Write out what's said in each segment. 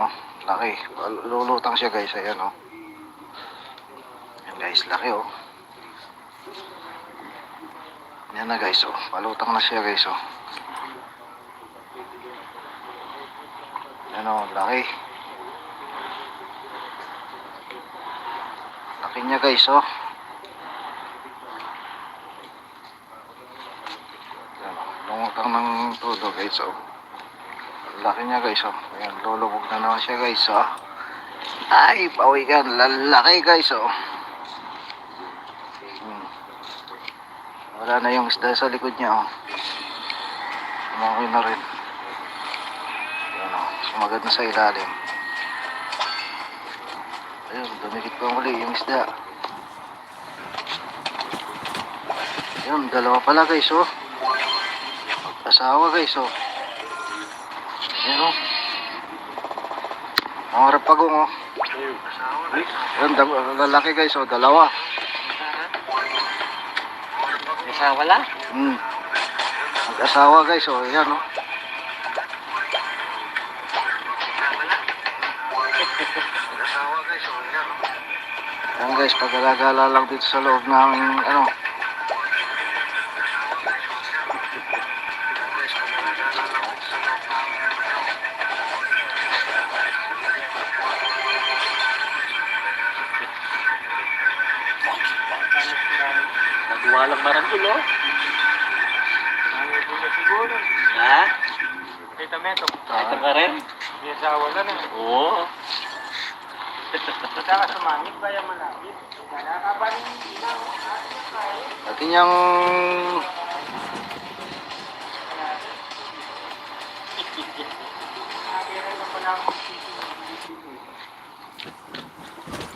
Oh, laki. Lulutang siya guys. Ayan oh. Ayan guys, laki oh. Ayan na guys oh. Palutang na siya guys oh. Ayan oh, laki. Laki niya guys oh. Ayan oh. Lumutang ng todo guys oh. Laki niya guys oh. Ayan, lulubog na naman siya guys oh. Ay, pawikan. Lalaki guys oh. Wala na yung isda sa likod niya oh. Umakoy na rin. Ayan oh. Sumagad na sa ilalim. Ayun, dumikit pa muli yung isda. Ayun, dalawa pala guys oh. Asawa guys oh. Ayun oh. Ang harap pagong oh. Ayun, lalaki guys oh, dalawa. Asawa lang? Mag-asawa guys oh, ayan oh. Mag-asawa guys oh, ayan oh. Ayan guys, pag-alagala lang dito sa loob ng ano. Nagwalang marangkul, oh. Siguro. Ha? Kita mo ito. Ito ka rin? May asawa lang eh. Oo. Saka sumamit ba yung malapit? Nakakabaling lang. Atin yung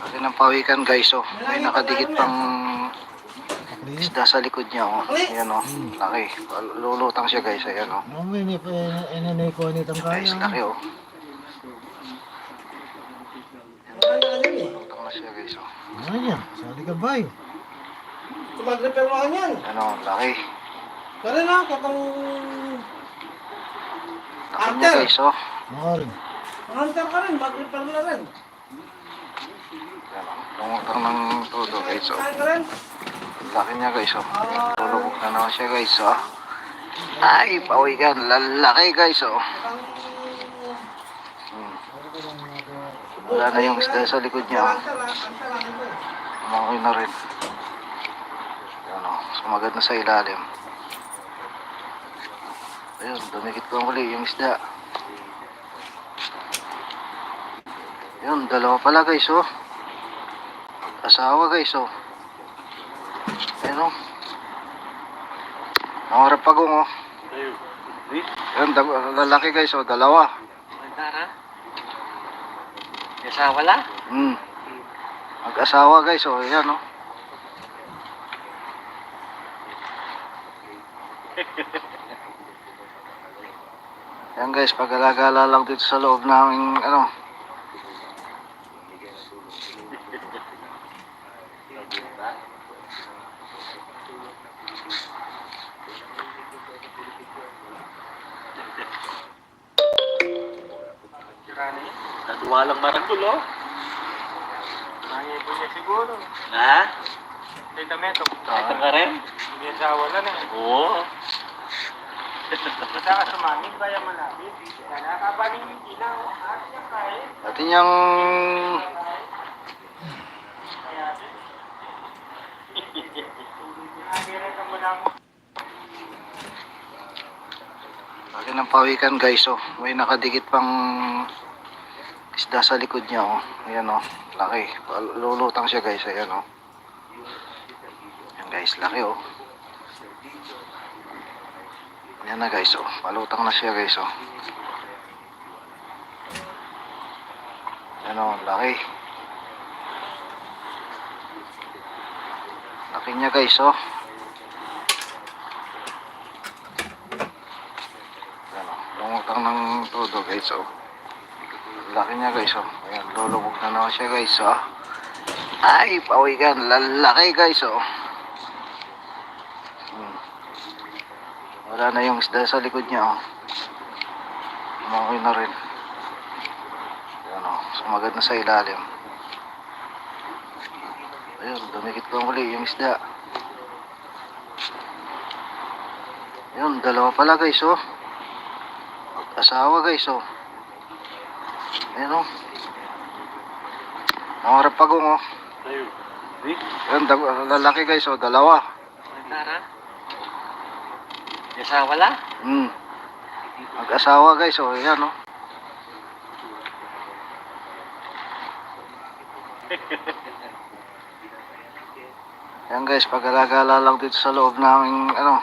atin ang pawikan guys oh. May nakadikit pang isda sa likod niya oh. Ayan oh, laki. Lulutang siya guys, ayan oh. Inanay ko nitong Guys, kaya. laki oh. Lulutang na siya guys oh. Ano yan? Sali ka ba eh? Mag-repair mo yan. Ano, laki. Pero na, katang... Laki niya guys oh. Maring. Hunter ka rin, mag-repair mo na rin. Ayan oh, lumutang ng todo guys oh. Kain ka rin. Laki niya guys oh. Ayan, lulubog na naman siya guys oh. Ay, pawikan. Lalaki guys oh. Wala na yung isda sa likod niya oh. Umakoy na rin. Ayan oh, sumagad na sa ilalim. Ayun, dumikit pa muli yung isda. Ayun, dalawa pala guys oh. Asawa guys oh. Ayun oh. Ang harap pagong oh. Ayun, lalaki guys oh, dalawa. Magdara? Asawa lang? Mag-asawa guys oh, ayan oh. Ayan guys, pag-alagala lang dito sa loob ng ano. Nagwalang marangkul, oh. Nangyay po niya siguro. Ha? Kita mo ito. Ito ka rin? May asawa lang eh. Oo. Saka sumamit ba yung malapit? Nakakabaling lang. Atin yung atin ang pawikan guys oh. May nakadikit pang isda sa likod niya oh. Ayan oh, laki. Lulutang siya guys, ayan oh. Ayan guys, laki oh. Ayan na guys oh, palutang na siya guys oh. Ayan oh, laki. Laki niya guys oh. Ayan oh, lumutang ng todo guys oh. Laki niya guys oh. Ayan, lulubog na naman siya guys oh. Ay, pawikan. Lalaki guys oh. Wala na yung isda sa likod niya oh. Umakoy na rin. sumagad na sa ilalim. Ayun, dumikit pa muli yung isda. Ayun, dalawa pala guys, oh. Mag-asawa guys, oh. Ayun, oh. Nangarap pagong, oh. Ayun. Di? Ayun, lalaki guys, oh. Dalawa. Dara? Yasa wala? Mag-asawa guys, oh. Ayan, oh. Ayan guys, pag-alagala lang dito sa loob naming ano.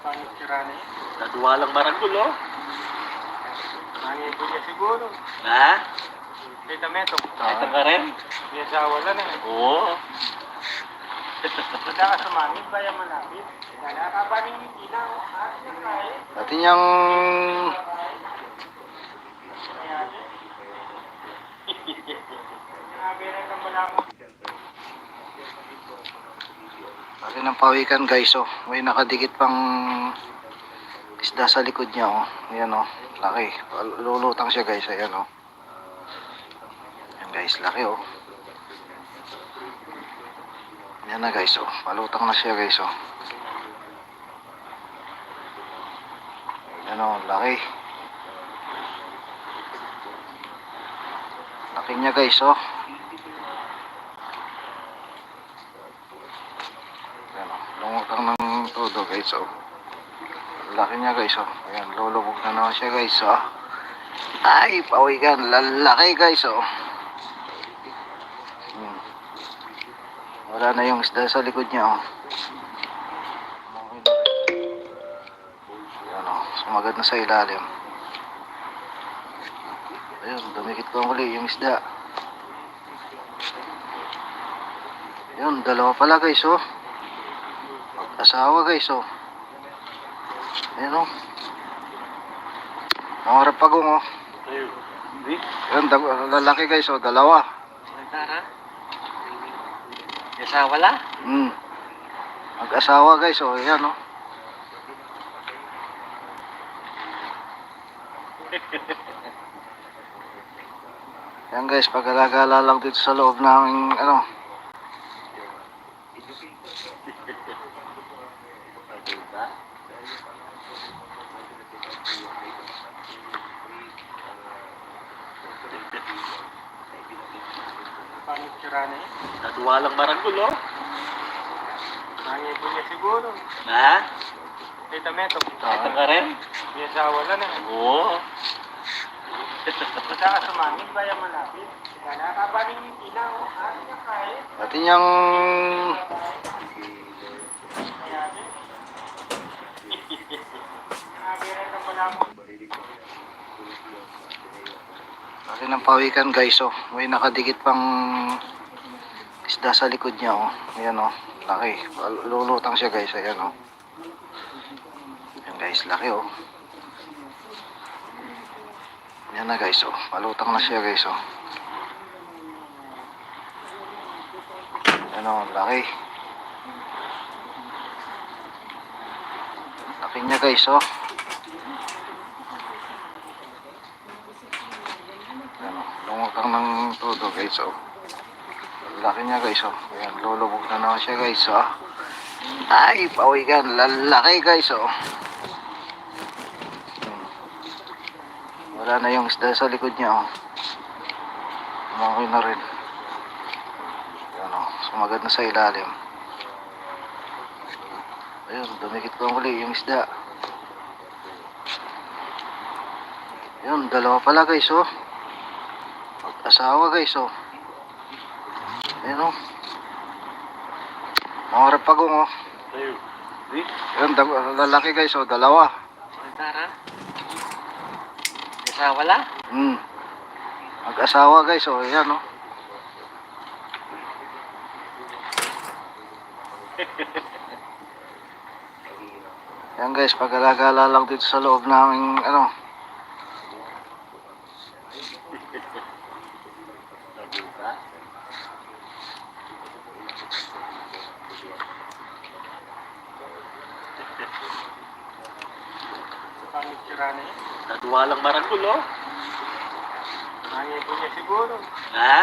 Paano sira na yun? Naduwalang maranggol, oh. Nangibo niya siguro. Ha? Kita meto. Ito ka rin? Niya sa wala na eh. Oo. Basta ka sumangit, kaya malapit. Nakakaba rin yung ilaw. At siya kaya. Dati niyang Nabira ka malapit. laki ng pawikan guys, oh. May nakadikit pang isda sa likod niya, oh. Ayan, oh. Laki. Lulutang siya guys, ayan, oh. Ayan guys, laki, oh. Ayan na guys, oh. Palutang na siya guys, oh. Ayan, oh. Laki. Laki niya guys, oh. Ayan, oh. Lumutang ng todo guys, oh. Laki niya guys, oh. Ayan, lulubog na naman siya guys, oh. Ay, pawikan. Lalaki guys, oh. Wala na yung isda sa likod niya, oh. Ayan, oh. Sumagad na sa ilalim. Ayun, dumikit pa muli yung isda. Ayun, dalawa pala guys, oh. Mag-asawa guys, oh. Ayun, oh. Nangarap pagong, oh. Ayun. Di? Ayun, lalaki guys, oh. Dalawa. Dara? Yasa wala? Mag-asawa guys, oh. Ayan, oh. Ayan guys, pag-alagala lang dito sa loob naming ano. Paano sira na yun? Naduwalang maranggol, oh. Nangibo niya siguro. Ha? Kita meto. Ito ka rin? Niya sa wala na eh. Oo. Basta ka sumangit, kaya malapit. Nakakaba rin yung ilaw. At siya kaya. Dati niyang Nabira ka malapit. laki ng pawikan guys, oh. May nakadikit pang isda sa likod niya, oh. Ayan, oh. Laki. Lulutang siya guys, ayan, oh. Ayan guys, laki, oh. Ayan na guys, oh. Palutang na siya guys, oh. Ayan, oh. Laki. Laki niya guys, oh. Ayan, oh. Lumutang ng todo guys, oh. Laki niya guys, oh. Ayan, lulubog na naman siya guys, oh. Ay, pawikan. Lalaki guys, oh. Wala na yung isda sa likod niya, oh. Umangkin na rin. Ayan, oh. Sumagad na sa ilalim. Ayun, dumikit pa muli yung isda. Ayun, dalawa pala guys, oh. Mag-asawa guys, oh. Ayun, oh. Nangarap pagong, oh. Ayun. Di? Ayun, lalaki guys, oh. Dalawa. Dara? Yasa wala? Mag-asawa guys, oh. Ayan, oh. Ayan guys, pag-alagala lang dito sa loob naming ano. sira na yun. Nagwalang maranggol, oh. Nangyay ko niya siguro. Ha?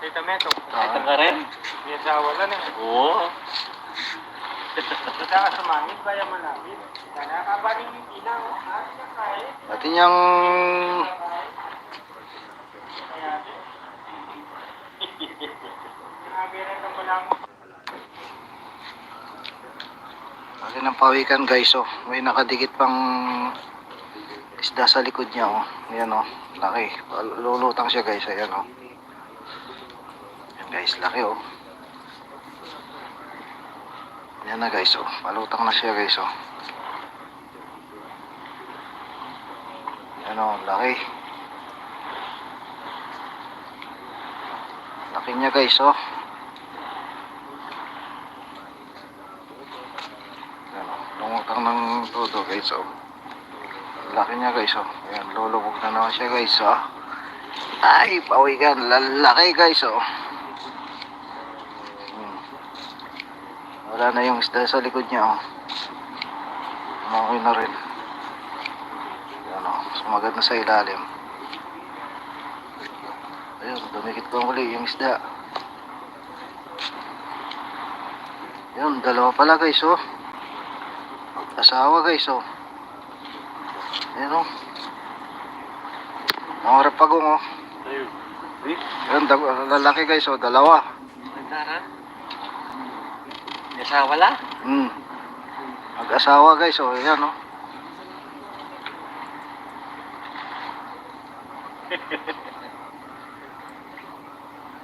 Tita Meto. Nakita ka rin? Hindi sa wala na eh. Oo. Kita ka sumangit, kaya malapit. Kaya kabaling yung ilaw. Ari niya kaya. Pati niyang Kaya din. Nagagaya ka pala mo. laki ng pawikan guys, oh. May nakadikit pang isda sa likod niya, oh. Ayan, oh. Laki. Lulutang siya guys, ayan, oh. Ayan guys, laki, oh. Ayan na guys, oh. Palutang na siya guys, oh. Ayan, oh. Laki. Laki niya guys, oh. Ayan, oh. Lumutang ng todo guys, oh. Laki niya guys, oh. Ayan, lulubog na naman siya guys, oh. Ay, pawikan. Lalaki guys, oh. Wala na yung isda sa likod niya, oh. Okay na rin. Ayan, oh. Sumagad na sa ilalim. Ayun, dumikit ko muli yung isda. Ayun, dalawa pala guys, oh. Asawa guys, oh. Ayan, oh. Mga rapagong, oh. Ayun. Eh? Ayun, lalaki guys, oh. Dalawa. Tara. May wala? Mag-asawa guys, oh. Ayan, oh.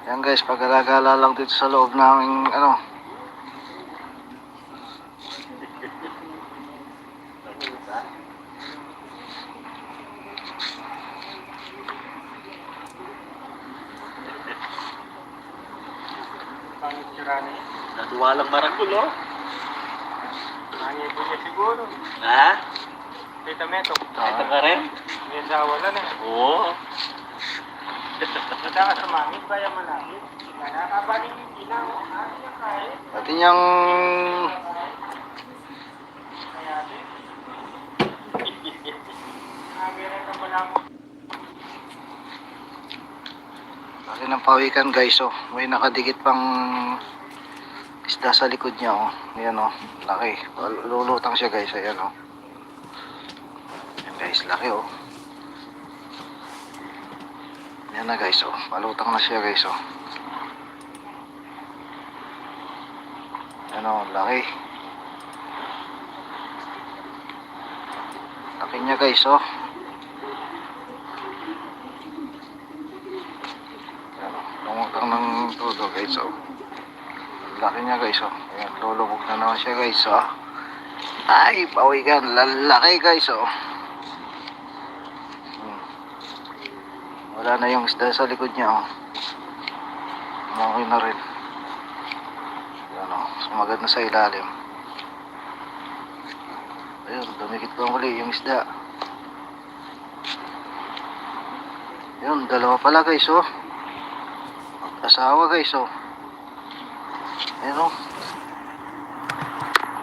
Yan guys, paggalagala lang dito sa loob namin, ano. Pangit sira na yun. Nagwalang maranggol, oh. Nangyay ko niya siguro. Ha? Tita Meto. Nakita ka rin? Hindi sa wala na eh. Oo. Kita ka sumangit, kaya malapit. Kaya kabaling yung ilaw. Ari niya kaya. Pati niyang Kaya din. Nagagaya ka pala mo. laki ng pawikan guys, oh. May nakadikit pang isda sa likod niya, oh. Ayan, oh. Laki. Lulutang siya guys, ayan, oh. Ayan guys, laki, oh. Ayan na guys, oh. Palutang na siya guys, oh. Ayan, oh. Laki. Laki niya guys, oh. Ayan, oh. Lumutang ng todo guys, oh. Laki niya guys, oh. Ayan, lulubog na naman siya guys, oh. Ay, pawikan. Lalaki guys, oh. Wala na yung isda sa likod niya, oh. Okay na rin. Ayan, oh. Sumagad na sa ilalim. Ayun, dumikit ko muli yung isda. Ayun, dalawa pala guys, oh. Asawa guys, oh. Ayan, oh.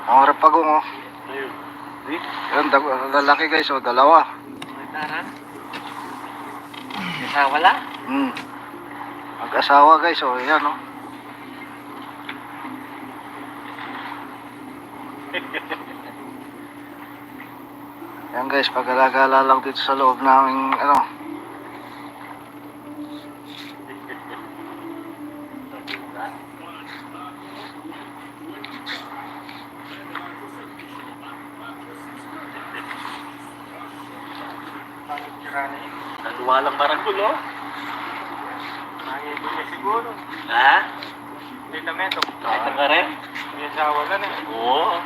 Mga rapagong, oh. Ayun. Eh? Ayun, lalaki guys, oh. Dalawa. Tara. May wala? Mag-asawa guys, oh. Ayan, oh. Yan guys, paggalagala lang dito sa loob namin, ano. Pangit sira na yun. Nagwalang maranggol, oh. Nangyay ko niya siguro. Ha? Tita Meto. Nakita ka rin? Hindi sa wala na eh. Oo.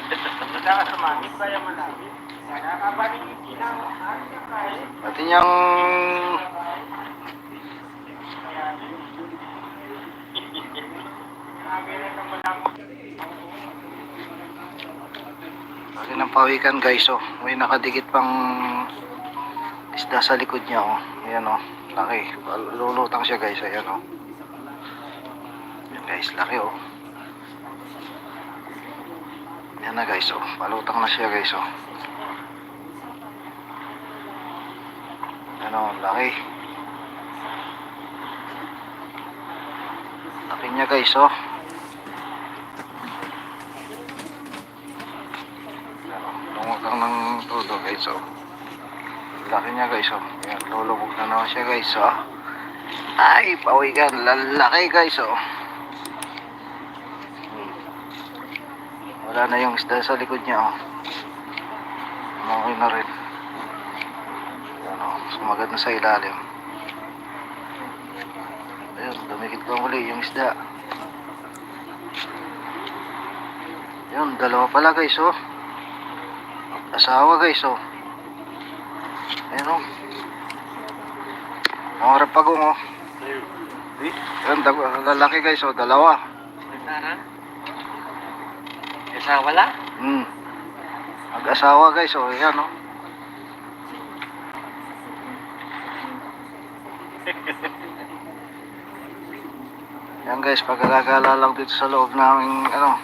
Kita ka sumangit, kaya malapit. Kaya kabaling yung ilaw. Ari niya kaya. Pati niyang Kaya din. Nagagaya ka pala mo. laki ng pawikan guys, oh. May nakadikit pang isda sa likod niya, oh. Ayan, oh. Laki. Lulutang siya guys, ayan, oh. Ayan guys, laki, oh. Ayan na guys, oh. Palutang na siya guys, oh. Ano, laki. Laki niya guys, oh. Ano, lumutang ng todo guys, oh. Laki niya guys, oh. Ayan, lulubog na naman siya guys, oh. Ay, pawikan, lalaki guys, oh. Wala na yung isda sa likod niya, oh. Okay na rin. Ano, sumagat na sa ilalim. Ayun, dumikit pa muli yung isda. Ayun, dalawa pala guys, oh. Asawa guys, oh. Ayun, oh. Nangarap pagong, oh. Ayun. Ayun, lalaki guys, oh. Dalawa. Nagdarang? Isa wala? Mag-asawa guys, oh. Ayan, oh. Yan guys, pagkakala lang dito sa loob namin, ano.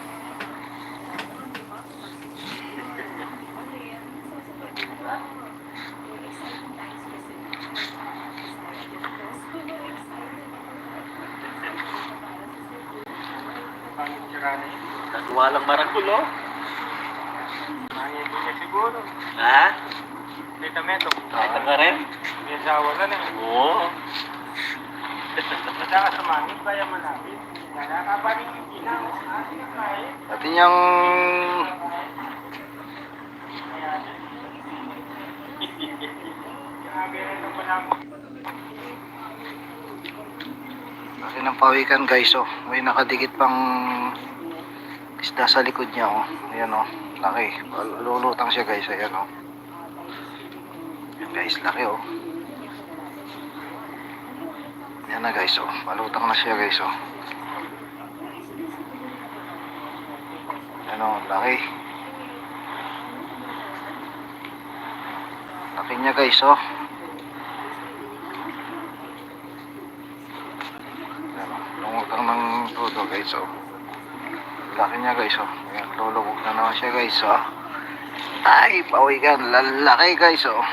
Pangit sira na yun. Nagwalang marangkul, oh. Pangit niya siguro. Ha? Dito meto. Ito ka rin? May asawa ka na. Oo. Basta ka sumangit, kaya malapit. Nakakabaling yung ilaw. Ate na kaya. At yung Nakagaya pala mo. laki ng pawikan guys, oh. May nakadikit pang isda sa likod niya, oh. Ayan, oh. Laki. Lulutang siya guys, ayan, oh. Ayan guys, laki, oh. Ayan na guys, oh. Palutang na siya guys, oh. Ayan, oh. Laki. Laki niya guys, oh. Ayan, oh. Lumutang ng todo guys, oh. Laki niya guys, oh. Ayan, lulubog na naman siya guys, oh. Ay, pawikan, lalaki guys, oh.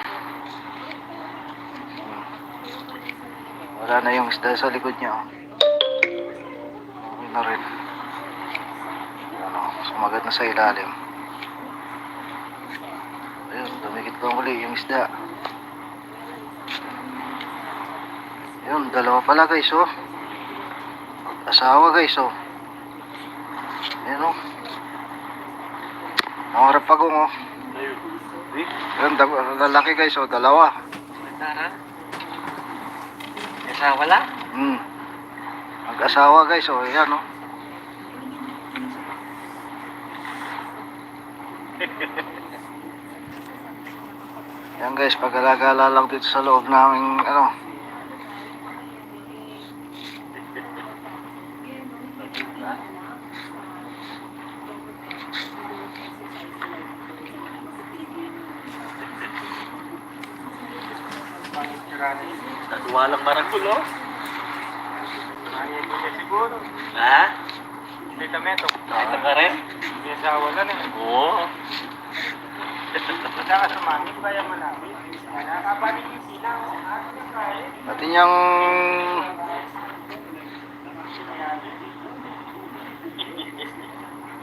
Wala na yung isda sa likod niya, oh. Okay na rin. Ano, sumagat na sa ilalim. Ayun, dumikit pa muli yung isda. Ayun, dalawa pala guys, oh. Asawa guys, oh. Ayun, oh. Nangarap pagong, oh. Ayun. Ayun, lalaki guys, oh. Dalawa. Nagdarang? Isa wala? Mag-asawa guys, oh. Ayan, oh. Yan guys, pagkakala lang dito sa loob namin, ano. Pangit sira na yun. Nagwalang marangkul, oh. Pangit niya siguro. Ha? Dito meto. Ito ka rin? May asawa ka na. Oo. Basta ka sumangit, kaya malapit. Nakakabaling yung ilaw. Ate na kaya. At yung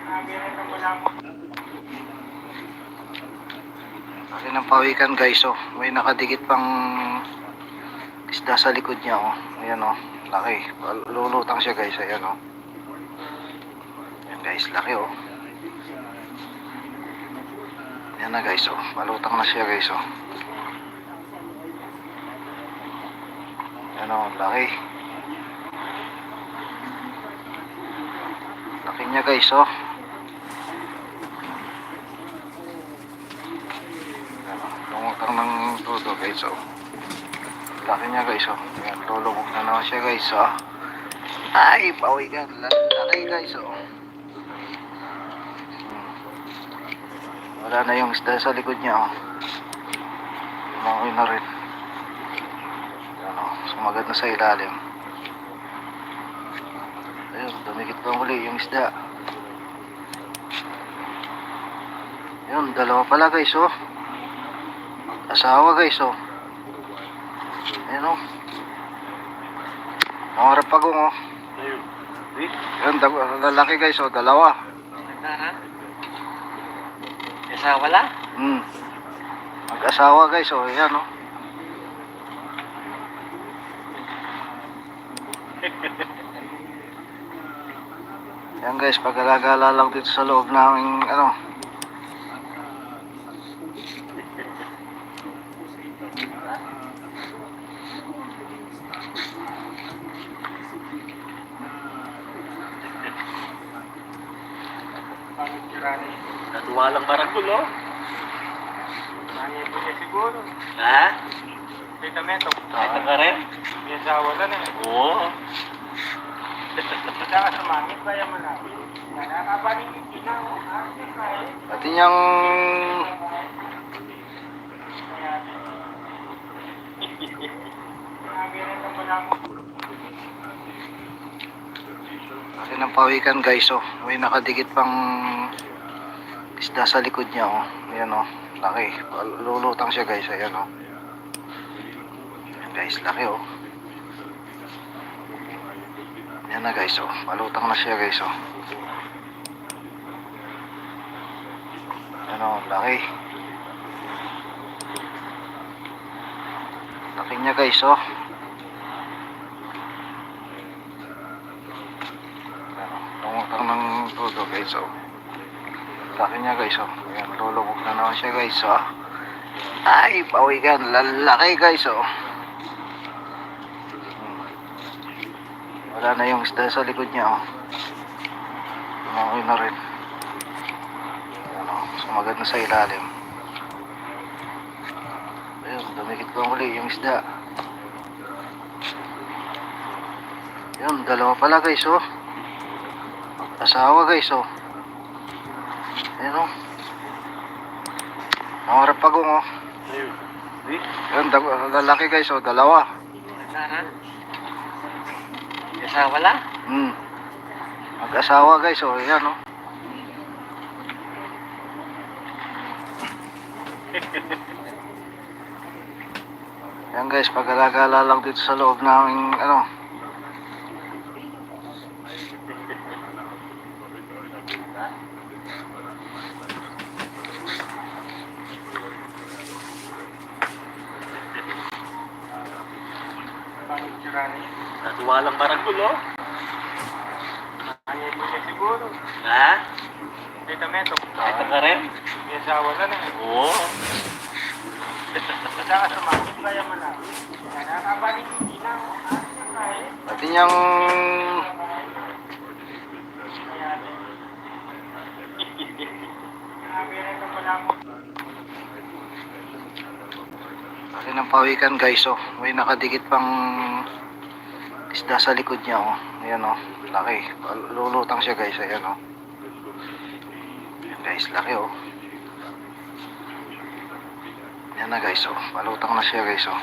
Nakagaya pala mo. laki ng pawikan guys, oh. May nakadikit pang isda sa likod niya, oh. Ayan, oh. Laki. Lulutang siya guys, ayan, oh. Ayan guys, laki, oh. Ayan na guys, oh. Malutang na siya guys, oh. Ayan, oh. Laki. Laki niya guys, oh. Ayan, oh. Lumutang ng todo guys, oh. Laki niya guys, oh. Ayan, lulubog na naman siya guys, oh. Ay, pawikan. Laki guys, oh. Wala na yung isda sa likod niya, oh. Okay na rin. Ano, sumagat na sa ilalim. Ayun, dumikit pa muli yung isda. Ayun, dalawa pala guys, oh. Asawa guys, oh. Ayan o. Nangarap pagong o. Ayun. Yan, lalaki guys o, dalawa. Nagdarang. Asawa lang. Mag-asawa guys o, ayan o. Yan guys, pag-alagala lang dito sa loob naming ano. Pangit kirani. Natuwa lang maragul, oh. Nangyay po niya siguro. Ha? Detamento. Ito ka rin? May asawa na na. Oo. Saka sumangit ba yung malapit? Nakakabaling yung tinaw. Kaya. Pati niyang Nagbirin ka pala mo. pati ng pawikan guys o. May nakadikit pang isda sa likod niya o. Ayan o, laki. Lulutang siya guys, ayan o. Ayan guys, laki o. Ayan na guys o, palutang na siya guys o. Ayan o, laki. Laki niya guys o. Tumutang ng todo guys o. Laki niya guys o. Ayan, lulubog na naman siya guys o. Ay, pawikan, lalaki guys o. Wala na yung isda sa likod niya o. Tumakoy na rin. Ayan o, sumagad na sa ilalim. Ayun, dumikit pa muli yung isda. Ayun, dalawa pala guys o. Asawa guys o. Ayan o. Nangarap pagong o. Ayun. Ayun, lalaki guys o, dalawa. Nagdarang. Asawa lang. Mag-asawa guys o, ayan o. Ayan guys, pag-alagala lang dito sa loob naming ano. Pangit kirani. Natuwa lang maragul, oh. Nangyay po niya siguro. Ha? Detamento. Ito ka rin? May asawa na na. Oo. Saka sumangit ba yung malapit? Nakakabaling yung tinaw. Kaya. Pati niyang Nagbirin ka pala mo. pati ng pawikan guys o. May nakadikit pang isda sa likod niya o. Ayan o, laki. Lulutang siya guys, ayan o. Ayan guys, laki o. Ayan na guys o, palutang na siya guys o.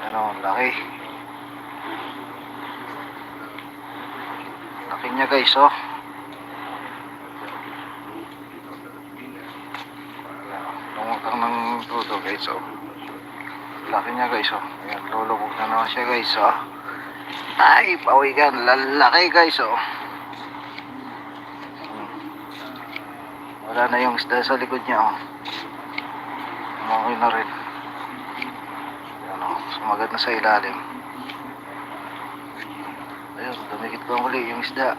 Ayan o, laki. Laki niya guys o. Tumutang ng todo guys o. Laki niya guys o. Ayan, lulubog na naman siya guys o. Ay, pawikan, lalaki guys o. Wala na yung isda sa likod niya o. Tumakoy na rin. Ayan o, sumagad na sa ilalim. Ayun, dumikit pa muli yung isda.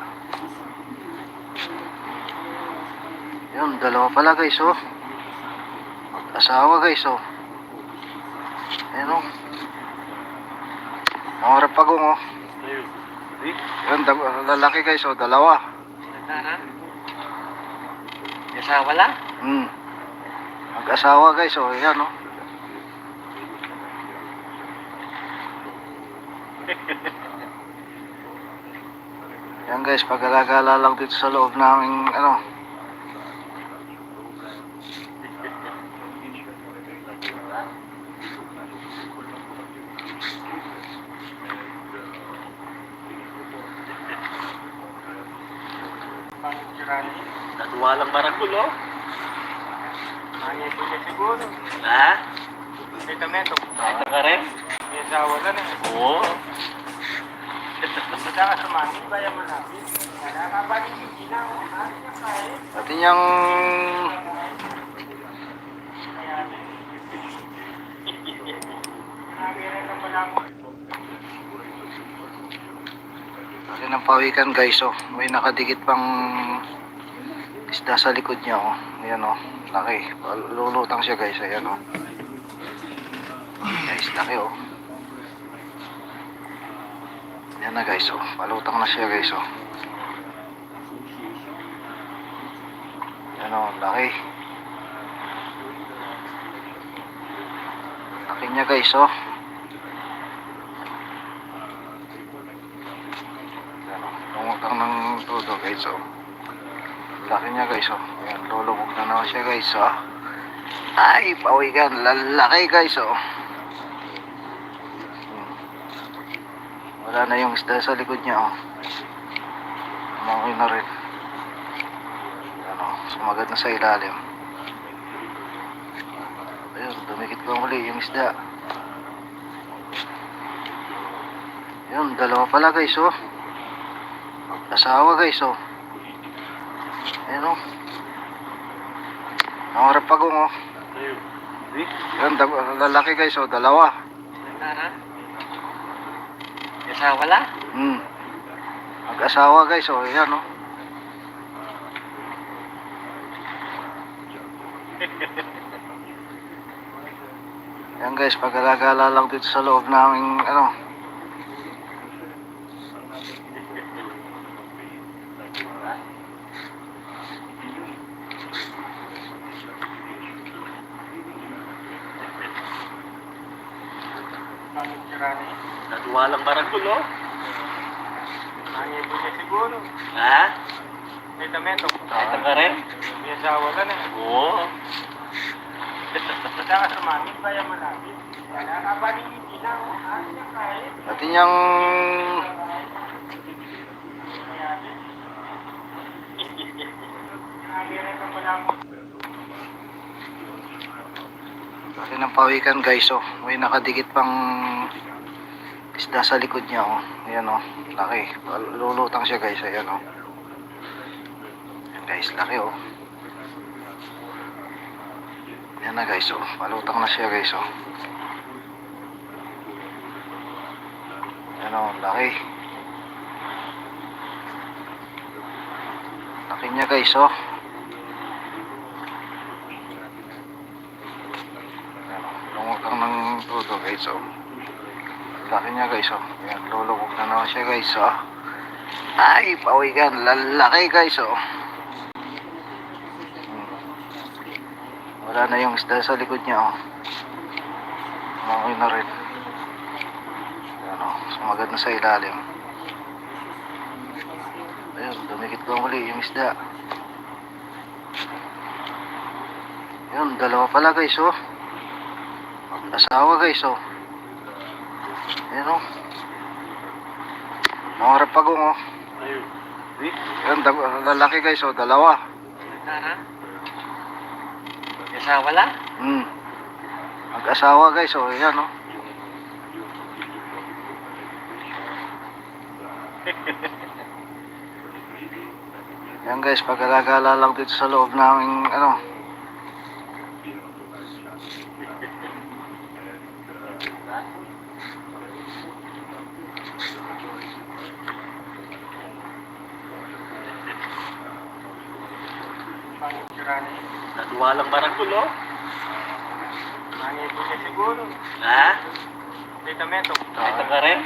Ayun, dalawa pala guys o. Mag-asawa guys o. Ayan o. Nangarap pagong o. Ayun. Ayun, lalaki guys o, dalawa. Nagdarang. Asawa lang. Mag-asawa guys o, ayan o. Yan guys, pag-alagala lang dito sa loob naming ano. Pangit kirani. Natuwa lang maragul, oh. Nangyay Nangyayari niya siguro. Ha? May tamento. Ito ka rin? May asawa na na. Oo. Saka sumangit, kaya malapit. Kaya kapanin yung ina. Ano niya kaya? Pati niyang Nangyayari na malapit. pati ng pawikan guys oh. May nakadikit pang isda sa likod niya oh. Ayan oh. Laki. Lulutang siya guys. Ayan oh. Guys, laki oh. Ayan na guys oh. Palutang na siya guys oh. Ayan oh. Laki. Laki niya guys oh. Ayan oh. Lumutang ng todo guys oh. Laki niya guys oh. Ayan. Lulubog na naman siya guys oh. Ay, pawikan. Lalaki guys oh. Wala na yung isda sa likod niya oh. Umangoy na rin. Ano, sumagat na sa ilalim. Ayun, dumikit pa muli yung isda. Ayun, dalawa pala guys oh. Asawa guys oh. Ayun oh. Nangarap pagong oh. Ayun, lalaki guys oh, dalawa. Ha? Asawa la? Mag-asawa guys oh, ayan oh. Ayan guys, pag-alagala lang dito sa loob naming ano. Pangit sirani. Nagwalang baranggulo. Nangyayari niya siguro. Ha? May tamento. Ito ka rin? May asawa na na. Oo. Saka sumangit, kaya malapit. Kaya kapanin yung ina. Ano niya kaya? Pati niyang Nangyayari na malapit. pati ng pawikan guys oh. May nakadikit pang isda sa likod niya oh. Ayan oh. Laki. Lulutang siya guys. Ayan oh. Ayan guys, laki oh. Ayan na guys oh. Palutang na siya guys oh. Ayan oh. Laki. Laki niya guys oh. Ayan oh. Lumutang ng todo guys oh. Laki niya guys oh. Ayan, lulubog na naman siya guys oh. Ay, pawikan. Lalaki guys oh. Wala na yung isda sa likod niya oh. Umangoy na rin. Ayan oh, sumagat na sa ilalim. Ayun, dumikit pa muli yung isda. Ayun, dalawa pala guys oh. Asawa guys oh. Ayan oh. Nangarap pagong oh. Ayan, lalaki guys oh, dalawa. Ha? Asawa la? Mag-asawa guys oh, ayan oh. Ayan guys, pag-alagala lang dito sa loob naming ano. Pangit sirani. Nagwalang baranggulo. Nangyayari niya siguro. Ha? May tamento. Ito ka rin?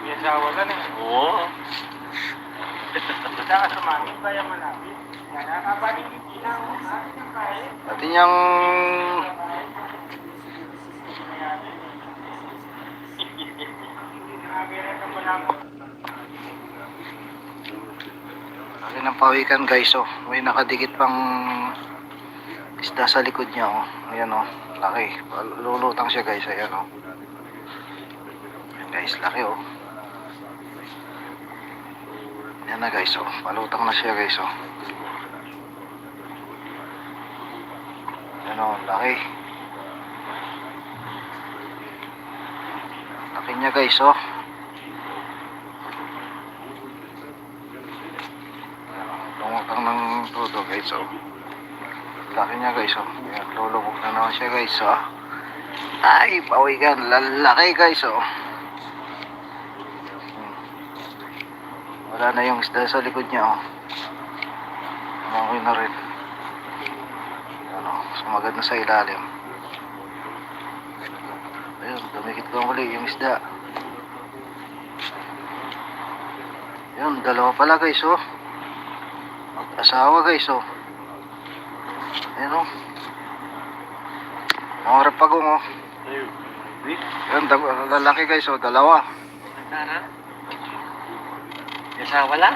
May asawa na na. Oo. Saka sumangit, kaya malapit. Kaya kapanin yung ina. Ano niya kaya? Pati niyang Nangyayari na malapit. pati ng pawikan guys oh. May nakadikit pang isda sa likod niya oh. Ayan oh. Laki. Lulutang siya guys. Ayan oh. Ayan guys, laki oh. Ayan na guys oh. Palutang na siya guys oh. Ayan Ano, laki. Laki niya guys, oh. Lumutang ng todo guys, oh. Laki niya guys, oh. Ayan, lulubog na naman siya guys, oh. Ay, pawikan. Lalaki guys, oh. Wala na yung isda sa likod niya, oh. Okay na rin. Ano, sumagad na sa ilalim. Ayun, dumikit ko muli yung isda. Ayun, dalawa pala guys, oh. Mag-asawa guys, oh. Ayun, oh. Nangarap pagong, oh. Ayun. Ayun, lalaki guys, oh. Dalawa. Nagdara? Yasawa lang?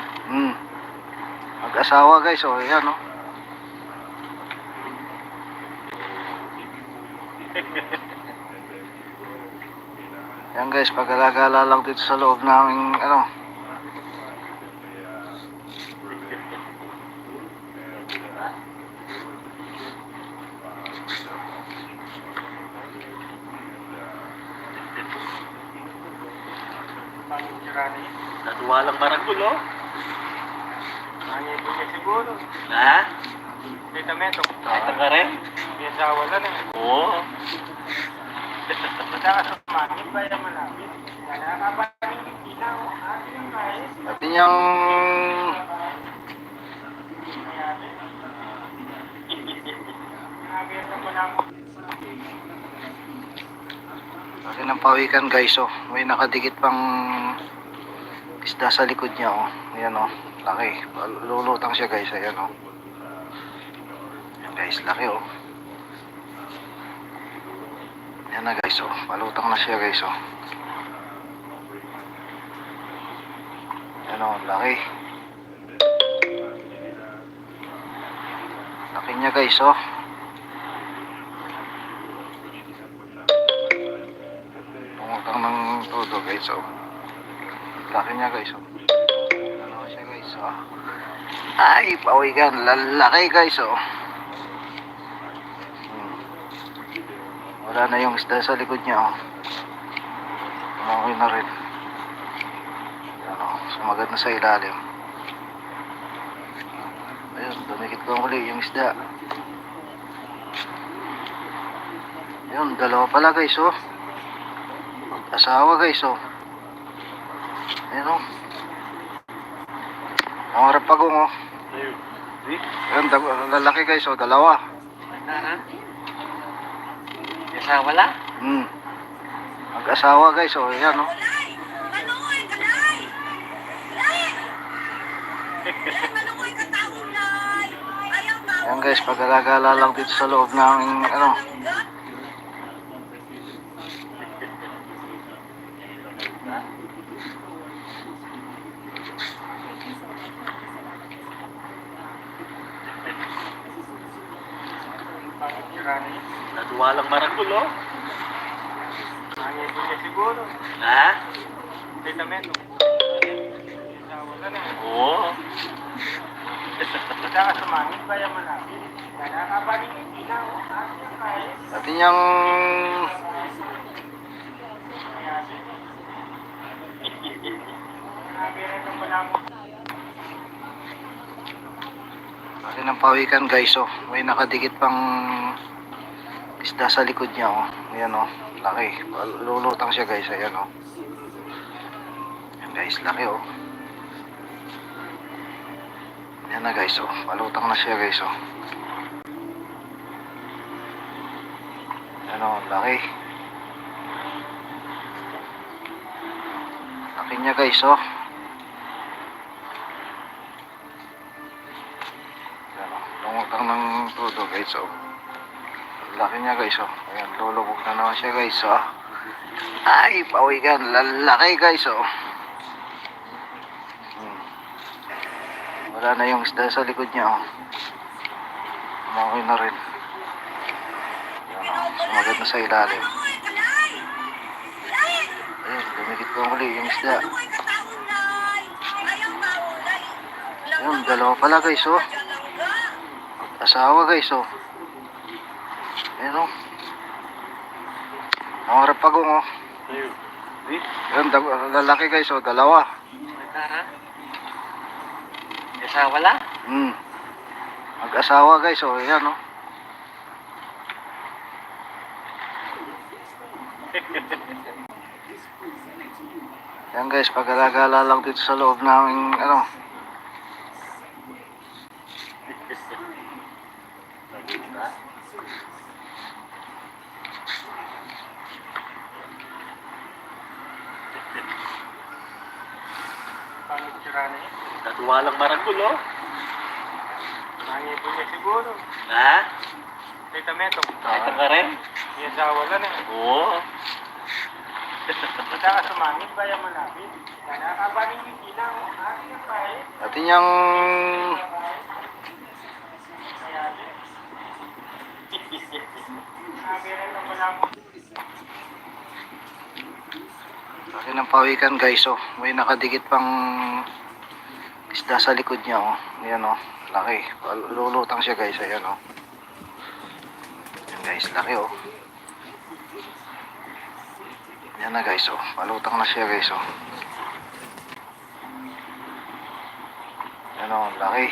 Mag-asawa guys, oh. Ayan, oh. Yan guys, pag-alagala lang dito sa loob ng ano. Bagong tirani. Nagwalang baranggulo. Nangyay po siya siguro. Ha? Tita Meto. Ito ka rin? May asawa lang eh. Oo. Basta ka sa mangin, baya malapit. Kaya nakabaling yung tinaw. Atin yung kaya. At yung Nagayat mo na ako. laki ng pawikan guys, oh. May nakadikit pang isda sa likod niya, oh. Ayan, oh. Laki. Lulutang siya guys, ayan, oh. Ayan guys, laki, oh. Ayan na guys, oh. Palutang na siya guys, oh. Ayan, oh. Laki. Laki niya guys, oh. Lumutang ng todo guys, oh. Laki niya guys, oh. Ano siya guys, oh. Ay, pawikan. Lalaki guys, oh. Wala na yung isda sa likod niya, oh. Okay na rin. Ano, sumagad na sa ilalim. Ayun, dumikit ko muli yung isda. Ayun, dalawa pala guys, oh. Mag-asawa guys, oh. Ayun, oh. Nangarap pagong, oh. Ayun. Ayun, lalaki guys, oh. Dalawa. Nagdara? Yasawa lang? Mag-asawa guys, oh. Ayan, oh. Ayan guys, pag-alagala lang dito sa loob ng ano. Bagong tirani. Nagwalang baranggulo. Nangyay po siya siguro. Ha? Tita Meto. May asawa lang eh. Oo. Basta ka sa mangin, baya malapit. Kaya nakabaling yung tinaw. Atin yung kaya. At yung Nagayat mo na ako. laki ng pawikan guys, oh. May nakadikit pang isda sa likod niya, oh. Ayan, oh. Laki. Lulutang siya guys, ayan, oh. Ayan guys, laki, oh. Ayan na guys, oh. Palutang na siya guys, oh. Ayan, oh. Laki. Laki niya guys, oh. Ayan, oh. Lumutang ng todo guys, oh. Laki niya guys, oh. Ayan, lulubog na naman siya guys, oh. Ay, pawikan. Lalaki guys, oh. Wala na yung isda sa likod niya, oh. Okay na rin. Ayan, oh. Sumagad na sa ilalim. Ayun, dumikit ko muli yung isda. Ayun, dalawa pala guys, oh. Mag-asawa guys, oh. Ayan o. Ang harap pagong o. Ayun. Eh, Ayan, lalaki guys o, dalawa. Tara. Isa wala? Mag-asawa guys o, ayan o. Ayan guys, pag-alagala lang dito sa loob namin, ano. Paano sira na yun? Natuwa lang maranggulo. Nangibo niya siguro. Ha? Tita Meto. Ito ka rin? Yung asawa lang eh. Oo. Basta ka sumangit, kaya malapit. Nakakabaling yung ilaw. Ano yung kahit? At yung Kaya din. Nabirin na wala mo. laki ng pawikan guys o. May nakadikit pang isda sa likod niya o. Ayan o, laki. Lulutang siya guys, ayan o. Ayan guys, laki o. Ayan na guys o, palutang na siya guys o. Ayan o, laki.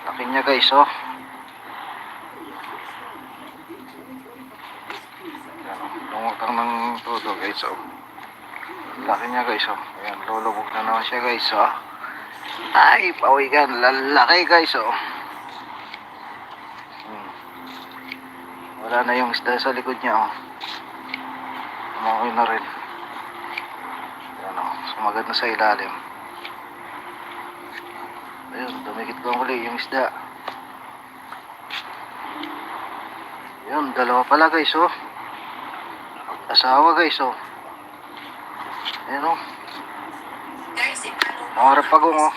Laki niya guys o. Ayan o, lumutang ng todo guys o. Laki niya guys o. Ayan, lulubog na naman siya guys o. Ay, pawikan, lalaki guys o. Wala na yung isda sa likod niya oh. Umakoy na rin. Ayan oh, sumagad na sa ilalim. Ayun, dumikit ko muli yung isda. Ayun, dalawa pala guys oh. Asawa guys oh. Ayan oh. Ang harap pagong oh.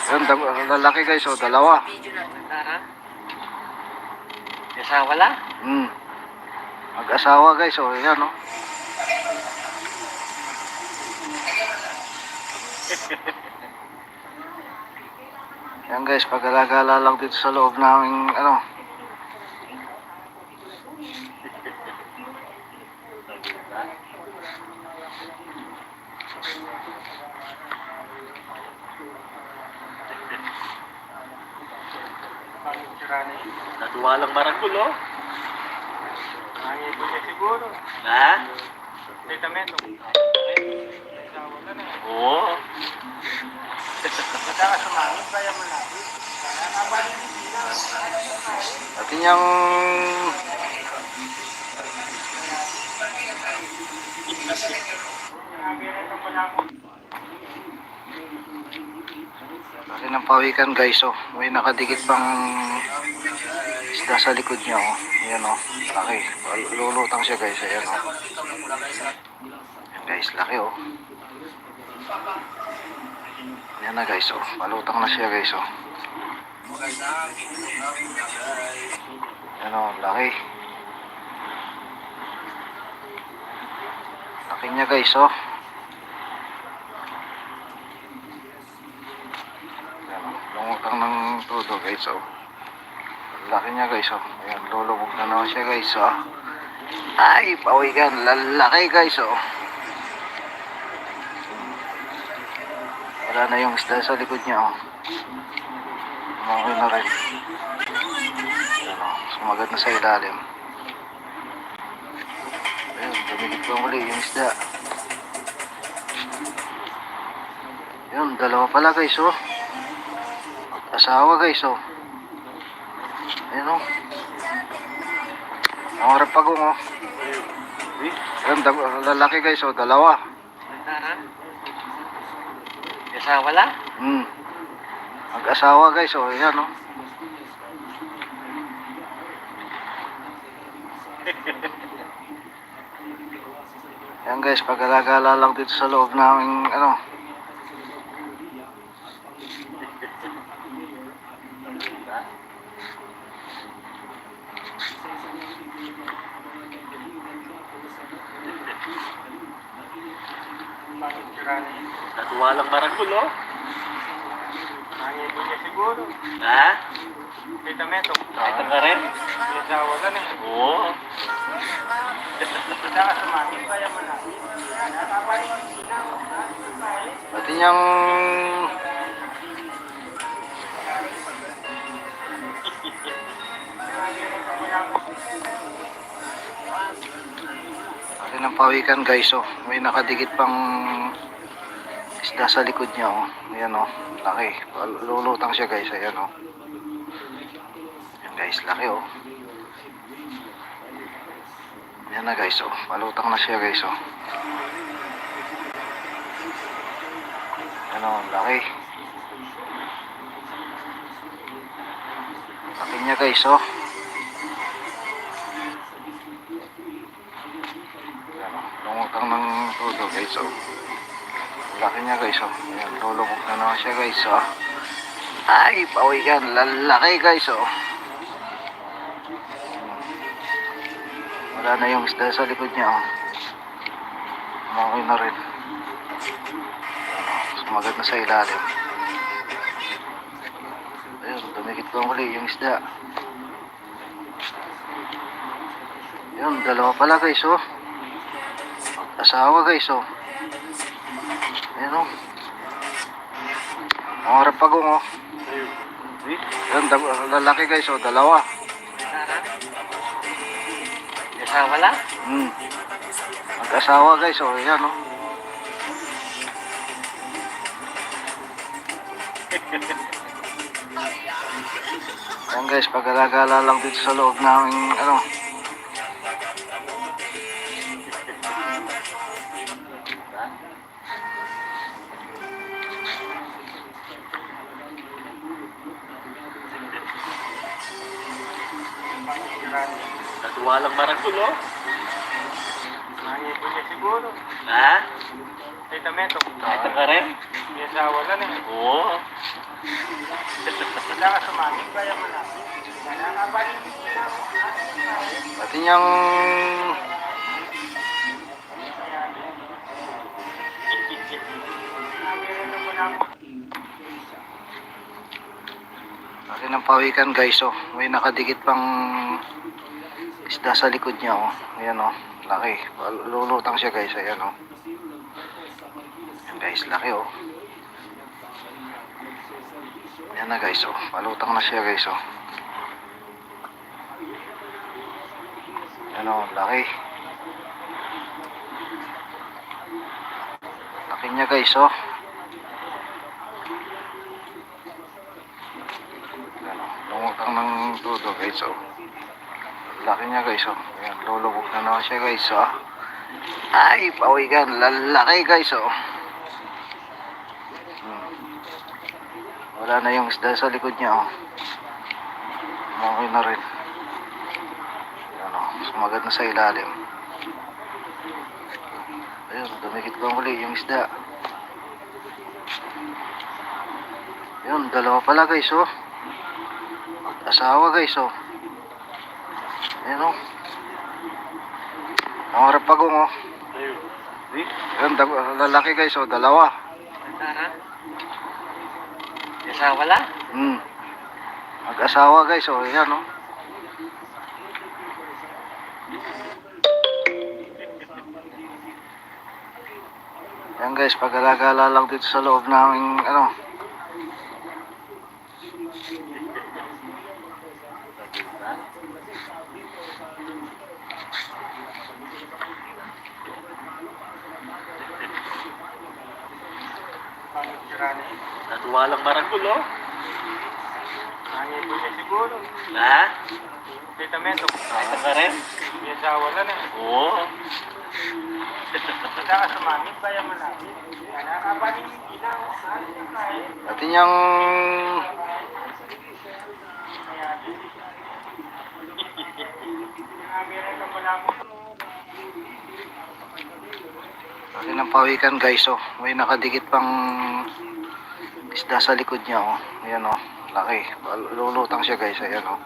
Ayun, lalaki guys oh, dalawa. Tara. Isa wala? Mag-asawa guys oh, ayan oh. Yan guys, pag-alagala lang dito sa loob namin, ano. Paano sira na yun? Natuwa lang maranggulo. Nangibo niya siguro. Ha? Tita Meto. Yung asawa lang eh. Oo. Basta ka sumangit, kaya malapit. Nakakabaling yung ilaw. Ano yung kahit? At yung Nabirin na wala mo. laki ng pawikan guys oh. May nakadikit pang isda sa likod niya oh. Ayan oh, laki. Lulutang siya guys, ayan oh. Ayan guys, laki oh. Ayan na guys oh, palutang na siya guys oh. Ayan oh, laki. Laki niya guys oh. Ayan oh, lumutang ng todo guys oh. Laki niya guys oh. Ayan, lulubog na naman siya guys oh. Ay, pawikan, lalaki guys oh. Wala na yung isda sa likod niya oh. Umakoy na rin. Ayan oh, sumagad na sa ilalim. Ayun, dumikit ko muli yung isda. Ayun, dalawa pala guys oh. Asawa guys oh. Ayun oh. Ang harap pagong oh. Ayun, lalaki guys oh, dalawa. Tara. Isa wala? Mag-asawa guys oh, ayan oh. Ayan guys, pag-alagala lang dito sa loob namin, ano. Paano sira na yun? Natuwa lang maranggulo. Nangibo niya siguro. siguro. Ha? Kita mo ito. Ito ka rin? May asawa ka na. Oo. Punta ka sa mami, kaya malapit. Nakapaling yung tinaw. Pati niyang pati ng pawikan guys oh. May nakadikit pang isda sa likod niya oh. Ayan oh. Laki. Lulutang siya guys. Ayan oh. Ayan guys. Laki oh. Ayan na guys oh. Palutang na siya guys oh. Ayan oh. Laki. Laki niya guys oh. Ayan oh. Lumutang ng todo guys oh. Laki niya guys oh. Ayan. Lulubog na naman siya guys oh. Ay, pawikan. Lalaki guys oh. Wala na yung isda sa likod niya oh. Umakoy na rin. Sumagat na sa ilalim. Ayun, dumikit pa muli yung isda. Ayun, dalawa pala guys oh. Asawa guys oh. Ayun oh. Ang harap pagong oh. Ayun, lalaki guys oh, dalawa. Asawa lang? Mag-asawa guys oh, ayan oh. Ayan guys, pag-alagala lang dito sa loob ng ano. Natuwa lang maragul, oh. Nangipon niya siguro. Ha? Kita mo ito. Ito ka rin? May asawa ka na. Oo. Punta ka sa mami, kaya malapit. Nakapaling yung tinaw. Pati niyang pati ng pawikan guys oh. May nakadikit pang isda sa likod niya oh. Ayan oh. Laki. Lulutang siya guys. Ayan oh. Ayan guys. Laki oh. Ayan na guys oh. Palutang na siya guys oh. Ayan oh. Laki. Laki niya guys oh. Ayan oh. Lumutang ng todo guys oh. Laki niya guys oh. Ayan, lulubog na naman siya guys oh. Ay, pawikan. Lalaki guys oh. Wala na yung isda sa likod niya oh. Umakoy na rin. Ayan oh. Sumagat na sa ilalim. Ayun, dumikit pa muli yung isda. Ayun, dalawa pala guys oh. Asawa guys oh. Ayan o. Ang harap pagong o. Ayan, lalaki guys o, dalawa. Asawa lang? Mag-asawa guys o, ayan o. Ayan guys, pag-alagala lang dito sa loob ng ano. Natuwa lang maragul, oh. Nangipon niya siguro. Ha? Kita mo ito. Ito ka rin? May asawa ka na. Oo. Punta ka sa mami, kaya malapit. Nakapaling yung tinaw. Pati niyang pati ng pawikan guys oh. May nakadikit pang isda sa likod niya oh. Ayan oh. Laki. Lulutang siya guys. Ayan oh.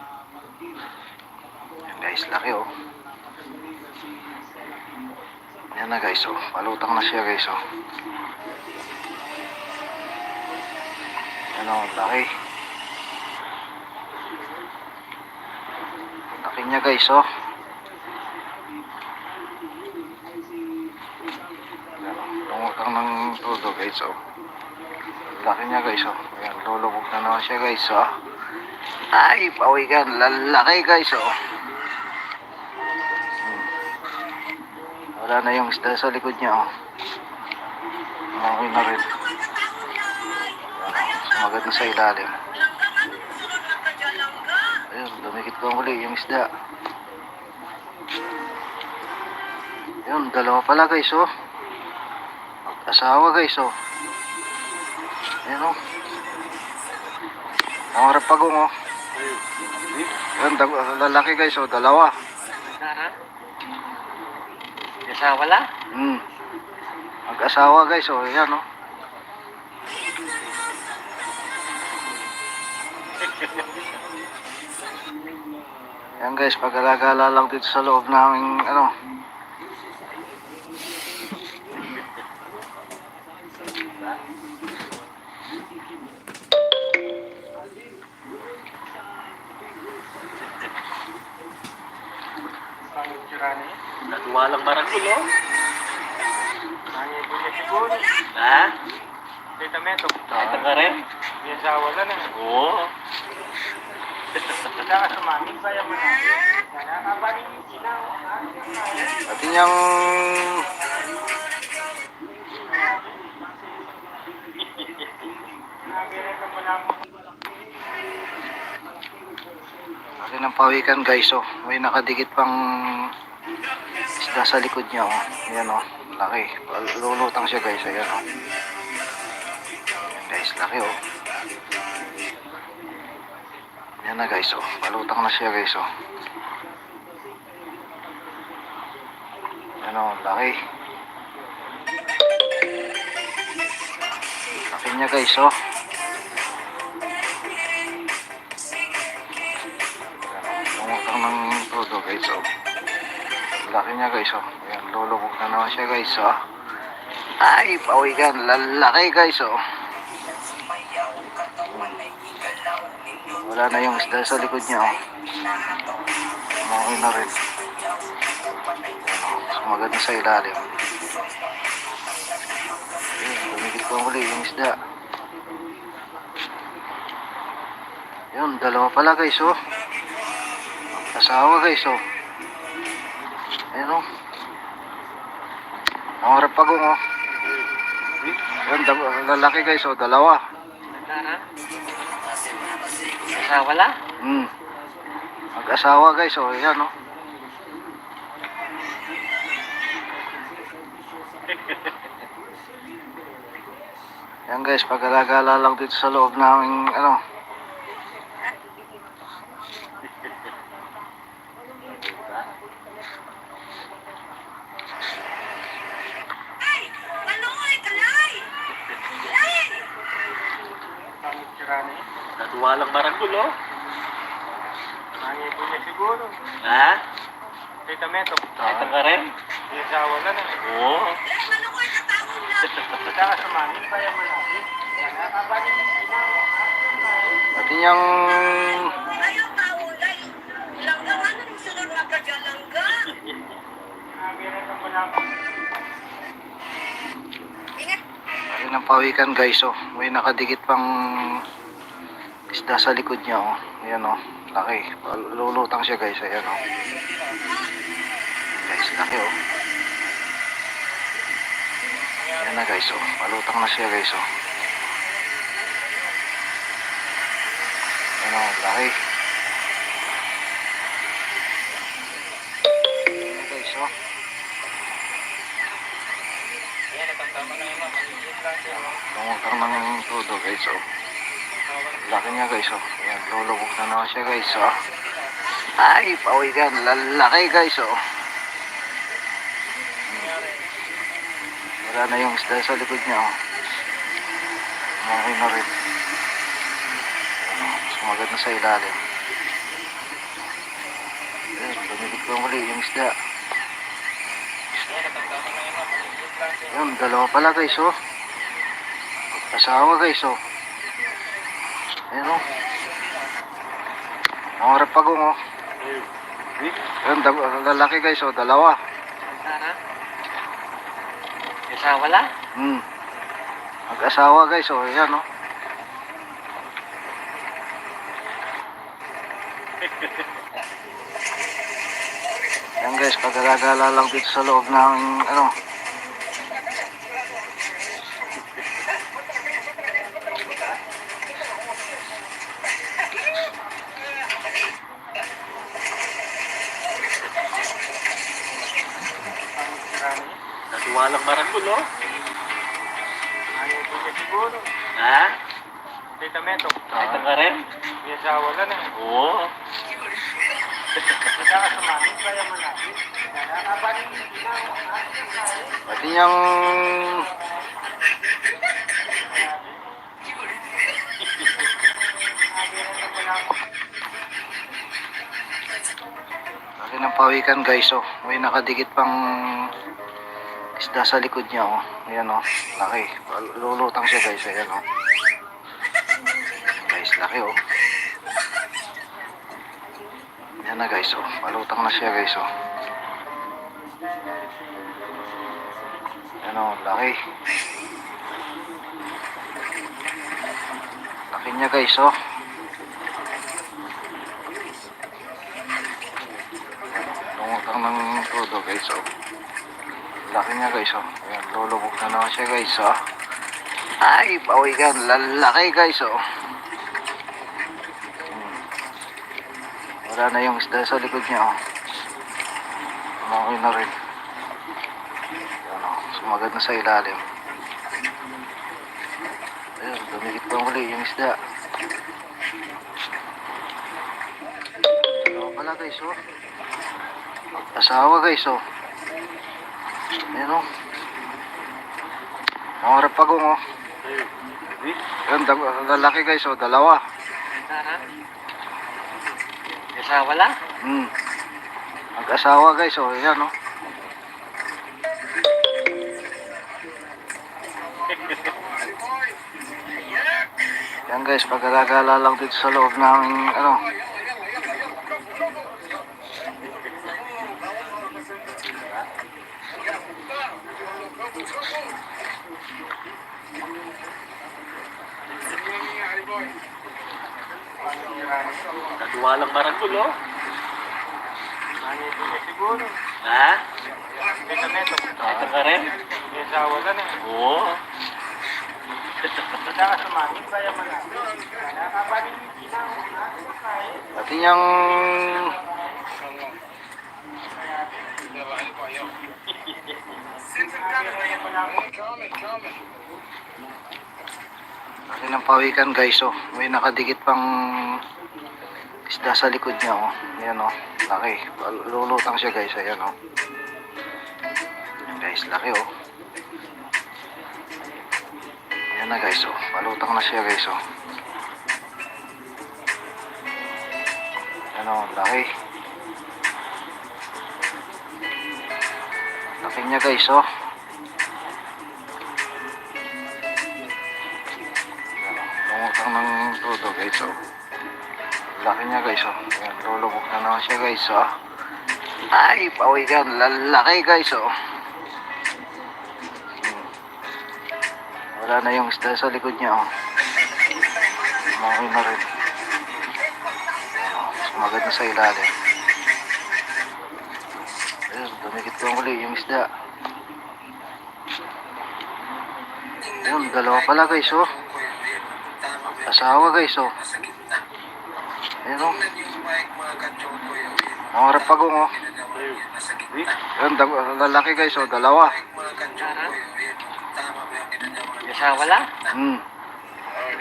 Ayan guys. Laki oh. Ayan na guys oh. Palutang na siya guys oh. Ayan oh. Laki. niya guys, oh. Tumutang ng todo guys, oh. Laki niya guys, oh. Ayan, lulubog na naman siya guys, oh. Ay, pawikan, lalaki guys, oh. Wala na yung isda sa likod niya, oh. Okay na rin. Sumagat na sa ilalim. Ayun, dumikit ko muli yung isda. Ayun, dalawa pala guys, oh. Mag-asawa guys, oh. Ayun, oh. Ang harap pagong, oh. Ayun, lalaki guys, oh. Dalawa. Asawa la? Mag-asawa guys, oh. Ayan, oh. Ayan guys, pag-alagala lang dito sa loob naming ano. Ang tira na yun. Nagwalang maragul, oh. Nangyay ko niya siguro. Ha? Tita Meto. Ito ka rin? May asawa na na. Oo. Wala ka sumamig, bayan mo natin. Nakakabaling yung sinaw. Pati niyang Nagireka mo lang. laki ng pawikan guys, oh. May nakadikit pang isda sa likod niya, oh. Ayan, oh. Laki. Lulutang siya guys, ayan, oh. Ayan guys, laki, oh. Ayan na guys, oh. Palutang na siya guys, oh. Ayan, oh. Laki. Laki niya guys, oh. Tumutang ng todo guys, oh. Laki niya guys, oh. Ayan, lulubog na naman siya guys, oh. Ay, pawikan, lalaki guys, oh. Wala na yung isda sa likod niya, oh. Okay na rin. Sumagat na sa ilalim. Ayun, dumikit ko muli yung isda. Yun, dalawa pala guys, oh. Asawa guys, oh. Ayun, oh. Ang harap pagong, oh. Yun, lalaki guys, oh. Dalawa. Asawa la? Mag-asawa guys, oh. Ayan, oh. Yan guys, pag-alagala lang dito sa loob naming ano. Ang tira na yun. Nagwalang maragul, oh. Nangyay ko niya siguro. Ha? Tita Meto. Ito ka rin? May asawa na na. Oo. Wala ka sumamig, bayan mo natin. Nakakabaling yung sinaw. Pati niyang Nagireka mo lang. ayun ang pawikan guys, oh. May nakadikit pang isda sa likod niya, oh. Ayan, oh. Laki. Lulutang siya guys, ayan, oh. Guys, laki, oh. Ayan na guys, oh. Palutang na siya guys, oh. Ayan, oh. Laki. Ayan guys, oh. Tumutang ng todo guys, oh. Laki niya guys, oh. Ayan, lulubog na naman siya guys, oh. Ay, pawikan, lalaki guys, oh. Wala na yung isda sa likod niya, oh. Okay na rin. Ayan, oh. Sumagat na sa ilalim. Ayan, dumikit ko muli yung isda. Ayan, dalawa pala guys, oh. Asawa guys, oh. Ayan, oh. Ang harap pagong, oh. Ayun, lalaki guys, oh, dalawa. Sarap. Isa wala? Mag-asawa guys, oh, ayan, oh. Yan guys, pagkagala lang dito sa loob ng, ano, Natiwalang maranggulo. Ayaw ko niya siguro. Ha? Tita Meto. Ito ka rin? May asawa ka na. Oo. Magkakasamahin, kaya malapit. Nakakabaling yung tinaw. pati niyang, laki ng pawikan guys, oh. May nakadikit pang isda sa likod niya, oh. Ayan, oh. Laki. Lulutang siya guys, ayan, oh. Guys, laki, oh. Ayan na guys, oh. Palutang na siya guys, oh. Ayan, oh. Laki. Laki niya guys, oh. Lumutang ng todo guys, oh. Laki niya guys, oh. Ayan, lulubog na naman siya guys, oh. Ay, pawikan. Lalaki guys, oh. Wala na yung isda sa likod niya, oh. Umakoy na rin. Ayan, oh. Sumagad na sa ilalim. Ayun, dumikit pa muli yung isda. Ano pala guys, oh. Asawa guys, oh. Ayan, oh. Nangarap pagong, oh. Ayan, lalaki guys, oh. Dalawa. Sarap. Isa wala? Mag-asawa guys, oh. Ayan, oh. Yan guys, pagkagala lang dito sa loob ng, ano, Natiwalang maranggulo. Ayaw ko niya siguro. Ha? Tita Meto. Ito ka rin? May asawa ka na. Oo. Magkakasamahin, kaya malapit. Nakakabaling yung tinaw. pati niyang, laki ng pawikan guys, oh. May nakadikit pang isda sa likod niya, oh. Ayan, oh. Laki. Lulutang siya guys, ayan, oh. Ayan guys, laki, oh. Ayan na guys, oh. Palutang na siya guys, oh. Ayan, oh. Laki. Laki niya guys, oh. Lumutang ng todo guys, oh. Laki niya guys, oh. Ayan, lulubog na naman siya guys, oh. Ay, pawikan. Lalaki guys, oh. Wala na yung isda sa likod niya, oh. Umakoy na rin. Ayan, oh. Sumagad na sa ilalim. Ayun, dumikit pa muli yung isda. Ayun, dalawa pala guys, oh. Asawa guys, oh. Ayun, oh. Nangarap pagong, oh. Ayun, lalaki guys, oh. Dalawa. Sarap. Isa wala?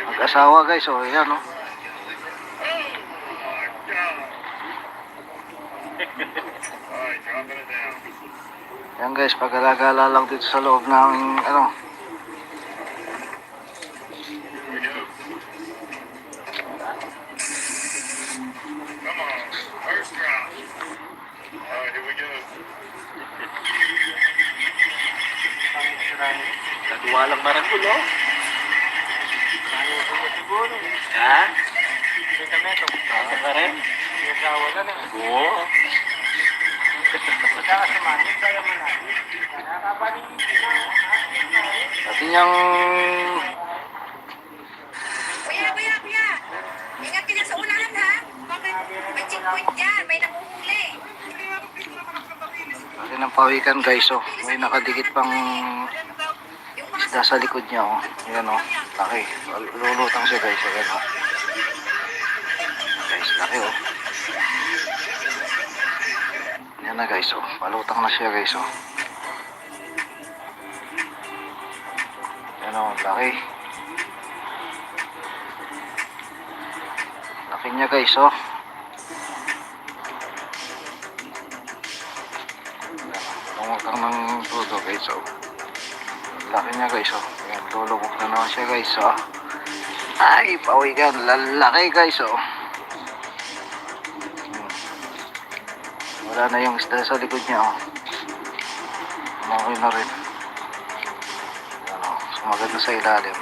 Mag-asawa guys, oh. Ayan, oh. Yan guys, pagkagala lang dito sa loob ng, ano, Natiwalang maranggulo. Ayaw ko niya siguro. Ha? Tita Meto. Ito ka rin? May asawa ka na. Oo. Tsaka sumangit, kaya malapit. Nakabaling yung ilaw. Dati niyang Kuya! Ingat ka dyan sa unahan, ha? Bakit? May checkpoint dyan, may nanguhuli. laki ng pawikan guys oh. May nakadikit pang isda sa likod niya oh. Ayan oh. Laki. Lulutang siya guys. Ayan oh. Guys, laki oh. Ayan na guys oh. Palutang na siya guys oh. Ayan oh. Laki. Laki niya guys oh. Tumutang ng todo guys oh. Laki niya guys oh. Ayan, lulubog na naman siya guys oh. Ay, pawikan. Lalaki guys oh. Wala na yung isda sa likod niya oh. Okay na rin. Ayan oh. Sumagad na sa ilalim.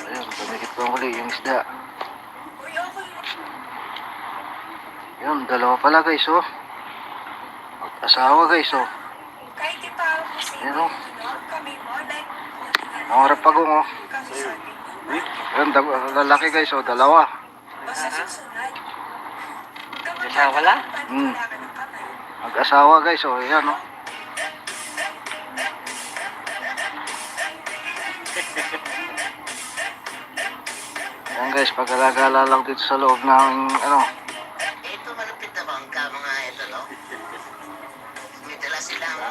Ayun, tumikit pa muli yung isda. Yun, dalawa pala guys oh. Asawa guys oh. Kahit di pa ako sa Ayan oh. kami mo, like, Ang harap pagong oh. kasi sabi mo, Ayun, lalaki guys oh. Dalawa. basta susunod. Asawa lang? Hmm. Mag-asawa guys oh. Ayan oh. Ayan guys, pagkalagala lang dito sa loob ng ano. Ito malupit na bangka mga ito, no? May dala silang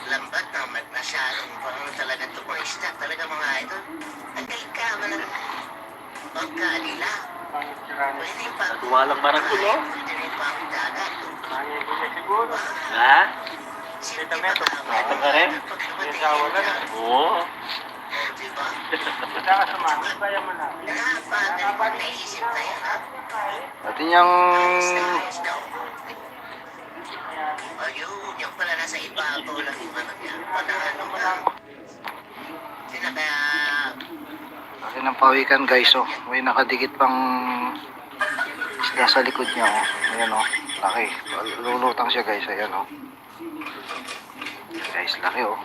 lambat na masyadong parang talaga ito mga isda. Talaga mga ito. Ang kalikaman ng bangka nila. Pwede pa. Nagwalang maranggulo. Pwede rin pa ang dagat. Mangit ko siya siguro. Ha? Sino May tomato. Ito ka rin? May asawa na na. Oo. Diba? Tsaka sumangit, kaya malapit. Nakapagaling naisip na yan, ha? Dati niyang Ayos daw. Ayun, yung pala nasa ibabaw lang yung ano niya. Panaano ba? Kaya laki ng pawikan guys oh. May nakadikit pang isda sa likod niya oh. Ayan oh. Laki. Lulutang siya guys. Ayan oh. Guys, laki oh.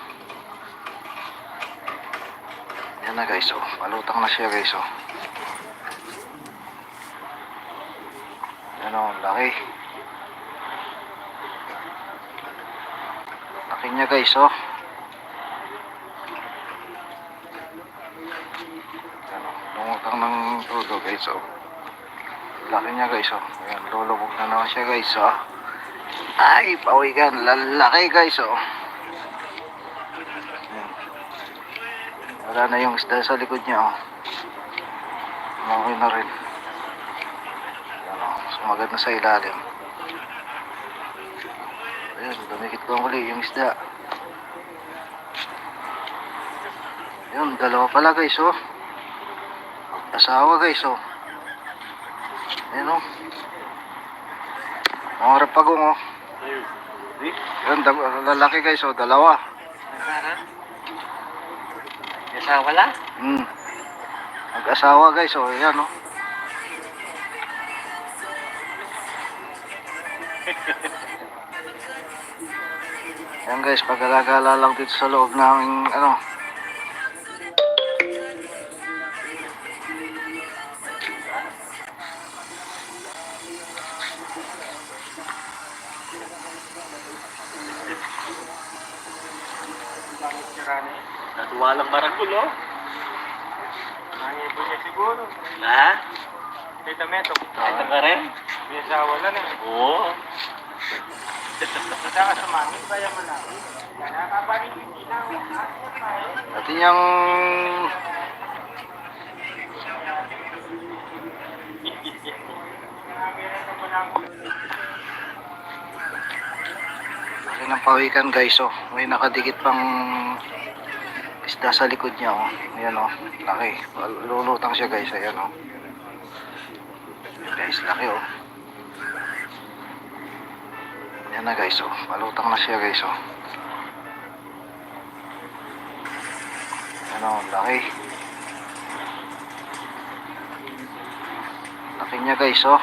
Ayan na guys oh. Palutang na siya guys oh. Ayan oh. Laki. Laki niya guys oh. Lumutang ng todo guys oh. Laki niya guys oh. Ayan, lulubog na naman siya guys oh. Ay, pawikan. Lalaki guys oh. Ayan. Wala na yung isda sa likod niya oh. Okay na rin. Ayan oh. Sumagad na sa ilalim. Ayan, dumikit pa muli yung isda. Ayan, dalawa pala guys oh. Asawa guys oh. Ayan oh. Ang harap pagong oh. Ayan, lalaki guys oh. Dalawa. Asawa lang? Hmm. Mag-asawa guys oh. Ayan oh. Ayan guys, pagkalagala lang dito sa loob ng ano. Mangit si Rani. Nagwalang maranggulo. Mangit ko siya siguro. Ha? May tomato. Ito ka rin? May asawa na na. Oo. Tsaka sumangit, kaya malapit. Nakabaling yung ilaw. Dati niyang laki ng pawikan guys oh. May nakadikit pang isda sa likod niya oh. Ayan oh. Laki. Lulutang siya guys. Ayan oh. Guys, laki oh. Ayan na guys oh. Palutang na siya guys oh. Ayan oh. Laki. Laki niya guys oh.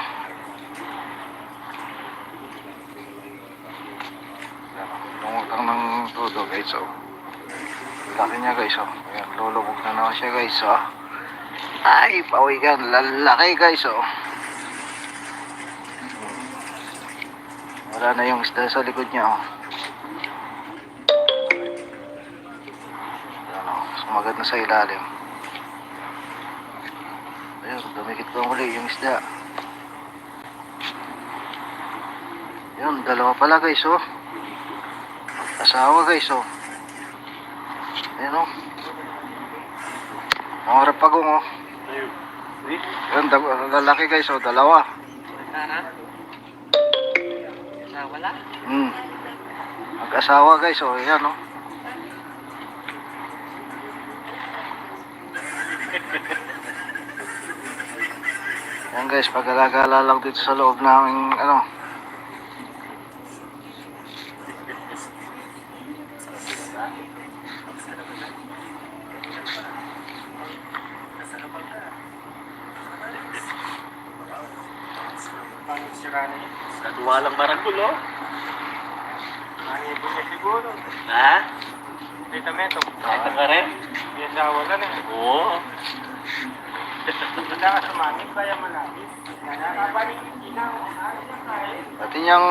guys, oh. Laki niya guys, oh. Ayan, lulubog na naman siya guys, oh. Ay, pawikan, lalaki guys, oh. Wala na yung isda sa likod niya, oh. Ayan, oh. Sumagat na sa ilalim. Ayun, dumikit pa muli yung isda. Yun, dalawa pala guys, oh. Asawa guys, oh. Ayan, oh. Ang harap pagong, oh. Yun, lalaki guys, oh. Dalawa. Wala? Mag-asawa guys, oh. Ayan, oh. Ayan guys, pag-alagala lang dito sa loob namin, ano. Pangit sira na yun. Nagwalang maragul, oh. Nangipon niya siguro. Ha? Dito meto. Ito ka rin? Hindi asawa ka na. Oo. Wala ka sumamit, kaya malapit. Nakabalik yung ilaw. Ano siya kain? Pati niyang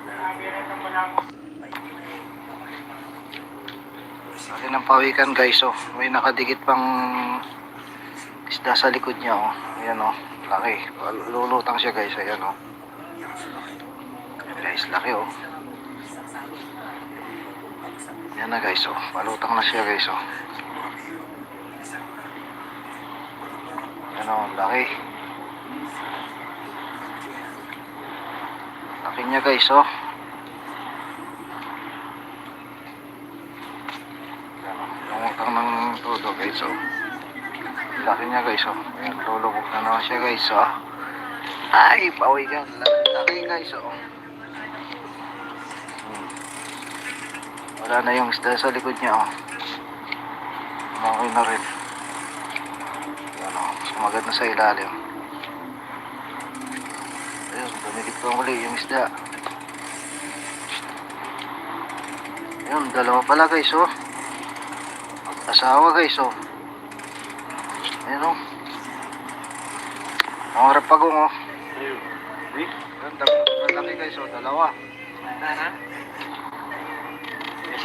Nagirin mo lang. laki ng pawikan guys, oh. May nakadikit pang isda sa likod niya, oh. Ayan, oh. Laki. Lulutang siya guys, ayan, oh. Ayan guys, laki, oh. Ayan na guys, oh. Palutang na siya guys, oh. Ayan, oh. Laki. Laki niya guys, oh. Lumutang ng todo guys, oh. Laki niya guys, oh. Ayan, lulubog na naman siya guys, oh. Ay, pawikan, laki guys, oh. Wala na yung isda sa likod niya, oh. Okay na rin. Ayan, oh. Sumagat na sa ilalim. Ayun, dumikit pa muli yung isda. Ayun, dalawa pala guys, oh. Asawa guys, oh. Ayan, oh. Ang harap pagong, oh. Ayan, laki guys, oh. Dalawa.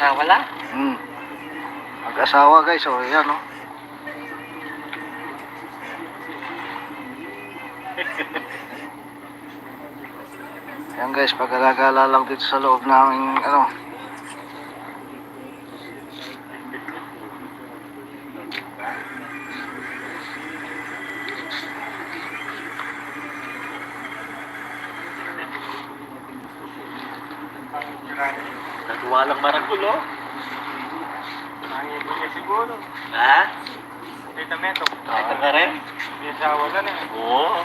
Wala? Mag-asawa guys, oh. Ayan, oh. Ayan guys, pag-alagala lang dito sa loob namin, ano. Pangit sira na yun. Nagwalang maragul, oh. Nangipon niya siguro. Ha? Dito meto. Ito ka rin? Hindi asawa ka na. Oo.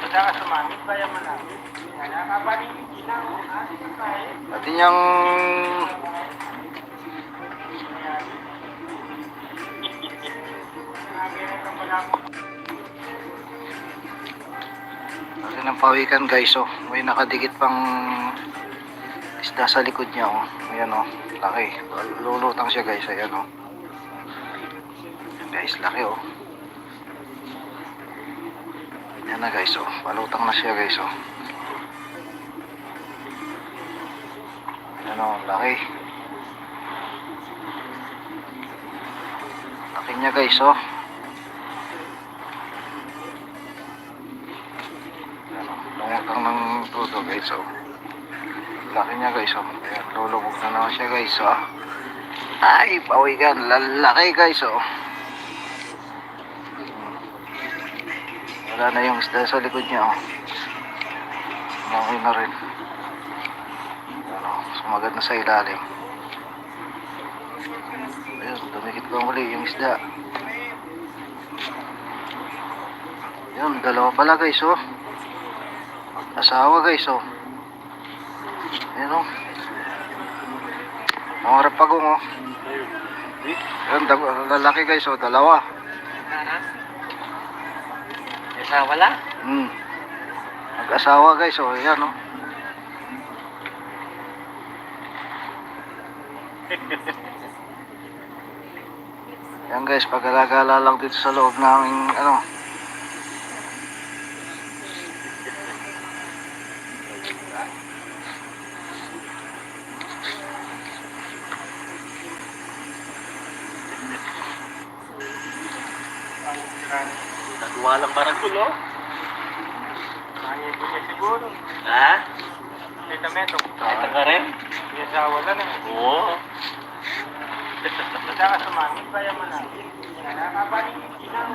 Wala ka sumamit, kaya malapit. Nakabalik yung ilaw. Ano siya kain? Pati niyang Nagirin mo lang. laki ng pawikan guys, oh. May nakadikit pang isda sa likod niya, oh. Ayan, oh. Laki. Lulutang siya guys, ayan, oh. Ayan, guys, laki, oh. Ayan na guys, oh. Palutang na siya guys, oh. Ayan, oh. Laki. Laki niya guys, oh. Lumutang ng todo guys, oh. Laki niya guys, oh. Ayan, lulubog na naman siya guys, oh. Ay, pawikan, lalaki guys, oh. Wala na yung isda sa likod niya, oh. Okay na rin. Ayan, oh. Sumagat na sa ilalim. Ayun, dumikit pa muli yung isda. Yun, dalawa pala guys, oh. Asawa guys, oh. Ayan, oh. Ang harap pagong, oh. Ayan, lalaki guys, oh. Dalawa. Wala? Mag-asawa guys, oh, yan oh. Yan guys, pag-alagala lang dito sa loob ng ano. Nagawa lang maragul, oh. Kaya ko niya siguro. Ha? Tita Meto. Ito ka rin? Yung asawa lang eh. Oo. Basta ka sumangit, kaya malapit. Nakakabaling yung tinang.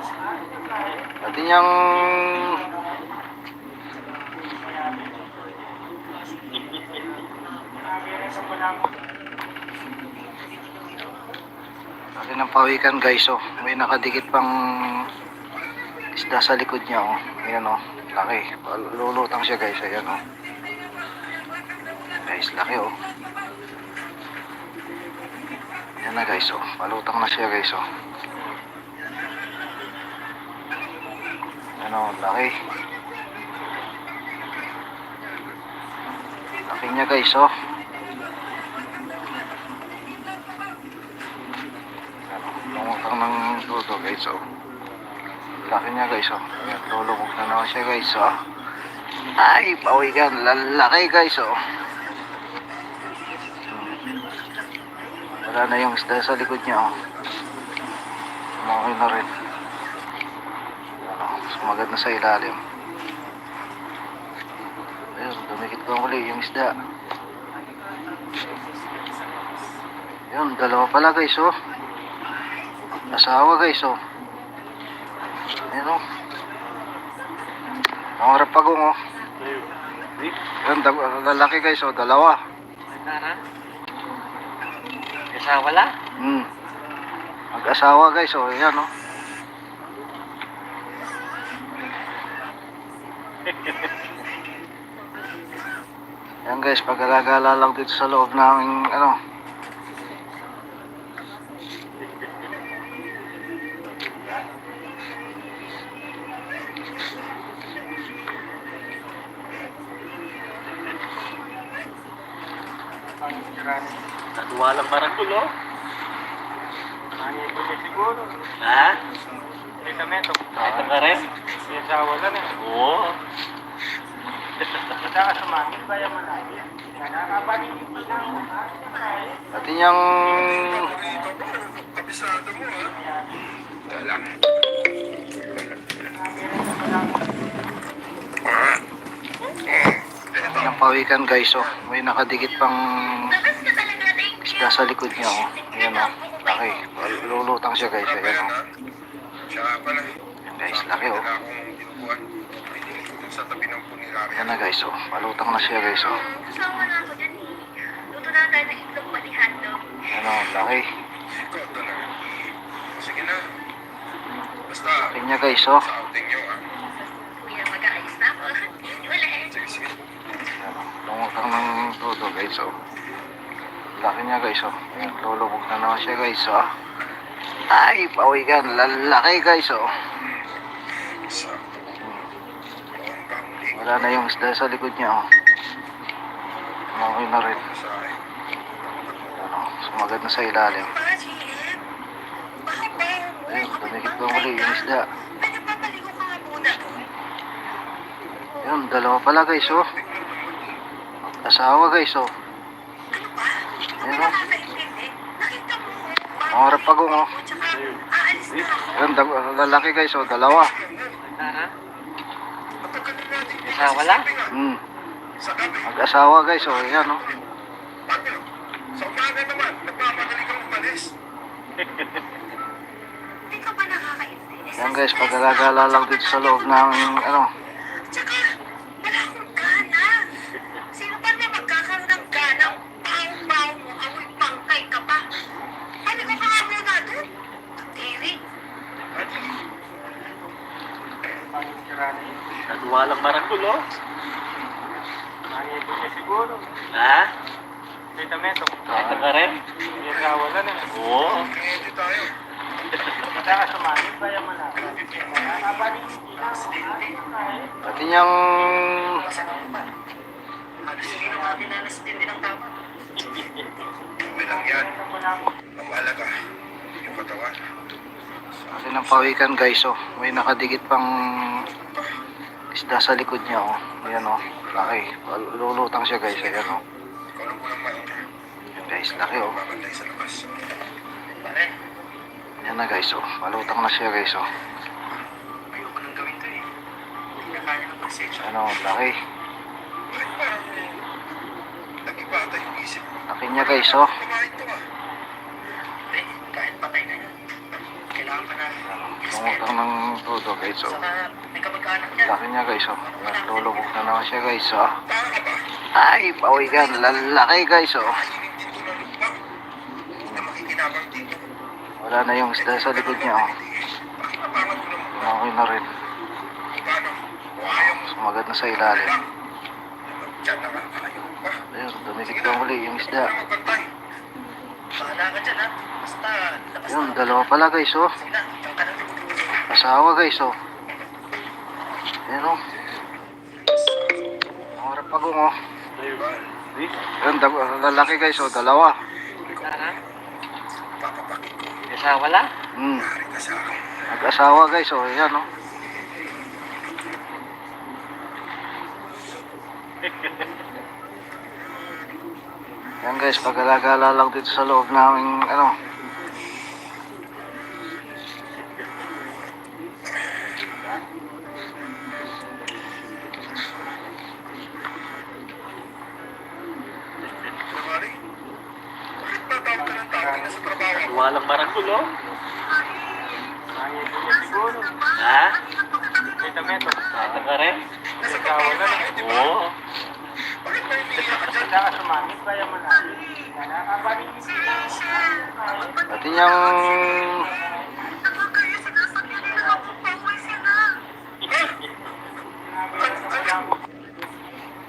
Pati niyang pati ng pawikan guys, oh. May nakadikit pang isda sa likod niya, oh. Ayan oh, laki. Lulutang siya guys, ayan oh. Guys, laki oh. Ayan na guys, oh. Palutang na siya guys, oh. Ano, laki. Laki niya guys, oh. Ano, lumutang ng todo guys, oh. Laki niya guys, oh. Ayan, lulubog na naman siya guys, oh. Ay, pawigan. Lalaki guys, oh. Wala na yung isda sa likod niya, oh. Kumain na rin. Ano, sumagad na sa ilalim. Ayun, dumikit pa uli yung isda. Ayun, dalawa pala guys, oh. Asawa guys, oh. Ayun, oh. Ang rapagong, oh. Ayun, lalaki guys, oh. Dalawa. Nara? Asawa lang? Mag-asawa guys, oh. Ayan, oh. Yan guys, pag-alagala lang dito sa loob ng ano. Nagawa lang maragul, oh. Kaya ko niya siguro. Ha? Tita Meto. Ito ka rin? Yung asawa lang eh. Oo. Basta ka sumangit, kaya malapit. Nakakabaling yung tinang. Pati niyang ng pawikan guys, oh. May nakadikit pang isda sa likod niya, oh. Ayan oh, laki. Lulutang siya guys, ayan oh. Ayan guys, laki oh. Ayan na guys, oh. Palutang na siya guys, oh. Asawa na ako dyan eh. Luto na tayo ng itlog balihan do. Ayan oh, laki. Sige na. Basta, Laki niya guys, oh. sa outing nyo, ah. Hindi na mag-aayos na ako. Wala eh. Sige, sige. Ayan oh, lumutang ng todo guys, oh. Laki niya guys, oh. Ayan, lulubog na naman siya guys, oh. Ay, pawigan. Lalaki guys, oh. Sakto. Mukhang kambing. Wala na yung isda sa likod niya, oh. Kumain na rin. Sa akin. Ano, sumagad na sa ilalim. Mga GM. Bakit ba? Ayun, dumikit pa muli yung isda. Ay, nagpapaligo ka nga muna doon. Ayun, dalawa pala guys, oh. Asawa guys, oh. Ano ba? Hindi Ayun, ko oh. nakakaintindi. Nakita mo. Ang rapagong, oh. Tsaka, aalis na ako. Ayun, lalaki guys, oh. Dalawa. Nara? Asawa lang? Sa gabi. Mag-asawa guys, oh. Ayan, oh. Bakit? Sa umaga naman, nagmamadali kang umalis. Hindi ka ba nakakaintindi? Yan guys, pag-alagala lang dito sa loob ng ano. Tsaka, wala akong gana. Sino ba na magkakaroon ng gana? Pao-pao mo, amoy pangkay ka pa. Ano ko ka nga muna doon? Tiri. Nagawa lang maragul, oh. Kaya ko niya siguro. Ha? Tita Meto. Ito ka rin? Yung asawa lang eh. Oo. Hindi tayo. Basta ka sumangit, kaya malapit. Nakabaling yung ilaw. Ari na kaya. Pati niyang Sige na dinanas din ng tama. May lang yan. Ang mahalaga, yung katawan. pati ng pawikan guys oh. May nakadikit pang isda sa likod niya oh. Ayan oh. Laki. Lulutang siya guys. Ayan oh. Ikaw lang muna man. Ayan guys. Laki oh. Babantay sa labas. Pare, Ayan na guys oh. Malutang na siya guys oh. ayoko nang gawin to eh. Hindi na kaya ng pasensya. Ayan oh. Laki. Bakit parang nag-ibata yung isip mo? Laki niya guys oh. Kumain to ah. Hindi, kahit patay na yan. Kailangan pa na Lumutang ng todo guys oh. Saka may kamag-anak niya. Laki niya guys oh. Ayan. Lulubog na naman siya guys oh. Tama ka ba? Ay, pawikan. Lalaki guys oh. Ayunin din ko ng lupa. Hindi na makikinabang dito. Wala na yung isda sa likod niya oh. Pakipapangan ko naman. Okay na rin. Paano? Kung ayaw mo, Sumagat na sa ilalim. dyan na nga. Ayaw pa. Ayun, dumikit pa muli yung isda. Magbantay. Bahala ka dyan ha. Basta labas Ayun, na. dalawa pala guys oh. Sige na, diyan ka na. Asawa guys oh. Ayun oh. Ang harap pagong oh. Ayun, lalaki guys oh. Dalawa. Papapakit ko. Asawa lang? Nari ka sa akin. Nag-asawa guys oh. Ayan oh. Yan guys, pag-alagala lang dito sa loob namin ano. Mari, bakit ba tawag ka ng tawag na sa trabaho? Walang marangkul, oh. Kaya din niya siguro. Ha? Ito meto. Bata ka rin? Nasa trabaho na lang, di ba? Oo. Bakit ba hindi ka dyan? Basta ka sumangit, kaya malapit. Nakabaling yung ilaw. Ari na kaya. Pati niyang Kapag kayo sinasabi nila ako, pauwi sila.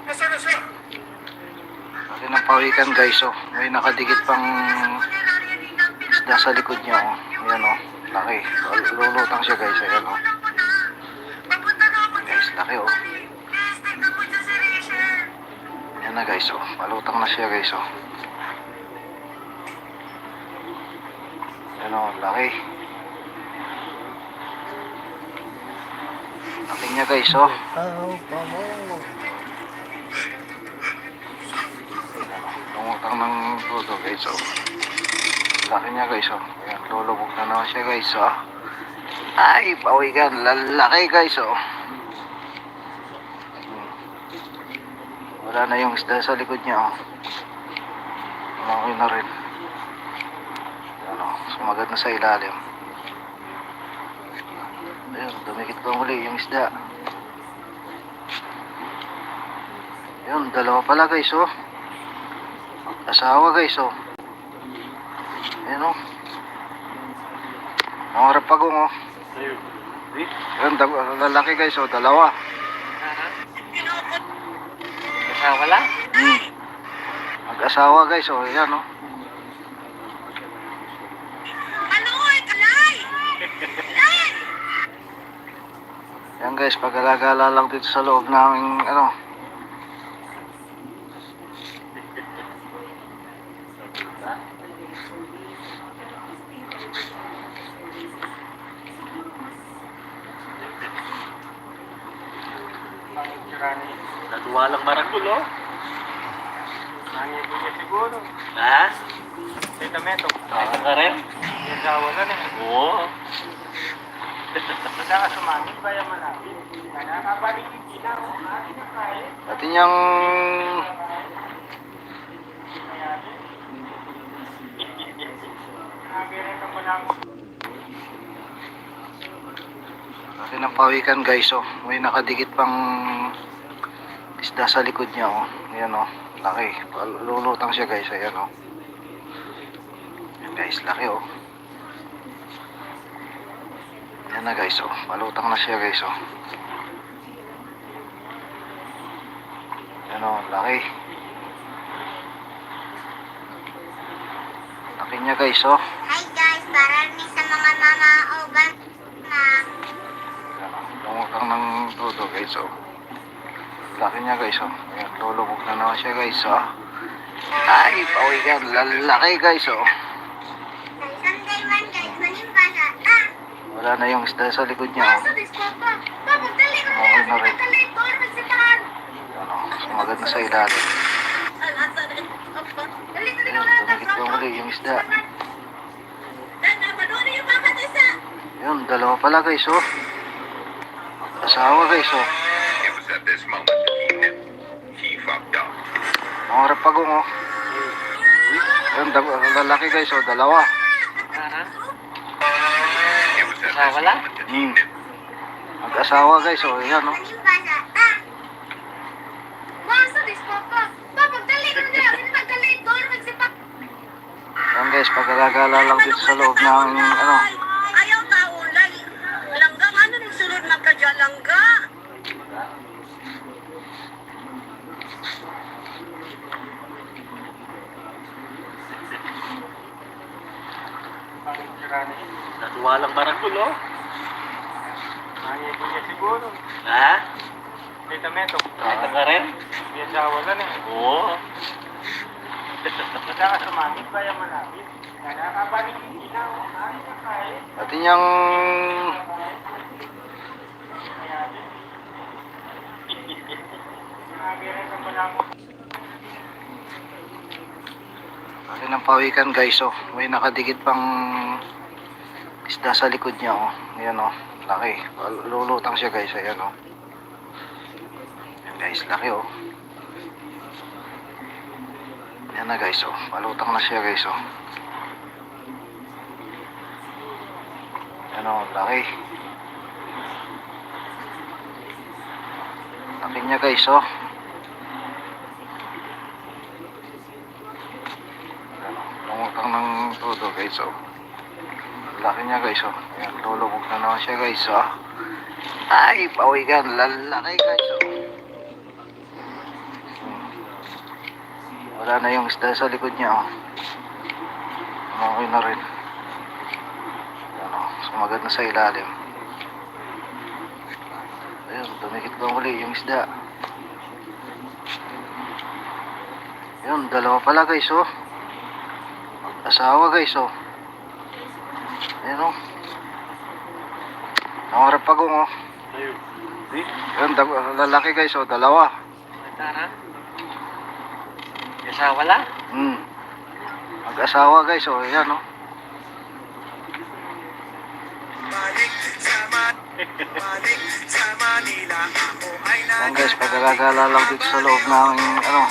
Nasaan na siya? pati ng pawikan guys oh. May nakadikit pang isda sa likod niya oh. Ayan oh. Laki. Lulutang siya guys. Ayan oh. Papunta na ako Guys, laki oh. Please, tignan mo dyan si Rachel. Ayan na guys oh. Malutang na siya guys oh. Ayan oh. Laki. Laki niya guys oh. Tao pa mo. Lumutang ng todo guys oh. Laki niya guys oh. Ayan, lulubog na naman siya guys oh. Ay, pawikan. Lalaki guys oh. Wala na yung isda sa likod niya oh. Okay na rin. Ayan oh. Sumagat na sa ilalim. Ayun, dumikit pa muli yung isda. Ayun, dalawa pala guys oh. Asawa guys oh. Ayan oh. Ang harap pagong oh. Ayun, lalaki guys oh. Dalawa. Asawa lang? Mag-asawa guys oh. Ayan oh. Ano? Alay! Alay! Ayan guys, pag-alagala lang dito sa loob namin ano. Nagwalang marangkul, oh. Kaya din niya siguro. Ha? Ito meto. Bata ka rin? Asawa na lang. Oo. Basta ka sumangit, kaya malapit. Nakabaling yung ilaw. Ari na kaya. Pati niyang Nagireta mo lang. pati ng pawikan guys oh. May nakadikit pang isda sa likod niya oh. Ayan oh. Laki. Lulutang siya guys. Ayan oh. Ayan guys, laki oh. Ayan na guys oh. Malutang na siya guys oh. Ayan oh. Laki. Laki niya guys oh. Hi guys, para rin sa mga mama o ba na Lumutang ng todo guys, oh. Laki niya guys, oh. Ayan, lulubog na naman siya guys, oh. Ay, pawikan, lalaki guys, oh. Sunday man guys, manimbasa. Ah, Wala na yung isda sa likod niya, oh. kaso diskopa. Papa, dali ko Okay na rin. dali ko, nagsitahan. Ayan, oh. Sumagat na sa ilalim. Dali ko Ayan, tumikit pa muli yung isda. yung mama isa. Ayan, dalawa pala guys, oh. Asawa guys, oh. It was at this moment that he knew he fucked up. Mangarap pagong, oh. Ayan, lalaki guys, oh. Dalawa. It was at this Asawa lang? moment that he knew. Mag-asawa guys, oh. Ayan, oh. Manimbasa. Ah, kaso diskopa. Papa, dali ko dali ko, nagsitahan. Ayan guys, pagkalagala lang dito sa loob ng, ano, Ayaw taulay. Langgang ano ning sulod magkadalangga? Naduwalang maragul, oh. Ayaw ko niya siguro. Ha? Tita Meto. Ito ka rin? Hindi asawa lang eh. Oo. Basta ka sumamit, kaya malapit. Kaya kapanin yung ilaw. Ay, nakain. pati niyang, Nagire ka pala mo. pati ng pawikan guys, oh. May nakadikit pang isda sa likod niya, oh. Ayan, oh. Laki. Lulutang siya guys, ayan, oh. Ayan guys, laki, oh. Ayan na guys, oh. Palutang na siya guys, oh. Ayan, oh. Laki. Laki niya guys, oh. Lumutang ng todo guys, oh. Laki niya guys, oh. Ayan, lulubog na naman siya guys, oh. Ay, pawikan, lalaki guys, oh. Wala na yung isda sa likod niya, oh. Okay na rin. Ayan, oh. Sumagat na sa ilalim. Ayun, tumikit pa muli yung isda. Ayun, dalawa pala guys, oh. Asawa guys, oh. Ayan, oh. Nangarap pagong, oh. Ayan, lalaki guys, oh. Dalawa. Tara. Asawa lang? Mag-asawa guys, oh. Ayan, oh. Ayan guys, pagkagala lang dito sa loob ng, ano,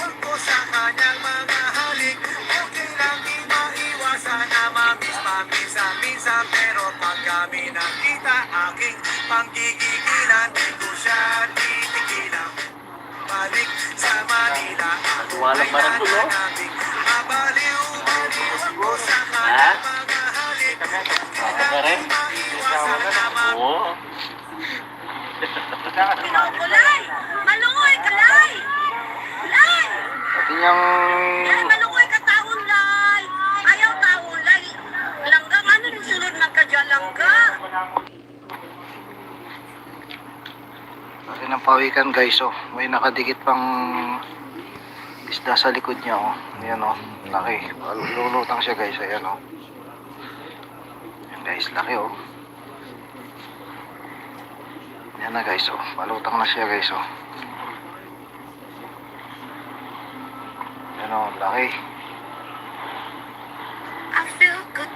pero pag kami nakita aking panggigigilan, di ko siya titigilan. Balik sa Manila, Naduwalang maragul, oh. mabaliw-baliw ako sa Ha? kanyang mga halik. Ito ka rin? Asawa lang eh. Oo. Basta ka sumamit. Kulay! Malungoy, kalay! Kulay! pati niyang, Malungoy ka taon, lay! Ayaw taon, lay! Langgang ano ning sulod magkadalangga? pati ng pawikan guys, oh. May nakadikit pang isda sa likod niya, oh. Ayan, oh. Laki. Lulutang siya guys, ayan, oh. Ayan guys, laki, oh. Ayan na guys, oh. Palutang na siya guys, oh. Ayan, oh. Laki. I feel good.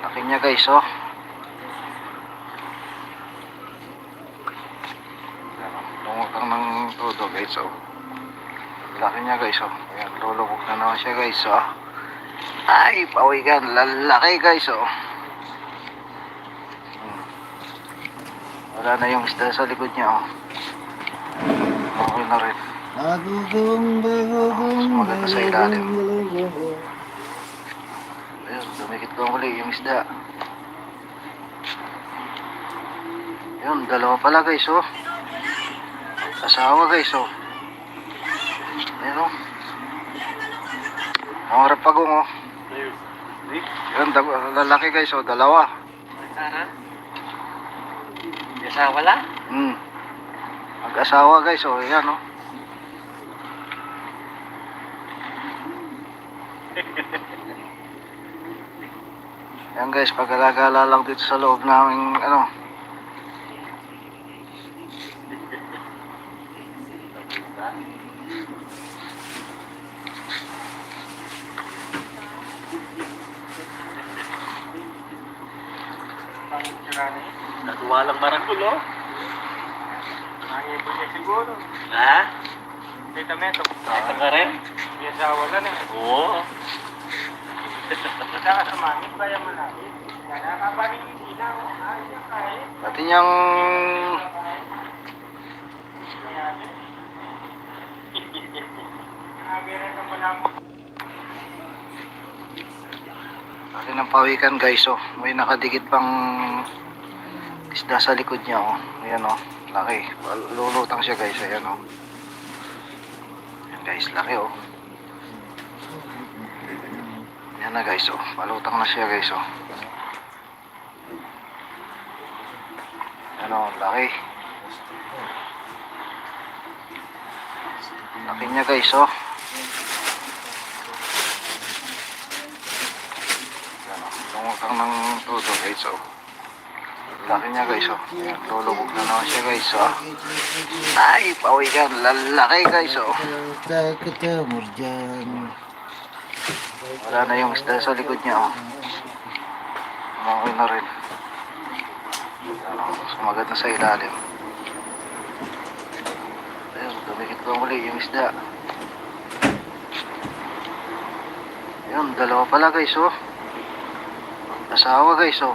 Laki niya guys, oh. Ayan, oh. Lumutang ng todo guys, oh. Laki niya guys, oh. Ayan, lulubog na naman siya guys, oh. Ay, pawikan, lalaki guys, oh. Wala na yung isda sa likod niya, oh. Okay na rin. Sumagat na sa ilalim. Ayun, dumikit pa muli yung isda. Ayun, dalawa pala guys, oh. Asawa guys, oh. Ayun, oh. Mangarap pagong, oh. Yan, lalaki guys, oh, dalawa. Tara. May asawa la? Hmm. Mag-asawa guys, oh, yan, oh. Yan guys, pag-alagala lang dito sa loob namin, ano. Natuwa lang marangkul, oh. Nangipon niya siguro. Ha? Tita Meto, Ito ka rin? may asawa ka na. Oo. Punta ka sa mami, bayan mo natin. Kaya nakapanin yung tinaw. Ayos niya kahit. Pati niyang Nagireta mo lang mo. pati ng pawikan guys, oh. May nakadikit pang isda sa likod niya, oh. Ayan, oh. Laki. Lulutang siya guys, ayan, oh. Ayan guys, laki, oh. Ayan na guys, oh. Palutang na siya guys, oh. Ayan, oh. Laki. Laki niya guys, oh. Ayan, oh. Lumutang ng todo guys, oh. Laki niya guys, oh. Ayan, lulubog na naman siya guys, oh. Ay, pawikan. Lalaki guys, oh. Kita murjan. Wala na yung isda sa likod niya, oh. Umangoy na rin. Ano, sumagat na sa ilalim. Ayun, dumikit pa muli yung isda. Ayun, dalawa pala guys, oh. Asawa guys, oh.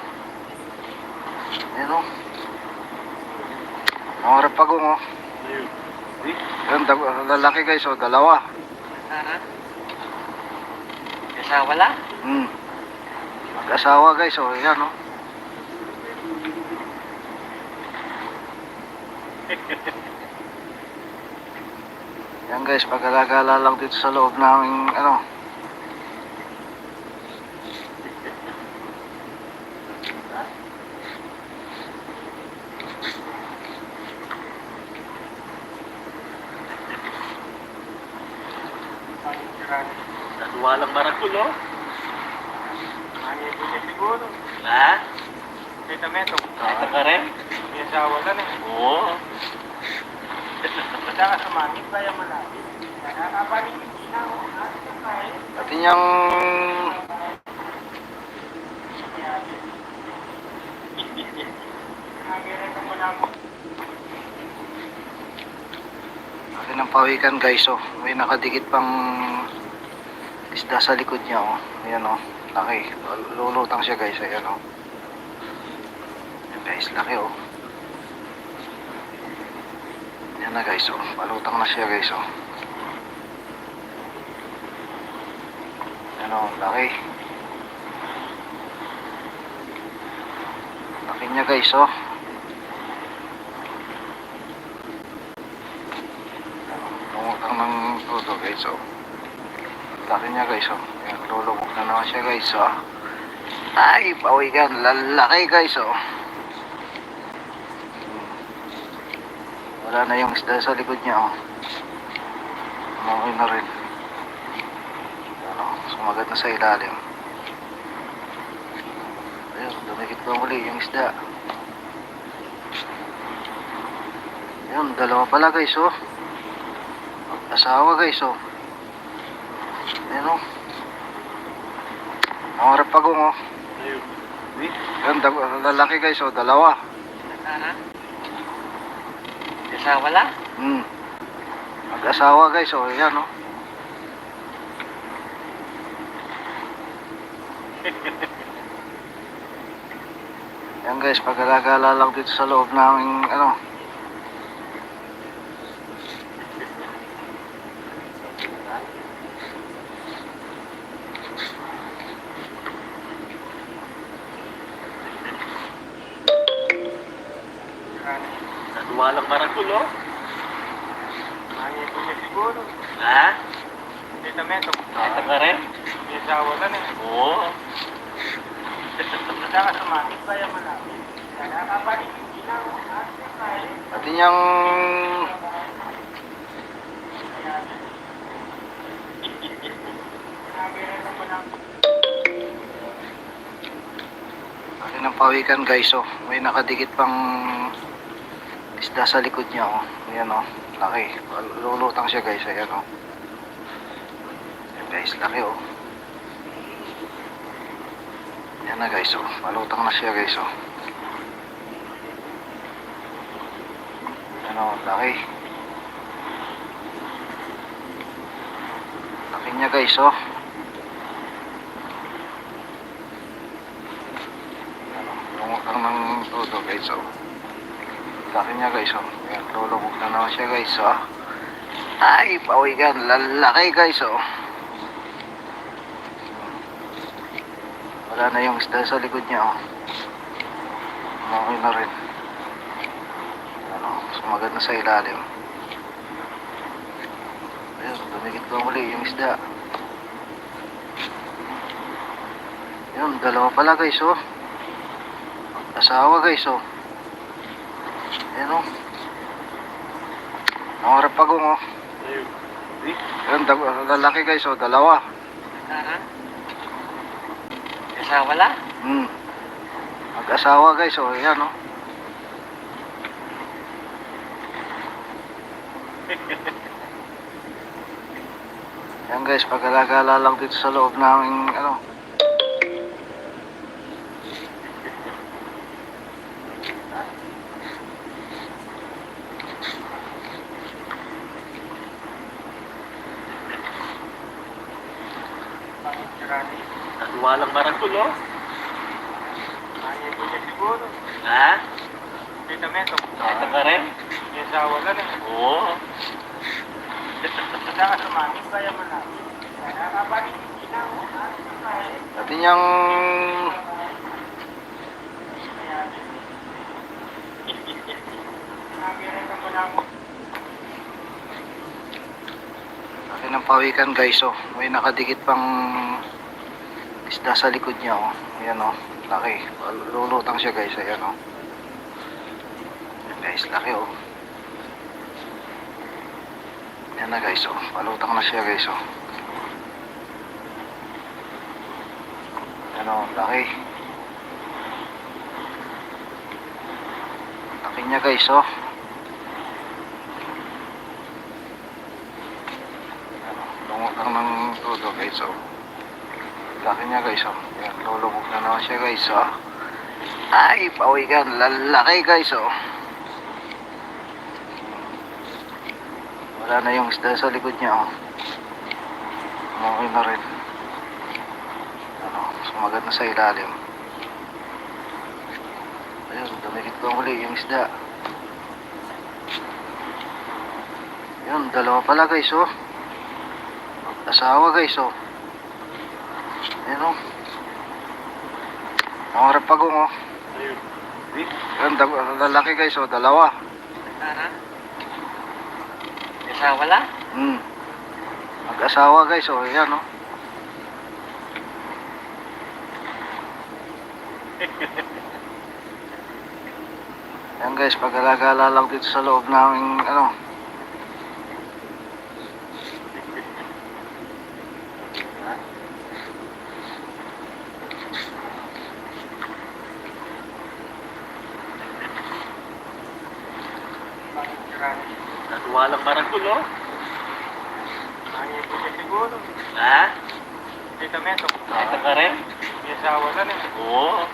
Ayun, oh. Nangarap pagong, oh. Ayun, lalaki guys, oh. Dalawa. Tara. May asawa la? Hmm. Mag-asawa guys, oh. Ayan, oh. Yan guys, pag-alagala lang dito sa loob namin, ano. Natuwa lang marangkul, oh. Nangipon niya siguro. Ha? Tita Meto, Ito ka rin? may asawa ka na. Oo. Punta ka sa mami, bayan mo natin. Kaya nakapanin yung tinaw. Ayos niya kahit. Pati niyang Nagireta mo lang mo. pati ng pawikan guys, oh. May nakadikit pang isda sa likod niya, oh. Ayan, oh. Laki. Lulutang siya guys, ayan, oh. Ayan guys, laki, oh. Ayan na guys, oh. Palutang na siya guys, oh. Ayan, oh. Laki. Laki niya guys, oh. Lumutang ng todo guys, oh. Laki niya guys, oh. Ayan, lulubog na naman siya guys, oh. Ay, pawikan. Lalaki guys, oh. Wala na yung isda sa likod niya, oh. Umangoy na rin. Ano, sumagat na sa ilalim. Ayun, dumikit pa muli yung isda. Ayun, dalawa pala guys, oh. Asawa guys, oh. Ayun, oh. Nangarap pagong, oh. Ayun, lalaki guys, oh. Dalawa. Tara. May asawa la? Hmm. Mag-asawa guys, oh. Ayan, oh. Yan guys, pag-alagala lang dito sa loob namin, ano. Natuwa lang marangkul, oh. Nangipon niya siguro. Ha? Tita Meto, Ito ka rin? may Sawalan eh. Oo. Saka sumamit ba yung malapit? Kaya kapalit yung ilaw. At yung kain. Pati niyang Nagirito mo ng pati ng pawikan guys oh. May nakadikit pang isda sa likod niya oh. Ayan oh. Laki. Lulutang siya guys. Ayan oh. Ayan guys. Laki oh. Ayan na guys oh. Palutang na siya guys oh. Ayan oh. Laki. Laki niya guys oh. Lumutang ng todo guys oh. Laki niya guys oh. Ayan, lulubog na naman siya guys oh. Ay, pawigan. Lalaki guys oh. Wala na yung isda sa likod niya oh. Okay na rin. Ano, sumagad na sa ilalim. Ayun, dumikit ko muli yung isda. Yun, dalawa pala guys oh. Asawa guys oh. Ayan oh. Nangarap pagong oh. Ayan, lalaki guys oh, dalawa. Asawa la? Mag-asawa guys oh, ayan oh. Ayan guys, pagkalagala lang dito sa loob namin ano. Nagwalang maragul, oh. Ayaw ko siya siguro. Ha? Dito meto. Ito ka rin? Yung sawalan eh. Oo. Saka sumamit ba yung malapit? Kaya kapalit yung ilaw. At yung kain. Pati niyang Nagirito mo ng laki ng pawikan guys oh. May nakadikit pang isda sa likod niya oh. Ayan oh. Laki. Lulutang siya guys. Ayan oh. Ayan guys. Laki oh. Ayan na guys oh. Palutang na siya guys oh. Ayan oh. Laki. Laki niya guys oh. Lumutang ng todo guys oh. Laki niya guys oh. Ayan, lulubog na naman siya guys oh. Ay, pawigan. Lalaki guys oh. Wala na yung isda sa likod niya oh. Okay na rin. Ano, sumagad na sa ilalim. Ayun, dumikit ko muli yung isda. Yun, dalawa pala guys oh. Asawa guys oh. Ayan oh. Nangarap pagong oh. Ayan, lalaki guys oh, dalawa. Asawa la? Mag-asawa guys oh, ayan oh. Ayan guys, pagkalagala lang dito sa loob namin ano. Nagwalang maragul, oh. Ayaw ko siya siguro. Ha? Dito meto. Ito ka rin? Yung sawalan eh. Oo.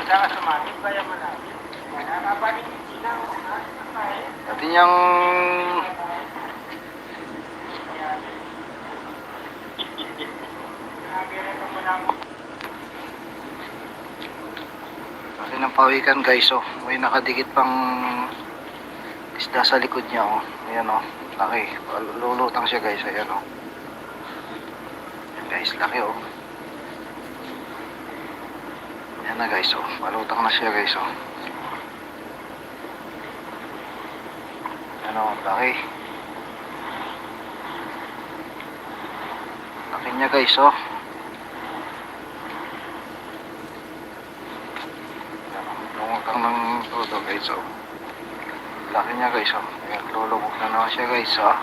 Saka sumamit ba yung malapit? Kaya kapalit yung ilaw. At yung kain. Pati niyang Nagirito mo ng laki ng pawikan guys oh. May nakadikit pang isda sa likod niya oh. Ayan oh. Laki. Lulutang siya guys. Ayan oh. Ayan guys. Laki oh. Ayan na guys oh. Palutang na siya guys oh. Ayan oh. Laki. Laki Laki niya guys oh. Lumutang ng todo guys oh. Laki niya guys oh. Ayan, lulubog na naman siya guys oh.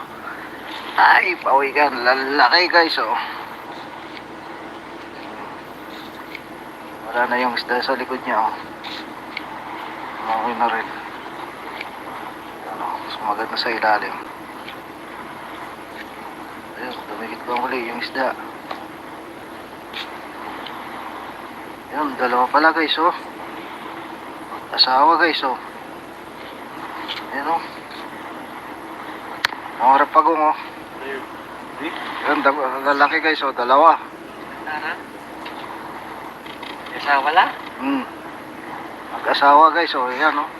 Ay, pawikan. Lalaki guys oh. Wala na yung isda sa likod niya oh. Okay na rin. Ano, sumagad na sa ilalim. Ayun, tumigit pa muli yung isda. Ayun, dalawa pala guys oh. Asawa guys oh. Ayun oh. Mga rapagong oh. Ayun, lalaki guys oh, dalawa. Tara. Isa wala? Mag-asawa guys oh, ayan oh.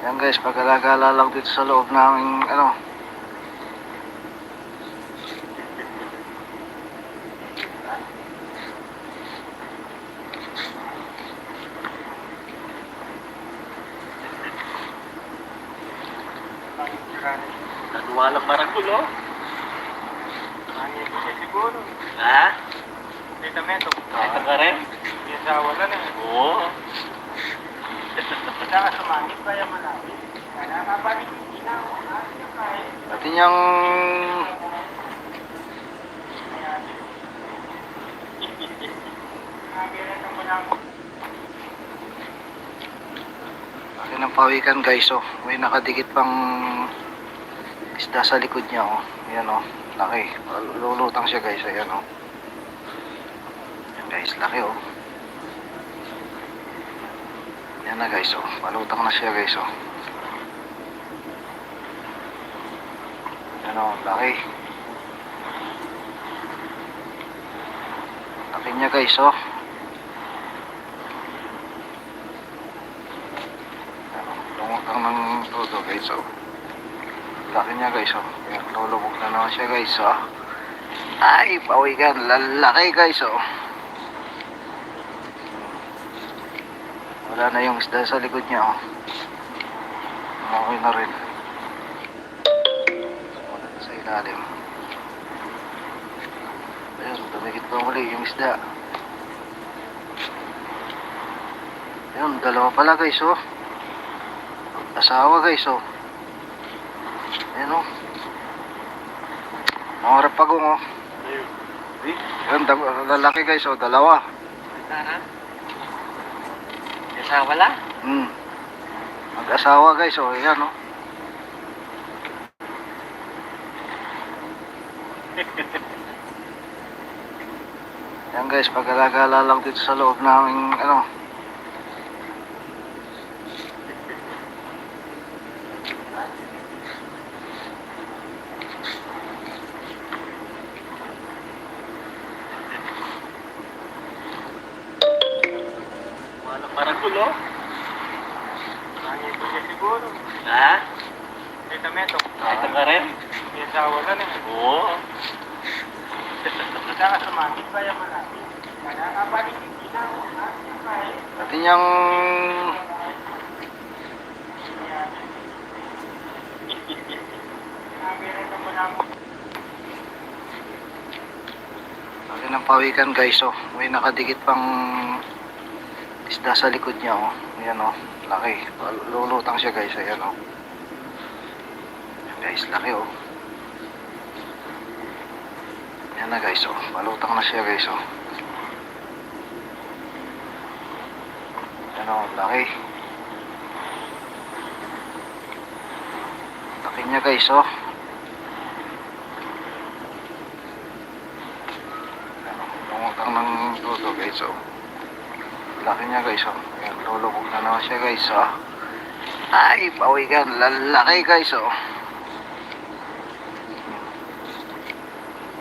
Yan guys, pagkalagala lang dito sa loob ng ano. Nagwalang marangkul, oh. Hangin ko siya siguro. Ha? Dito meto. Ito ka rin? Yung asawa ka na. Oo. Saka sumangit ba yung malapit? Kaya nakabalik yung ilaw. Ano yung kahit? Pati niyang Nagireta mo lang. laki ng pawikan guys oh. May nakadikit pang isda sa likod niya oh. Ayan oh, laki. Lulutang siya guys, ayan oh. Ayan guys, laki oh. Ayan na guys oh, palutang na siya guys oh. Ayan oh, laki. Laki niya guys oh. Lumutang ng todo guys oh. Laki niya guys oh. Ayan, lulubog na naman siya guys oh. Ay, pawikan. Lalaki guys oh. Wala na yung isda sa likod niya oh. Okay na rin. Wala na sa ilalim. Ayun, tumigit pa muli yung isda. Ayun, dalawa pala guys oh. Asawa guys oh. Ayan oh. Mga rapagong oh. Ayan, lalaki guys oh, dalawa. Tara. Isa wala? Mag-asawa guys oh, ayan oh. Ayan guys, pagkalagala lang dito sa loob ng ano. Walang marangkul, oh. Hangin ko siya siguro. Ha? Dito meto. Ito ka rin? Yung asawa ka na. Oo. Saka sumangit ba yung malapit? Kaya nakabalik yung ilaw. Ano yung kahit? Pati niyang Nagireta mo lang. laki ng pawikan guys oh. May nakadikit pang isda sa likod niya oh. Ayan oh, laki. Lulutang siya guys, ayan oh. Ayan guys, laki oh. Ayan na guys oh, palutang na siya guys oh. Ayan oh, laki. Laki niya guys oh. Ayan oh, lumutang ng todo guys oh. Laki niya guys oh. Ayan, lulubog na naman siya guys oh. Ay, pawikan. Lalaki guys oh.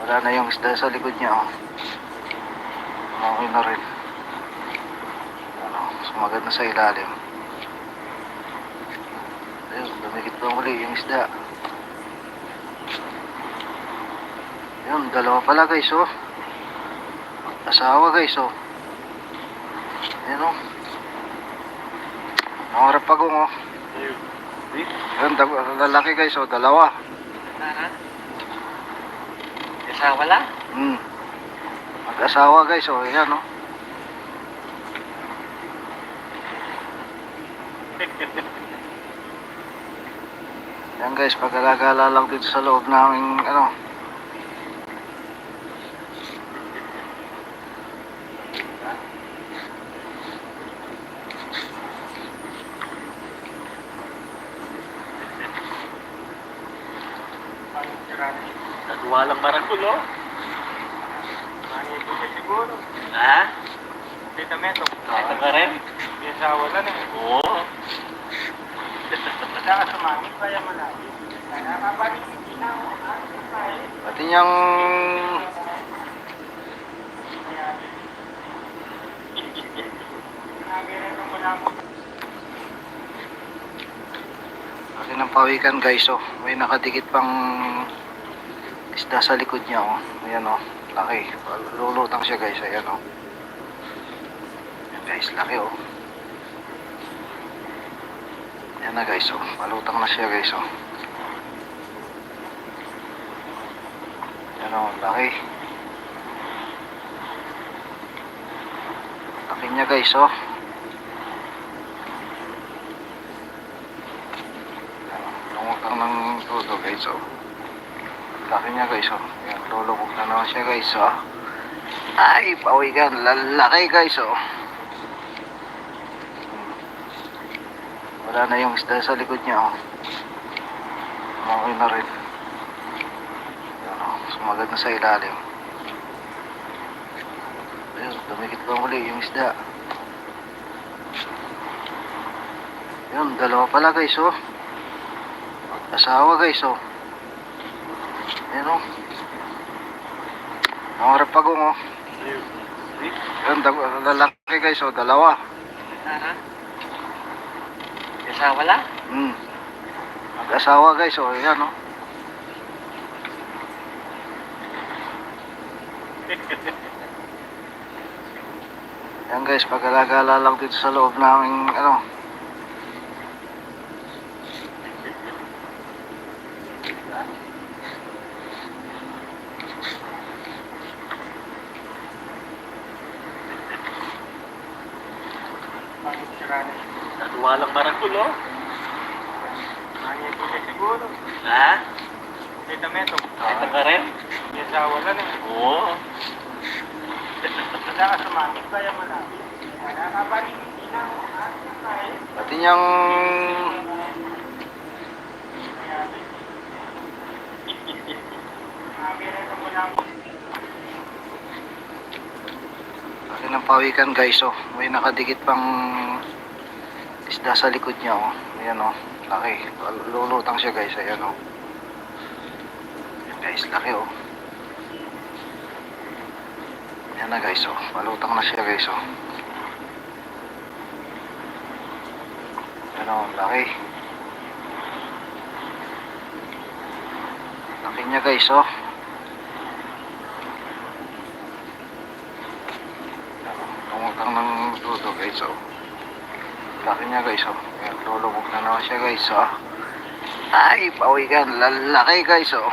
Wala na yung isda sa likod niya oh. Okay na rin. Ano, sumagad na sa ilalim. Ayun, dumikit pa muli yung isda. Ayun, dalawa pala guys oh. Asawa guys oh. Ayan oh. Mga rapagong oh. Yan, lalaki guys, oh, dalawa. Ha? Asawa lang? Mag-asawa guys, oh, yan, oh. Yan guys, pagkalagala lang dito sa loob namin, ano. Nagawa lang maragulo. Manito siya siguro. Ha? Tita Meto. Ito ka rin? May asawa lang eh. Oo. Saka sumangit, kaya malapit. Kaya nakabalik yung tinaw. Pati niyang pati ng pawikan guys, oh. May nakadikit pang isda sa likod niya, oh. Ayan, oh. Laki. Lulutang siya guys, ayan, oh. Ayan guys, laki, oh. Ayan na guys, oh. Malutang na siya guys, oh. Ayan, oh. Laki. Laki niya guys, oh. Lumutang ng todo guys, oh. Laki niya guys, oh. Ayan, lulubog na naman siya guys, oh. Ay, pawikan. Lalaki guys, oh. Wala na yung isda sa likod niya, oh. Okay na rin. Ayan, oh. Sumagad na sa ilalim. Ayun, dumikit pa muli yung isda. Ayun, dalawa pala guys, oh. Asawa guys, oh. Ayan, oh. Nangarap pagong, oh. Ayun, lalaki guys, oh. Dalawa. Ha? Asawa lang? Mag-asawa guys, oh. Ayan, oh. Ayan guys, pagkalagala lang dito sa loob namin, ano. Nagawa lang maragulo. Manito siya siguro. Ha? Tita Meto. Ito ka rin? May asawa lang eh. Oo. Saka sumangit, kaya malapit. Kaya nakabalik yung tinaw. Pati niyang pati ng pawikan guys, oh. May nakadikit pang isda sa likod niya, oh. Ayan, oh. Laki. Lulutang siya guys, ayan, oh. Ayan guys, laki, oh. Ayan na guys, oh. Malutang na siya guys, oh. Ayan, oh. Laki. Laki niya guys, oh. Lumutang ng dudo guys, oh. Laki niya guys, oh. Ayan, lulubog na naman siya guys, oh. Ay, pawikan. Lalaki guys, oh.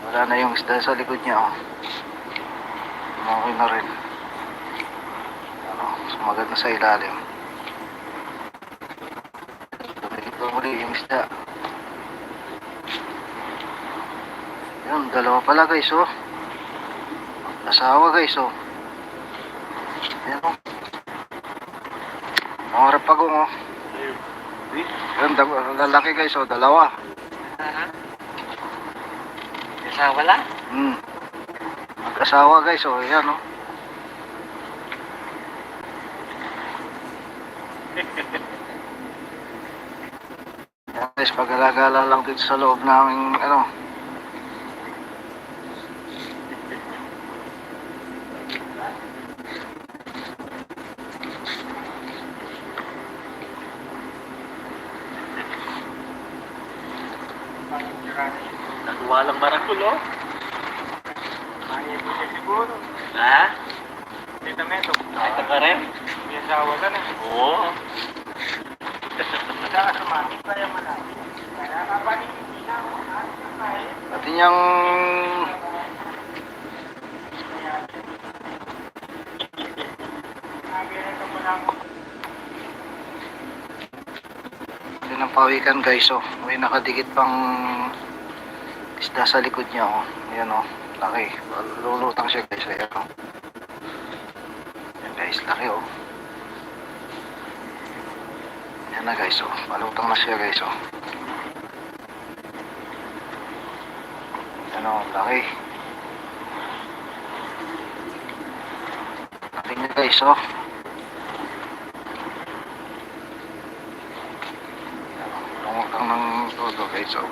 Wala na yung isda sa likod niya, oh. Okay na rin. Ano, sumagad na sa ilalim. Dumikit pa muli yung isda. Yun, dalawa pala guys, oh. Asawa guys, oh. Ayan, oh. Nangarap pagong, oh. Yun, lalaki guys, oh. Dalawa. Ha? Asawa lang? Mag-asawa guys, oh. Ayan, oh. Ayan guys, pagkalagala lang dito sa loob namin, ano. Nagawa lang maragulo. Manito siya siguro. Ha? Tita Meto. Ito ka rin? May May asawa ka na. Oo. Saka sumamit ba yung malapit? Kaya kapanin yung tinaw. Ano na kaya? Pati niyang Nagirito mo lang. pawikan guys, oh. May nakadikit pang isda sa likod niya, oh. Ayan, oh. Laki. Lulutang siya guys, ayan, oh. Ayan guys, laki, oh. Ayan na guys, oh. Palutang na siya guys, oh. Ayan, oh. Laki. Laki niya guys, oh. Lumutang ng todo guys, oh.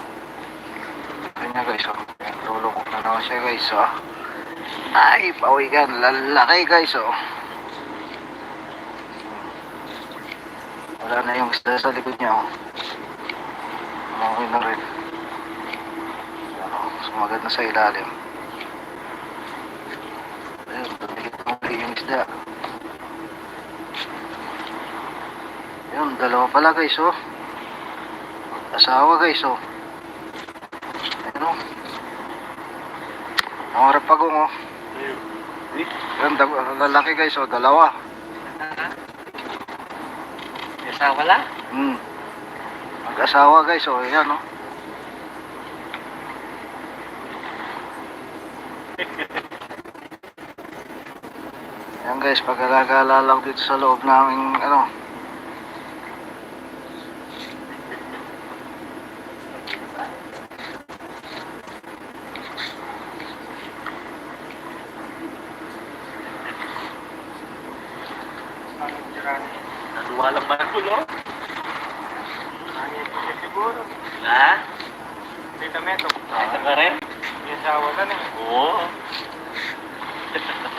Kanya guys, oh. Ayan, lulukok na naman siya guys, oh. Ay, pawikan. Lalaki guys, oh. Wala na yung isda sa likod niya, oh. Okay na rin. Ayan, oh. Sumagat na sa ilalim. Ayun, tumigit na muli yung isda. Ayun, dalawa pala guys, oh. Asawa guys, oh. Ayun, oh. Nangarap pagong, oh. Ayun, lalaki guys, oh. Dalawa. Asawa lang? Mag-asawa guys, oh. Ayan, oh. Ayan guys, pagkalagala lang dito sa loob namin, ano. Anong tirani? Naduwalang marakulo? Ano yung siguro? Ha? Dito meto. Ito ka rin? May asawa ka na. Oo.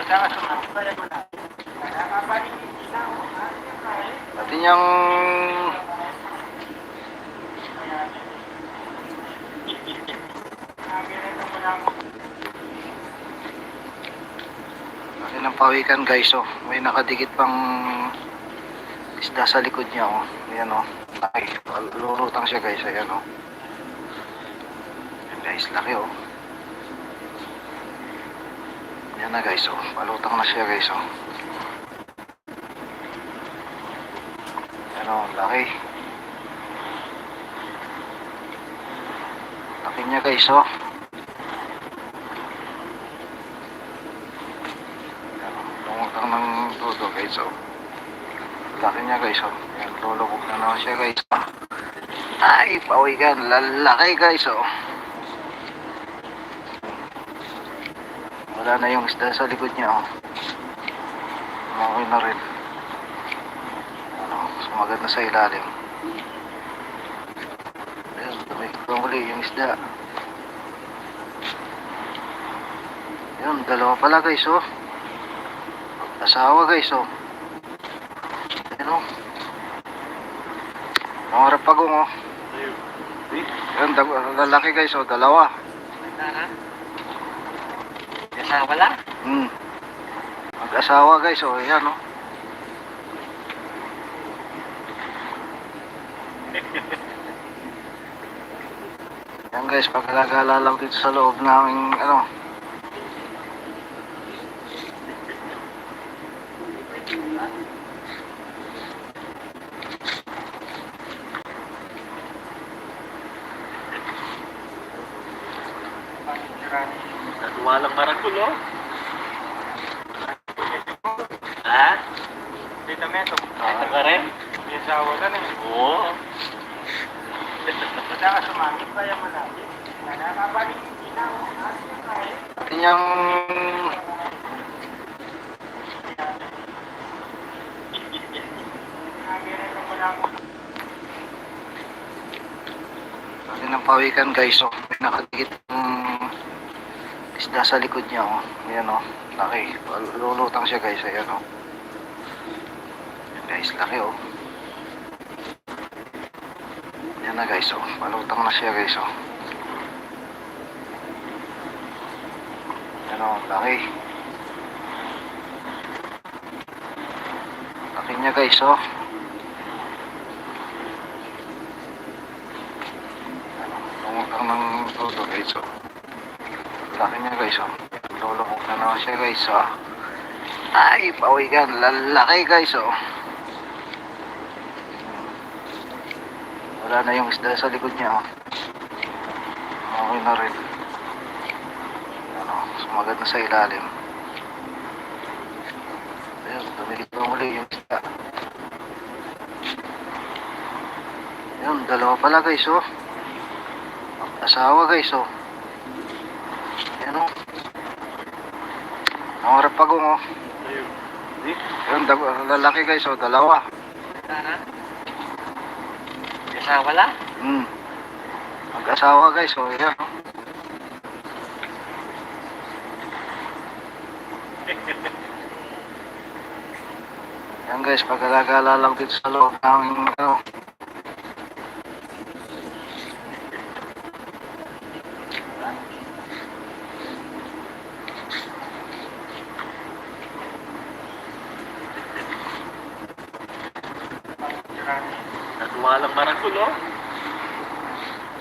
Saka sumamit ba yung malapit? Kaya kapanin yung tinaw. Ano na kaya? Pati niyang Nagirito mo lang. laki ng pawikan guys, oh. May nakadikit pang isda sa likod niya, oh. Ayan, oh. Laki. Lulutang siya guys, ayan, oh. Ayan guys, laki, oh. Ayan na guys, oh. Palutang na siya guys, oh. Ayan, oh. Laki. Laki niya guys, oh. Lumutang ng todo guys, oh. Laki niya guys, oh. Ayan, lulubog na naman siya guys, oh. Ay, pawikan. Lalaki guys, oh. Wala na yung isda sa likod niya, oh. Okay na rin. Ano, sumagat na sa ilalim. Ayun, tumigil pa muli yung isda. Ayun, dalawa pala guys, oh. Asawa guys, oh. Ayun, oh. Nangarap pagong, oh. Ayun, lalaki guys, oh. Dalawa. Asawa lang? Mag-asawa guys, oh. Ayan, oh. Ayan guys, pagkalagala lang dito sa loob namin, ano. Anong tirani? Naduwalang marakulo? Ha? Dito meto. Ito ka rin? May asawa ka na. Oo. Saka sumamit ba yung malapit? Kaya kapanin yung tinaw. Ano na kaya? Pati niyang Nagirito mo lang. laki ng pawikan guys, oh. May nakadikit isda sa likod niya, oh. Ayan, oh. Laki. Lulutang siya guys, ayan, oh. Ayan guys, laki, oh. Ayan na guys, oh. Palutang na siya guys, oh. Ayan, oh. Laki. Laki niya guys, oh. Lumutang ng todo guys, oh. Laki niya guys, oh. Lulubog na naman siya guys, oh. Ay, pawikan. Lalaki guys, oh. Wala na yung isda sa likod niya, oh. Okay na rin. Ano, sumagad na sa ilalim. Ayun, tumigit na muli yung isda. Ayun, dalawa pala guys, oh. Asawa guys, oh. Ayan, oh. Nangarap pagong, oh. Ayun, lalaki guys, oh. Dalawa. Sana? Asawa lang? Mag-asawa guys, oh. Ayan, oh. Yan guys, pagkalagala lang dito sa loob ng ano. Natuwa lang maragul, oh.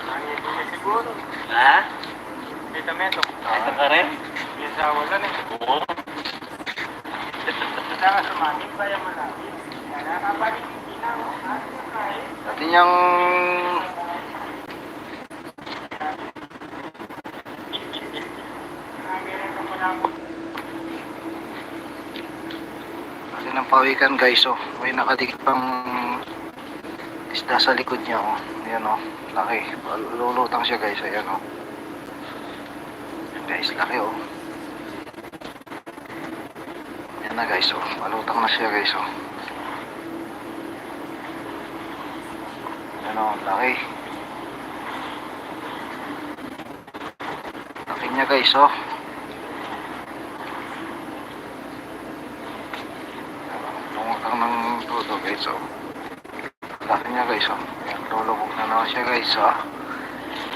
Nangyayin na siguro. Ha? Dito meto. Ito ka rin? Yung sa wala na. Oo. Saka sumamit ba yung malapit? Kaya nakabalik yung tinaw. Ano yung kain? Dati niyang Nangyayin ka mo lang. dati ng pawikan guys, oh. May nakadikit pang isda sa likod niya, oh. Ayan, oh. Laki. Lulutang siya guys, ayan, oh. Ayan, guys, laki, oh. Ayan na guys, oh. Malutang na siya guys, oh. Ayan, oh. Laki. Laki niya guys, oh. Lumutang ng todo guys, oh. Laki niya guys, oh. Ayan, lulubog na naman siya guys, oh.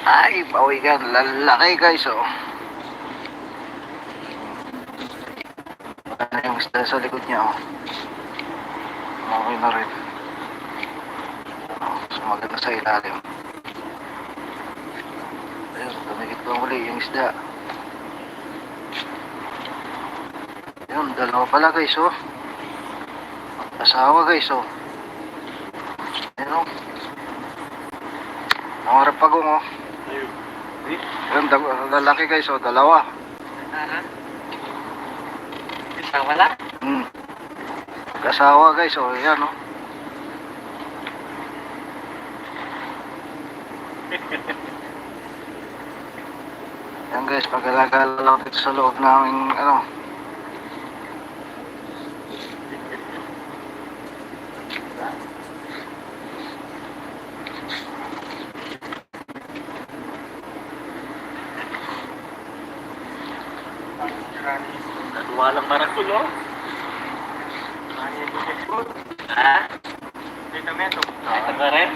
Ay, pawikan. Lalaki guys, oh. Wala na yung isda sa likod niya, oh. Okay na rin. Ano, sumagad na sa ilalim. Ayun, tumigit pa muli yung isda. Ayun, dalawa pala guys, oh. Asawa guys, oh. Ayun, oh. Nangarap pagong, oh. Ayun, lalaki guys, oh. Dalawa. Sana? Asawa lang? Mag-asawa guys, oh. Ayan, oh. Yan guys, pagkalagala lang dito sa loob namin, ano. Natuwa lang maragul, oh. Nangyayin na siguro. Ha? Dito meto. Ito ka rin?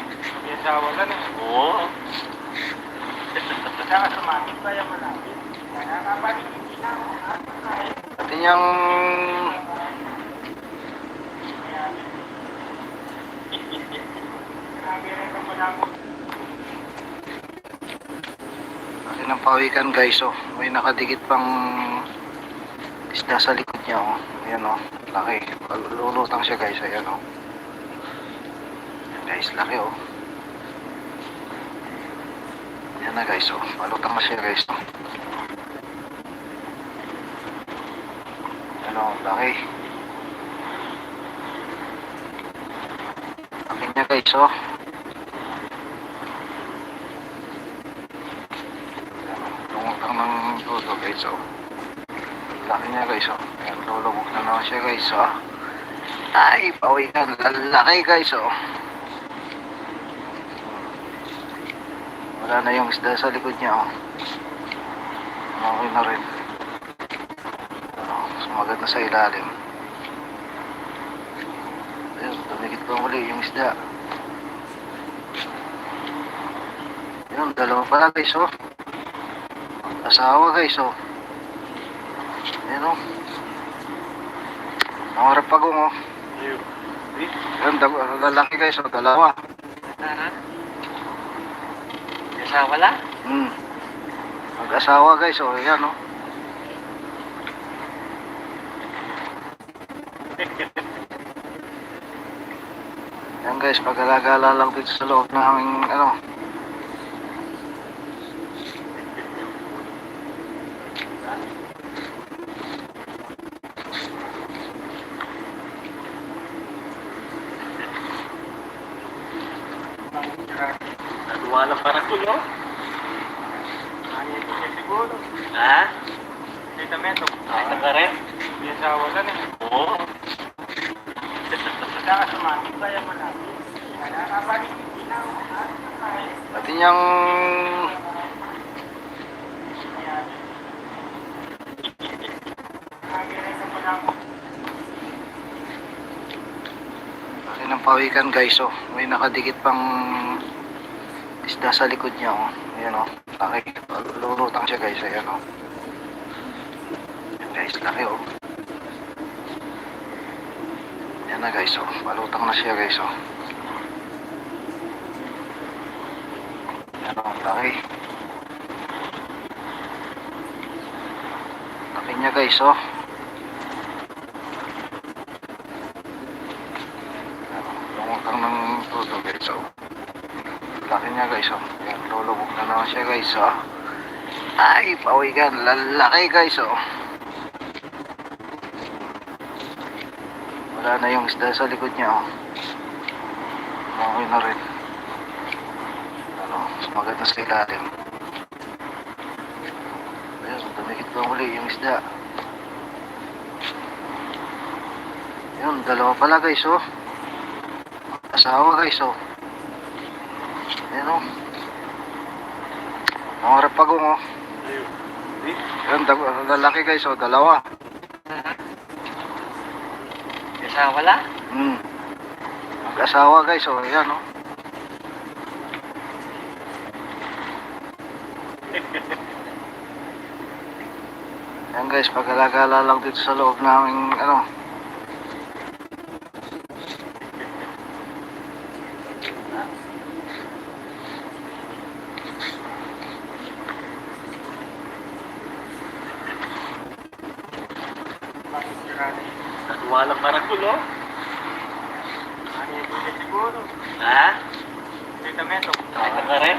Yung sa wala na. Oo. Saka sumamit ba yung malapit? Kaya nakabalik yung tinaw. Ano yung kain? Dati niyang Nangyayin ka mo lang. dati ng pawikan guys, oh. May nakadikit pang isda sa likod niya, oh. Ayan, oh. Laki. Lulutang siya guys, ayan, oh. Ayan, guys, laki, oh. Ayan na guys, oh. Malutang na siya guys, oh. Ayan, oh. Laki. Laki niya guys, oh. Lumutang ng todo guys, oh. Laki niya guys, oh. Ayan, lulubog na naman siya guys, oh. Ay, pawikan. Lalaki guys, oh. Wala na yung isda sa likod niya, oh. Okay na rin. Ano, sumagad na sa ilalim. Ayun, tumigit pa muli yung isda. Ayun, dalawa pala guys, oh. Asawa guys, oh. Ayan, oh. Nangarap pagong, oh. Yan, lalaki guys, oh, dalawa. Ha? Asawa la? Mag-asawa guys, oh, yan, oh. Yan guys, pag-alagala lang dito sa loob ng aming, ano. Natuwa lang para ko, no? Ano ito siya siguro? Ha? Tita Meto. Nakita ka rin? May asawa lang eh. Oo. Saka sumangit ba yung malapit? Nakabalik yung tinaw. Pati niyang laki ng pawikan guys, oh. May nakadikit pang isda sa likod niya, oh. Ayan, oh. Laki. Lulutang siya guys, ayan, oh. Ayan guys, laki, oh. Ayan na guys, oh. Palutang na siya guys, oh. Ayan, oh. Laki. Laki niya guys, oh. Lumutang ng todo guys, oh. Laki niya guys, oh. Ayan, lulubog na naman siya guys, oh. Ay, pawikan. Lalaki guys, oh. Wala na yung isda sa likod niya, oh. Okay na rin. Ano, sumagat na sa ilalim. Ayun, tumikit pa muli yung isda. Yun, dalawa pala guys, oh. Asawa guys, oh. Ayan, oh. Ang harap pagong, oh. Yun, lalaki guys, oh. Dalawa. Asawa la? Mag-asawa guys, oh. Ayan, oh. Yan guys, pag-alagala lang dito sa loob namin, ano. Natuwa lang para ko, no? Ano ito siya siguro? Ha? Tita Meto. Nakita ka rin?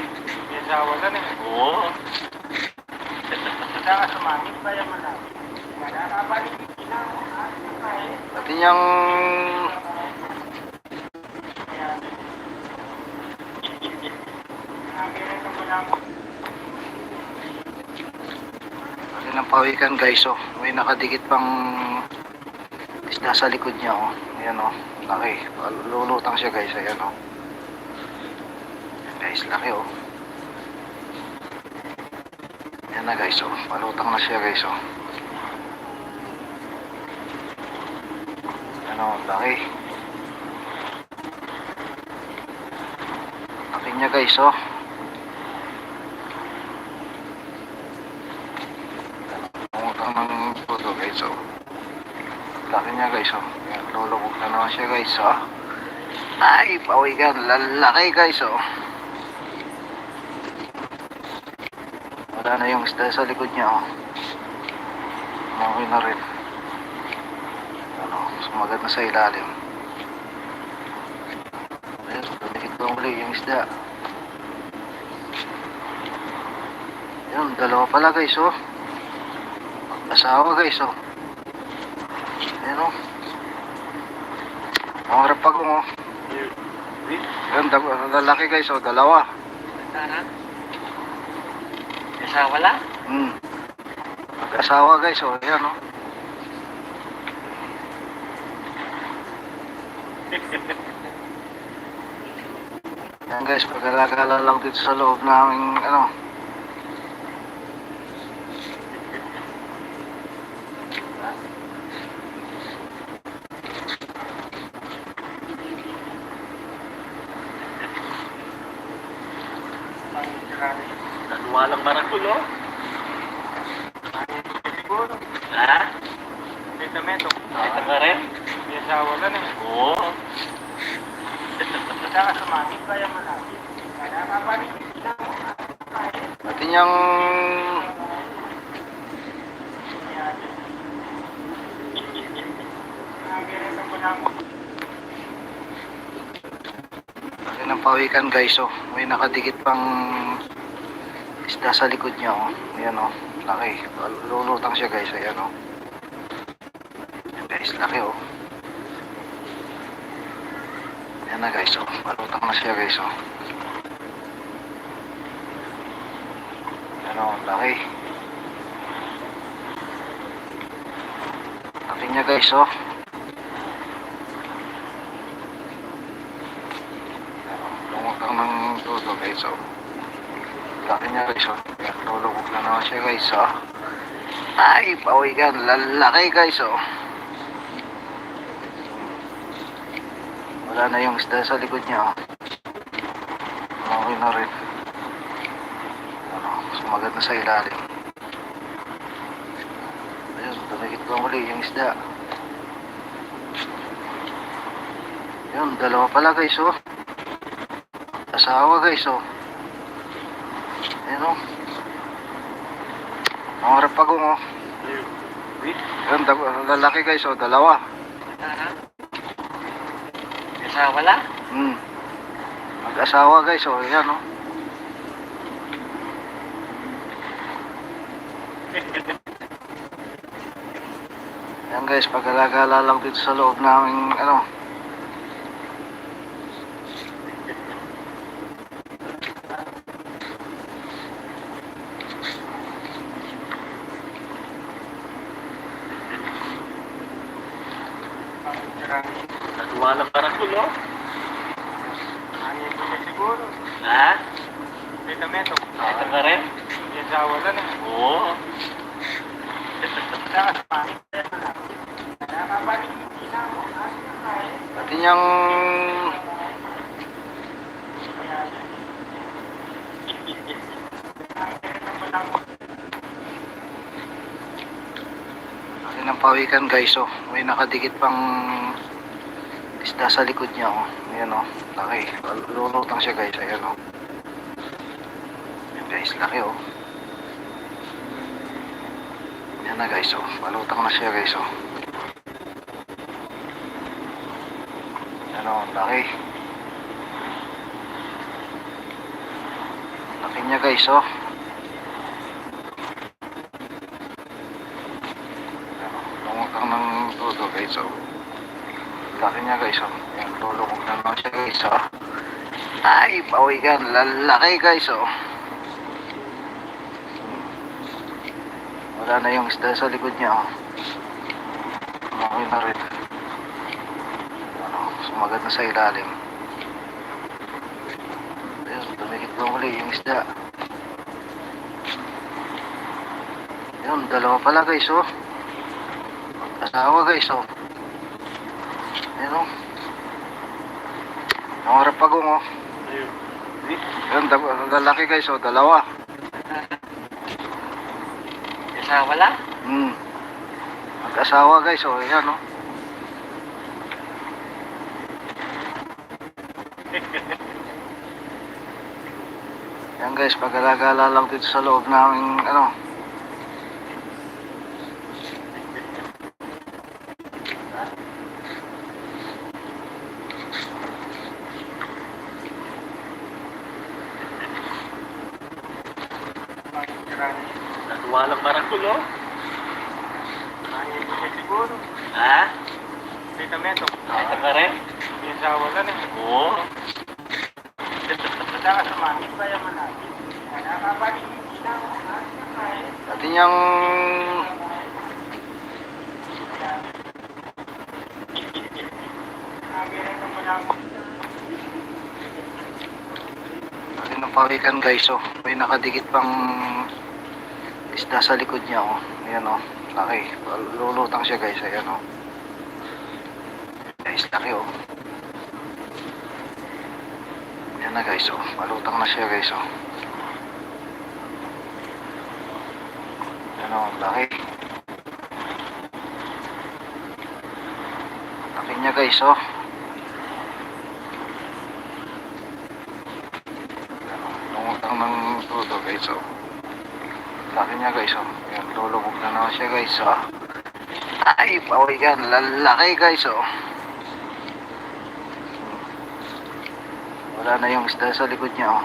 May asawa lang eh. Oo. Saka sumangit ba yung malapit? Nakabalik yung tinaw. Pati niyang laki ng pawikan guys, oh. May nakadikit pang isda sa likod niya, oh. Ayan, oh. Laki. Lulutang siya guys, ayan, oh. Ayan guys, laki, oh. Ayan na guys, oh. Palutang na siya guys, oh. Ayan, oh. Laki. Laki niya guys, oh. Pumutang ng puto guys, oh. Laki niya guys, oh. Ayan, lulubog na naman siya guys, oh. Ay, pawikan. Lalaki guys, oh. Wala na yung isda sa likod niya, oh. Okay na rin. Ano, sumagat na sa ilalim. Ayun, tumikit pa muli yung isda. Yun, dalawa pala guys, oh. Asawa guys, oh. Ayan, oh. Ang harap pagong, oh. Yun, lalaki guys, oh. Dalawa. Asawa la? Mag-asawa guys, oh. Ayan, oh. Yan guys, pag-alagala lang dito sa loob namin, ano. Natuwa lang para ko, no? Ano ito siya siguro? Ha? Tita Meto. Nakita ka rin? May asawa lang eh. Oo. Punta ka sa mami, kaya malapit. Kaya kapanin yung tinaw. Pati niyang Nagirito ko na mo. laki ng pawikan guys, oh. May nakadikit pang isda sa likod niya, oh. Ayan, oh. Laki. Lulutang siya guys, ayan, oh. Ayan guys, laki, oh. Ayan na guys, oh. Malutang na siya guys, oh. Ayan, oh. Laki. Laki niya guys, oh. Lumutang ng todo guys, oh. Laki niya guys, oh. Ayan, lulubog na naman siya guys, oh. Ay, pawikan. Lalaki guys, oh. Wala na yung isda sa likod niya, oh. Okay na rin. Ano, sumagat na sa ilalim. Ayun, tumikit pa muli yung isda. Ayun, dalawa pala guys, oh. Asawa guys, oh. Ayun, oh. Mga rapagong, oh. Ayun, lalaki guys, oh. Dalawa. Asawa lang? Mag-asawa guys, oh. Ayan, oh. Ayan guys, pag-alagala lang dito sa loob namin, ano. Naduwalang marangkul, oh. Ano ko siya siguro. Ha? Dito meto. Ito ka rin? Yung sawa lang eh. Oo. Punta ka sa mami, kaya malapit. Kaya kapanin yung tinaw. Pati niyang laki ng pawikan guys, oh. May nakadikit pang isda sa likod niya, oh. Ayan, oh. Laki. Lulutang siya guys, ayan, oh. Ayan guys, laki, oh. Ayan na guys, oh. Malutang na siya guys, oh. Ayan, oh. Laki. Laki niya guys, oh. Lumutang ng todo guys, oh. Laki niya guys, oh. Ayan, lulubog na naman siya guys, oh. Ay, pawikan. Lalaki guys, oh. Wala na yung isda sa likod niya, oh. Okay na rin. Ano, sumagat na sa ilalim. Ayun, tumikit pa muli yung isda. Ayun, dalawa pala guys, oh. Asawa guys, oh. Ayun, oh. Mga rapagong, oh. Ayun, lalaki guys, oh. Dalawa. Asawa lang? Mag-asawa guys, oh. Ayan, oh. Ayan guys, pag-alagala lang dito sa loob namin, ano. Naduwalang marangkul, oh. Ano ko siya siguro. Ha? Dito meto. Ito ka rin? Yung sawa lang eh. Oo. Punta ka sa mami, kaya malapit. Kaya kapanin yung tinaw. Pati niyang Nagirito ko na mo. laki ng pawikan guys, oh. May nakadikit pang isda sa likod niya, oh. Ayan, oh. Laki. Lulutang siya guys, ayan, oh. Guys, laki, oh. Ayan na guys, oh. Malutang na siya guys, oh. Ayan, oh. Laki. Laki niya guys, oh. guys, oh. Laki niya guys, oh. Ayan, lulubog na naman siya guys, oh. Ay, pawikan, lalaki guys, oh. Wala na yung isda sa likod niya, oh.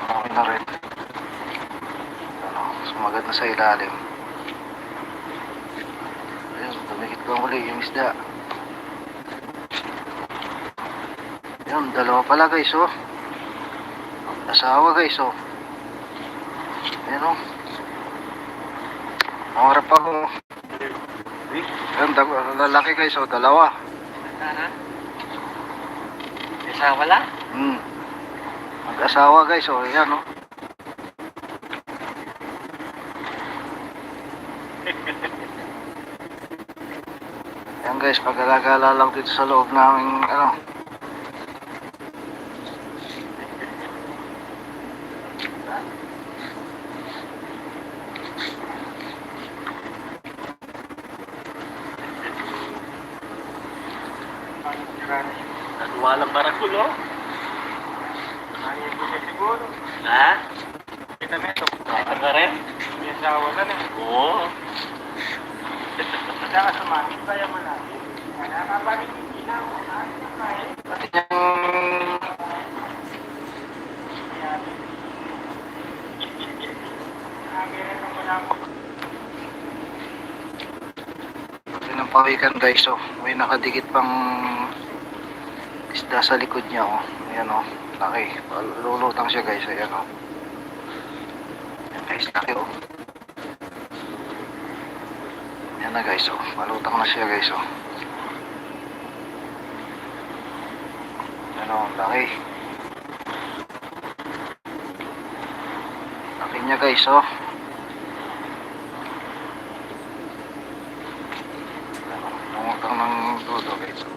Okay na rin. Ano, sumagat na sa ilalim. Ayun, tumikit pa muli yung isda. Ayun, dalawa pala guys, oh. Asawa guys, oh. Ayun, oh. Mangarap ako. Ayun, lalaki guys, oh. Dalawa. Isa wala? Mag-asawa guys, oh. Ayan, oh. Ayan guys, pag-alagala lang dito sa loob namin, ano. Nagwalang barakulo. Ayaw niya siguro. Ha? Kita na ito. Ito ka rin? May asawa na na. Oo. Saka sumamit pa yung malapit. Nakabalik yung ilaw. Ano na kaya? Pati yung ng pawikan guys, oh. May nakadikit pang isda sa likod niya, oh. Ayan, oh. Laki. Lulutang siya guys, ayan, oh. Ayan guys, laki, oh. Ayan na guys, oh. Malutang na siya guys, oh. Ayan, oh. Laki. Laki niya guys, oh. Lumutang ng todo guys, oh.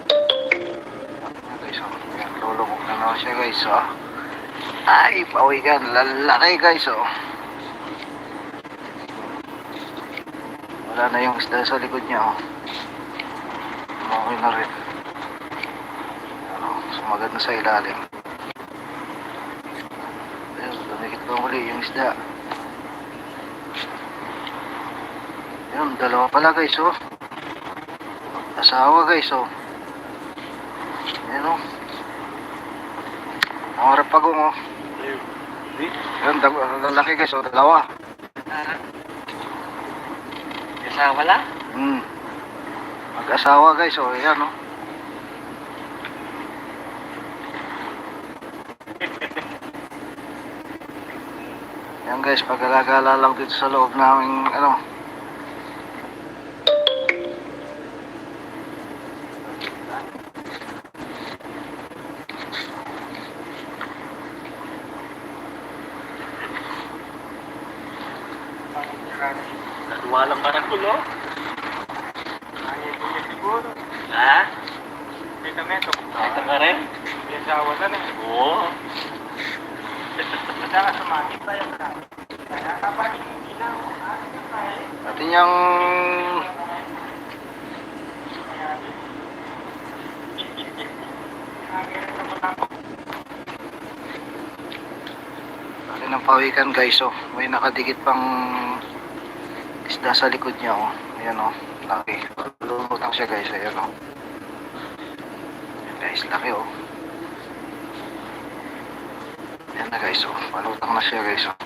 Ayan guys, oh. Ayan, lulubog na naman siya guys, oh. Ay, pawikan, lalaki guys, oh. Wala na yung isda sa likod niya, oh. Okay na rin. Ano, sumagat na sa ilalim. Ayun, tumikit pa muli yung isda. Ayun, dalawa pala guys, oh. Asawa guys, oh. Ayun, oh. Mangarap ako, oh. Ayun, lalaki guys, oh. Dalawa. Isa wala? Mag-asawa guys, oh. Ayan, oh. Ayan guys, pag-alagala lang dito sa loob namin, ano. Nagwalang barakulo. Ayaw niya siguro. Ha? Kita na ito. Ito ka rin? May asawa na na. Oo. Saka sumamit pa yung malapit. Nakabalik yung ilaw. Ano na kaya? Pati niyang pati ng pawikan guys, oh. May nakadikit pang isda sa likod niya, oh. Ayan, oh. Laki. Lulutang siya guys, ayan, oh. Ayan guys, laki, oh. Ayan na guys, oh. Palutang na siya guys, oh.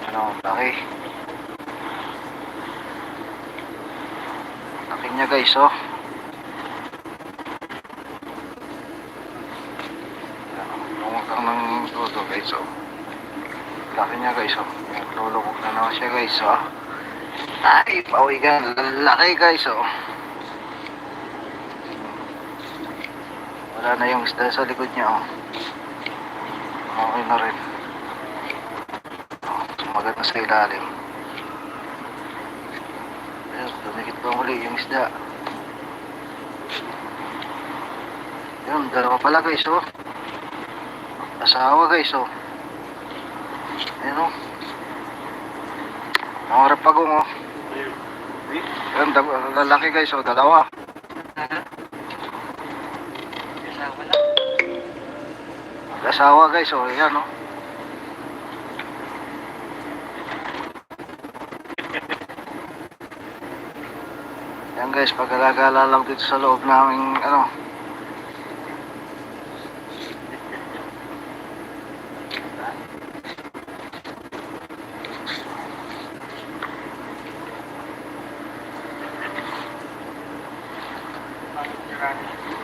Ayan, oh. Laki. Laki niya guys, oh. Lumutang ng todo guys, oh. Laki niya guys, oh. Ayan, lulubog na naman siya guys, oh. Ay, pawikan, laki guys, oh. Wala na yung isda sa likod niya, oh. Okay na rin. Oh, sumagat na sa ilalim. Ayun, tumikit pa muli yung isda. Ayun, dalawa pala guys, oh. Asawa guys, oh. Ayun, oh. Mangarap ako, oh. Ayun, lalaki guys, oh. Dalawa. Isa wala? Mag-asawa guys, oh, yan oh. Yan guys, pag-alagala lang dito sa loob naming ano.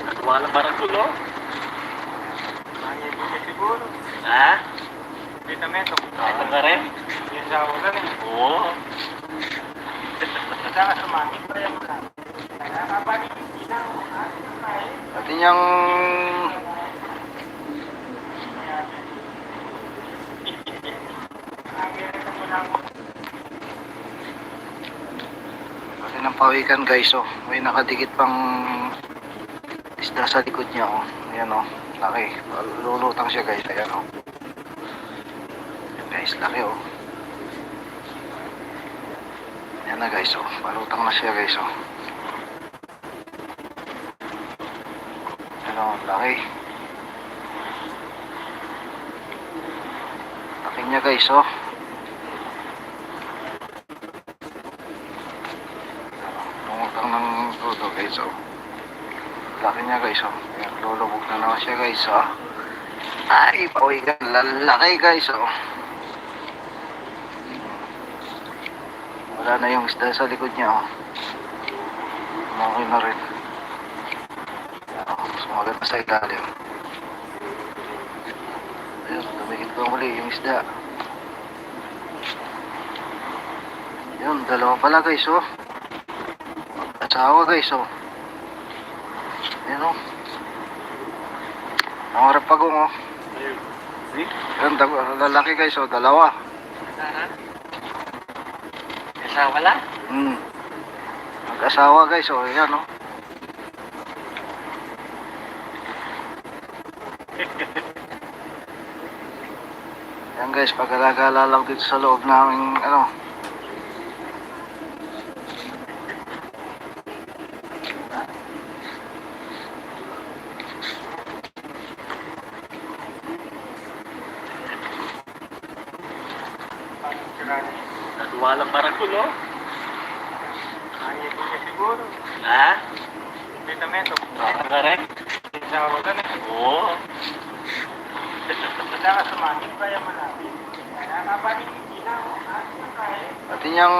Nagwala pa ng ulo. Mangyay ko siguro. Ha? Kita mo ito. Ito ka rin? Yung sa ulan eh. Oo. Basta ka sumamit ba yung malapit? Nakabalik yung ilaw. At yung pati ng pawikan guys, oh. May nakadikit pang isda sa likod niya, oh. Ayan oh, laki. Lulutang siya guys, ayan oh. Ayan guys, laki oh. Ayan na guys, oh. Palutang na siya guys, oh. Ayan oh, laki. Laki niya guys, oh. Lumutang ng todo guys, oh. Laki niya guys, oh. Ayan, lulubog na naman siya guys, oh. Ay, pawikan. Lalaki guys, oh. Wala na yung isda sa likod niya, oh. Okay na rin. Ayan, oh. Sumagat na sa ilalim. Ayan, tumigil pa muli yung isda. Yun, dalawa pala guys, oh. Asawa guys, oh. Ayan, oh. Ang harap pagong, oh. Ayan, lalaki guys, oh. Dalawa. Ha? Asawa lang? Mag-asawa guys, oh. Ayan, oh. Ayan guys, pag-alagala lang dito sa loob naming ano. Nagwala pa ng ulo. Mangyay ko siguro. Ha? Kita mo ito. Ito ka rin? Yung sa ulan eh. Oo. Basta ka sumamit ba yung malapit? Nakabalik yung ilaw. Pati yung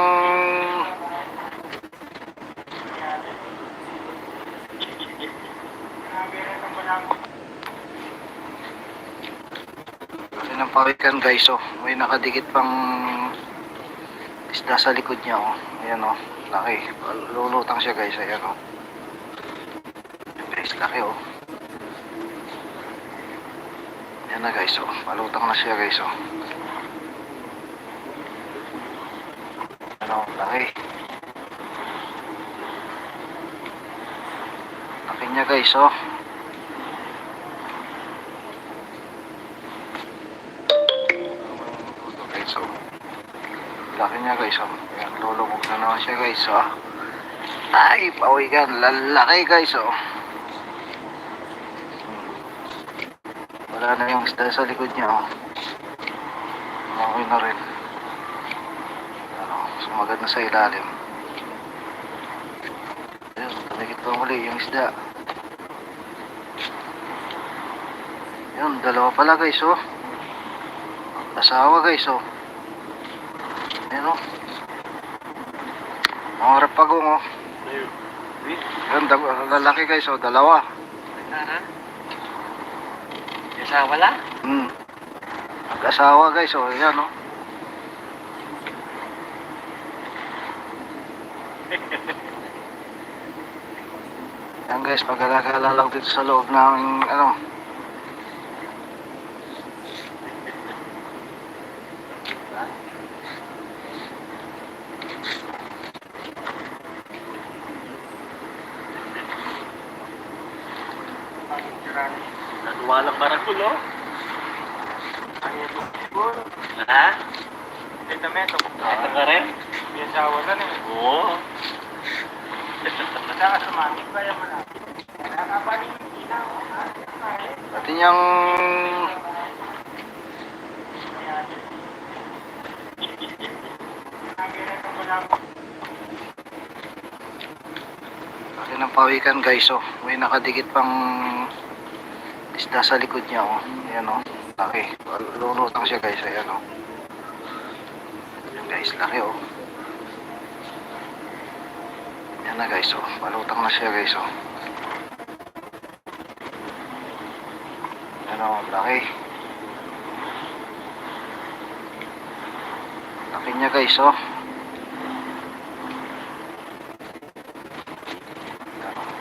pati ng pawikan guys, oh. May nakadikit pang isda sa likod niya, oh. Ayan oh, laki. Lulutang siya guys, ayan oh. Ayan guys, laki oh. Ayan na guys, oh. Palutang na siya guys, oh. Ano, laki. Laki niya guys, oh. Ito guys, oh. Laki niya guys, oh. Ayan, lulubog na naman siya guys, oh. Ay, pawikan. Lalaki guys, oh. Wala na yung isda sa likod niya, oh. Okay na rin. Ano, sumagat na sa ilalim. Ayun, tumikit pa muli yung isda. Yun, dalawa pala guys, oh. Asawa guys, oh. Ayan, oh. Ang harap pagong, oh. Yun, lalaki guys, oh. Dalawa. Ha? Asawa lang? Mag-asawa guys, oh. Ayan, oh. Yan guys, pag-alagala lang dito sa loob naming ano. Nagwala pa ng ulo. Mangyay ko siguro. Ha? Kita mo ito. Ito ka rin? Yung sa ulan eh. Oo. Basta ka sumamit ba yung malapit? Nakabalik yung ilaw. Pati yung Laki ng pawikan guys, oh. May nakadikit pang isda sa likod niya, oh. Ayan, oh. Laki. Lulutang siya guys, ayan, oh. Ayan guys, laki, oh. Ayan na guys, oh. Malutang na siya guys, oh. Ayan, oh. Laki. Laki niya guys, oh.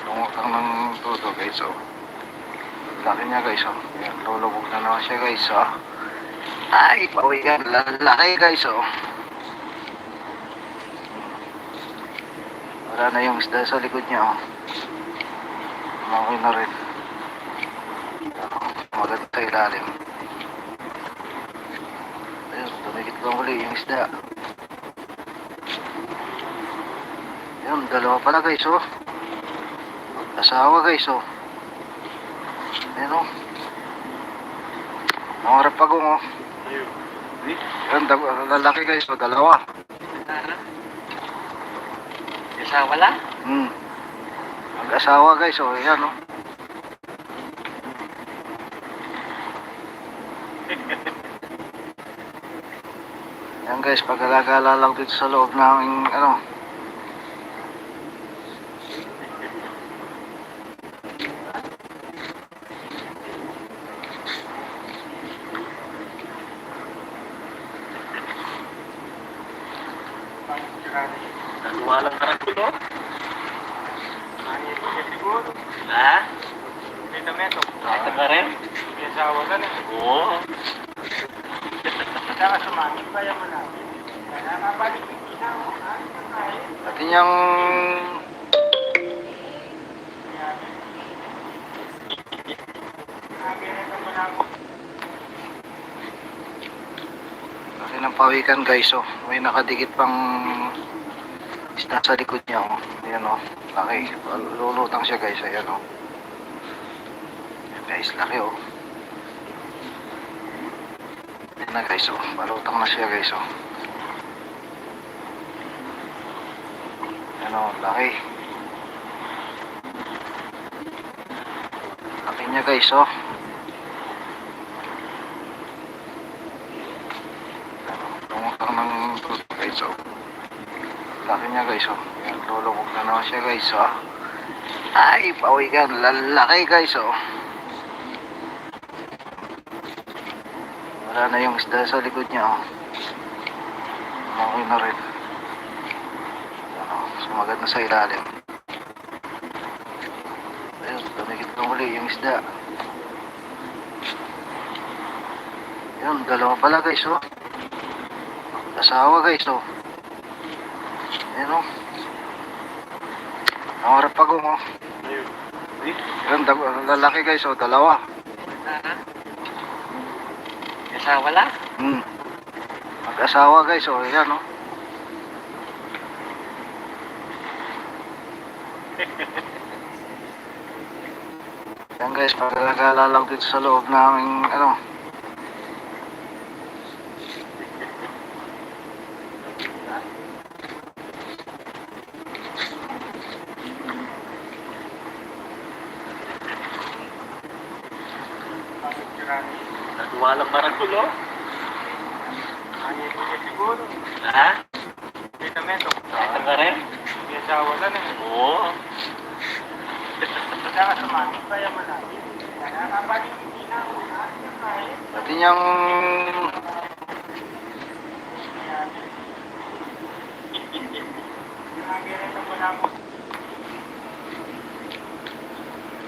Lumutang ng todo guys, oh. Laki niya guys, oh. Ayan, lulubog na naman siya guys, oh. Ay, pawikan. Laki guys, oh. Wala na yung isda sa likod niya, oh. Umakoy na rin. Maganda sa ilalim. Ayun, tumigit pa muli yung isda. Ayun, dalawa pala guys, oh. Asawa guys, oh. Ayun, oh. Nangarap pagong, oh. Ayun, lalaki guys, oh. Dalawa. Asawa lang? Mag-asawa guys, oh. Ayan, oh. Ayan guys, pag-alagala lang dito sa loob ng ano. Naduwalang karakul, oh. Siguro. Ha? Dito meto. Ito ka rin? May asawa ka na. Oo. Saka sumamit ba yung malapit? Kaya nakabalik yung inaw. Pati niyang laki ng pawikan guys, oh. May nakadikit pang isda sa likod niya, oh. Ayan, oh. Laki. Lulutang siya guys, ayan, oh. Ayan guys, laki, oh. Ayan na guys, oh. Malutang na siya guys, oh. Ayan, oh. Laki. Laki niya guys, oh. Lumutang ng tuto guys, oh. Laki niya guys, oh. Ayan, lulubog na naman siya guys, oh. Ay, pawikan. Lalaki guys, oh. Wala na yung isda sa likod niya, oh. Umakoy na rin. Ayan, oh. Sumagat na sa ilalim. Ayun, tumigit na muli yung isda. Ayun, dalawa pala guys, oh. Asawa guys, oh. Ayan, oh. Nangarap pagong, oh. Ayun, lalaki guys, oh. Dalawa. Asawa lang? Mag-asawa guys, oh. Ayan, oh. Ayan guys, pagkakala lang dito sa loob ng ano. Naduwalang karakul, oh. Siguro. Ha? Dito meto. Ito ka rin? May asawa ka na. Oo. Saka sumamit ba yung malapit? Kaya nakabalik yung inaw. Pati niyang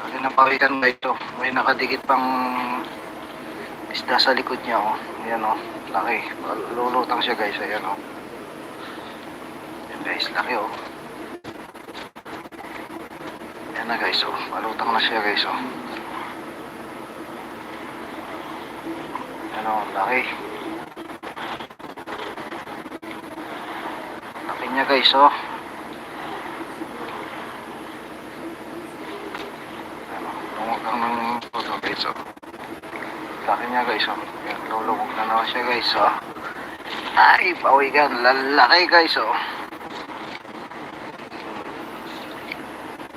laki ng pawikan guys, oh. May nakadikit pang isda sa likod niya, oh. Ayan, oh. Laki. Lulutang siya guys, ayan, oh. Ayan guys, laki, oh. Ayan na guys, oh. Malutang na siya guys, oh. Ayan, oh. Laki. Laki niya guys, oh. Ayan, oh. Lumutang ng todo guys, oh. Laki niya guys, oh. Ayan, lulubog na naman siya guys, oh. Ay, pawikan. Lalaki guys, oh.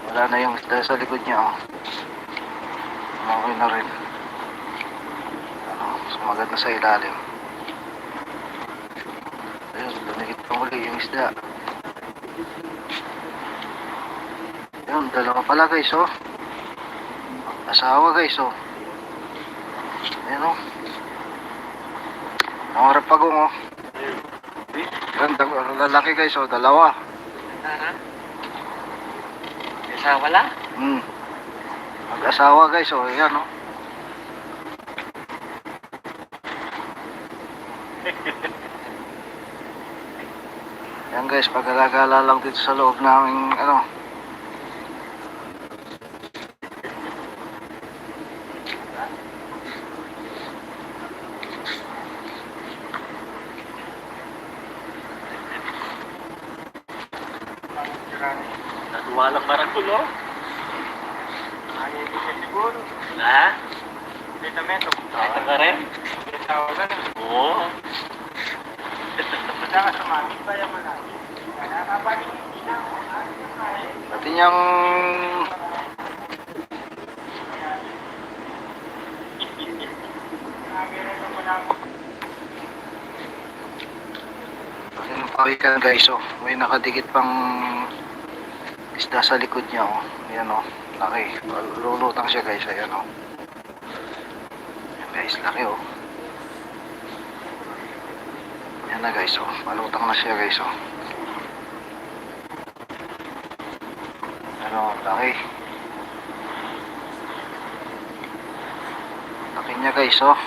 Wala na yung isda sa likod niya, oh. Okay na rin. Ano, sumagat na sa ilalim. Ayun, dumikit pa uli yung isda. Ayun, dalawa pala guys, oh. Asawa guys, oh. Ayun, oh. Nangarap pagong, oh. Ayun, lalaki guys, oh. Dalawa. Asawa lang? Mag-asawa guys, oh. Ayan, oh. Ayan guys, pag-alagala lang dito sa loob namin, ano. Nagwalang maragul, oh. Ayaw ko siya siguro. Ha? Dito meto. Ito ka rin? Asawa ka na. Oo. Saka sumamit ba yung malapit? Nakakabaling yung tinaw. Ano yung kaya? Pati niyang Nagirito mo lang. pati ng pawikan guys, oh. May nakadikit pang isda sa likod niya, oh. Ayan, oh. Laki. Lulutang siya guys, ayan, oh. Ayan guys, laki, oh. Ayan na guys, oh. Malutang na siya guys, oh. Ano, laki. Laki niya guys, oh.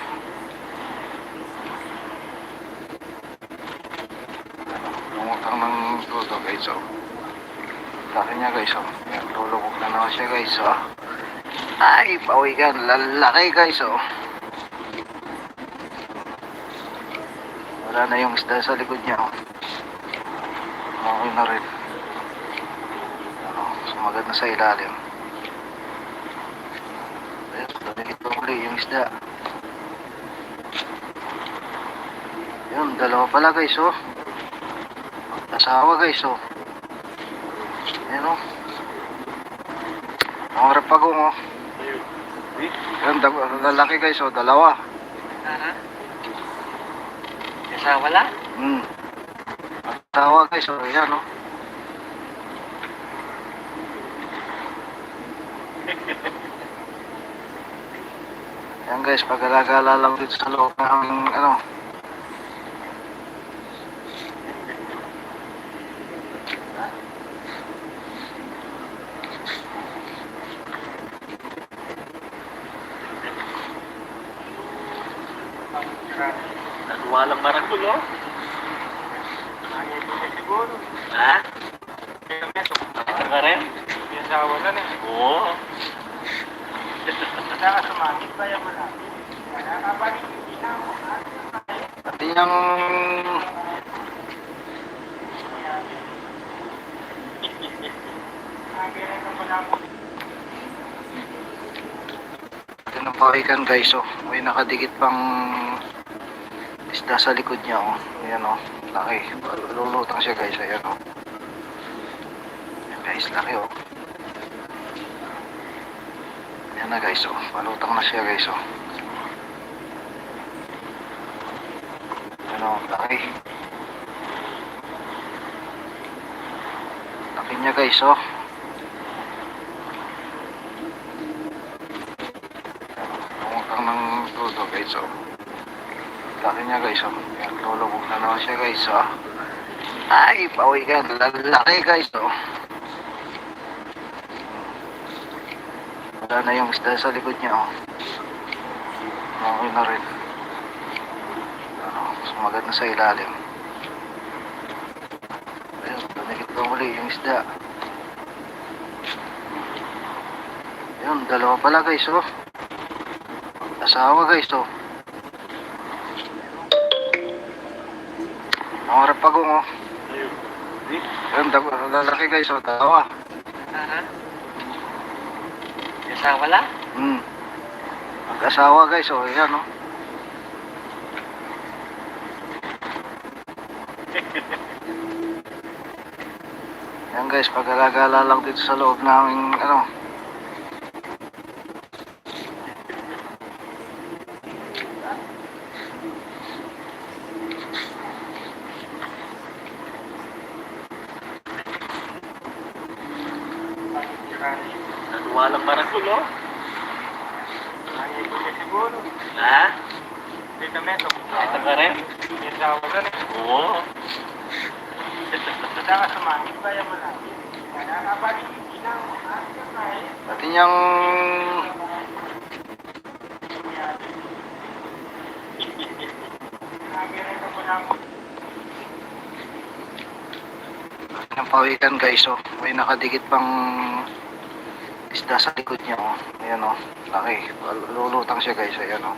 Lumutang ng luto guys, oh. Laki niya guys, oh. Ayan, lulubog na naman siya guys, oh. Ay, pawikan. Lalaki guys, oh. Wala na yung isda sa likod niya, oh. Okay na rin. Ano, sumagat na sa ilalim. Ayun, dumikit pa uli yung isda. Yun, dalawa pala guys, oh. Asawa guys, oh. Ayan, oh. Nangarap pagong, oh. Ayan, lalaki guys, oh. Dalawa. Asawa lang? Asawa guys, oh. Ayan, oh. Ayan guys, pag-alagala lang dito sa loob ng ano. Nagwalang maragul, oh. Ayaw ko siya siguro. Ha? Dito meto. Ito ka rin? Asawa ka na. Oo. Saka sumamit ba yung malapit? Nakakabaling yung tinaw. Ano yung kaya? Pati niyang Nagirito mo lang. pati ng pawikan guys, oh. May nakadikit pang isda sa likod niya, oh. Ayan, oh. Laki. Lulutang siya guys, ayan, oh. Ayan guys, laki, oh. Ayan na guys, oh. Palutang na siya guys, oh. Ayan, oh. Laki. Laki niya guys, oh. Lumutang ng luto guys, oh. Laki niya guys, oh. Ayan, lulubog na naman siya guys, oh. Ay, pawikan. Lalaki guys, oh. Wala na yung isda sa likod niya, oh. Okay na rin. Ano, sumagat na sa ilalim. Ayun, dumikit pa uli yung isda. Ayun, dalawa pala guys, oh. Asawa guys, oh. Nangarap pagong, oh. Ayun, lalaki guys, oh. Dalawa. Asawa lang? Mag-asawa guys, oh. Ayan, oh. Yan guys, pag-alagala lang dito sa loob namin ano. Nagwalang maragul, oh. Ay, kuya siguro. Ha? Dito meto. Ito ka rin? Yung sawa ka rin. Oo. Basta ka sumangit, kaya malapit. Kaya nakabalik yung tinang. Ari ka kaya. Pati niyang Nagirito ko lang. yung pawikan guys, oh. May nakadikit pang isda sa likod niya, oh. Ayan, oh. Laki. Lulutang siya guys, ayan, oh.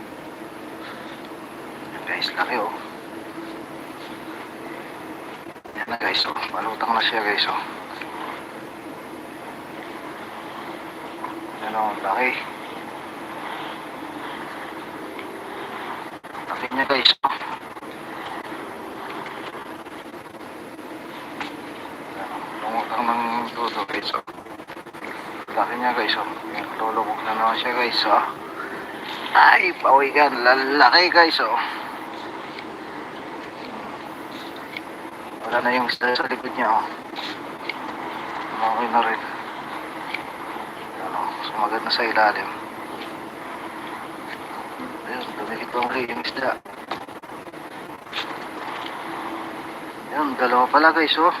Ayan, guys, laki, oh. Ayan na guys, oh. Malutang na siya guys, oh. Ayan, oh. Laki. Laki niya guys, oh. Lumutang ng todo guys, oh. Laki niya guys, oh. Ayan, lulubog na naman siya guys, oh. Ay, pawikan. Lalaki guys, oh. Wala na yung isda sa likod niya, oh. Okay na rin. Ayan, oh. Sumagat na sa ilalim. Ayun, dumikit pa ulit yung isda. Ayun, dalawa pala guys, oh.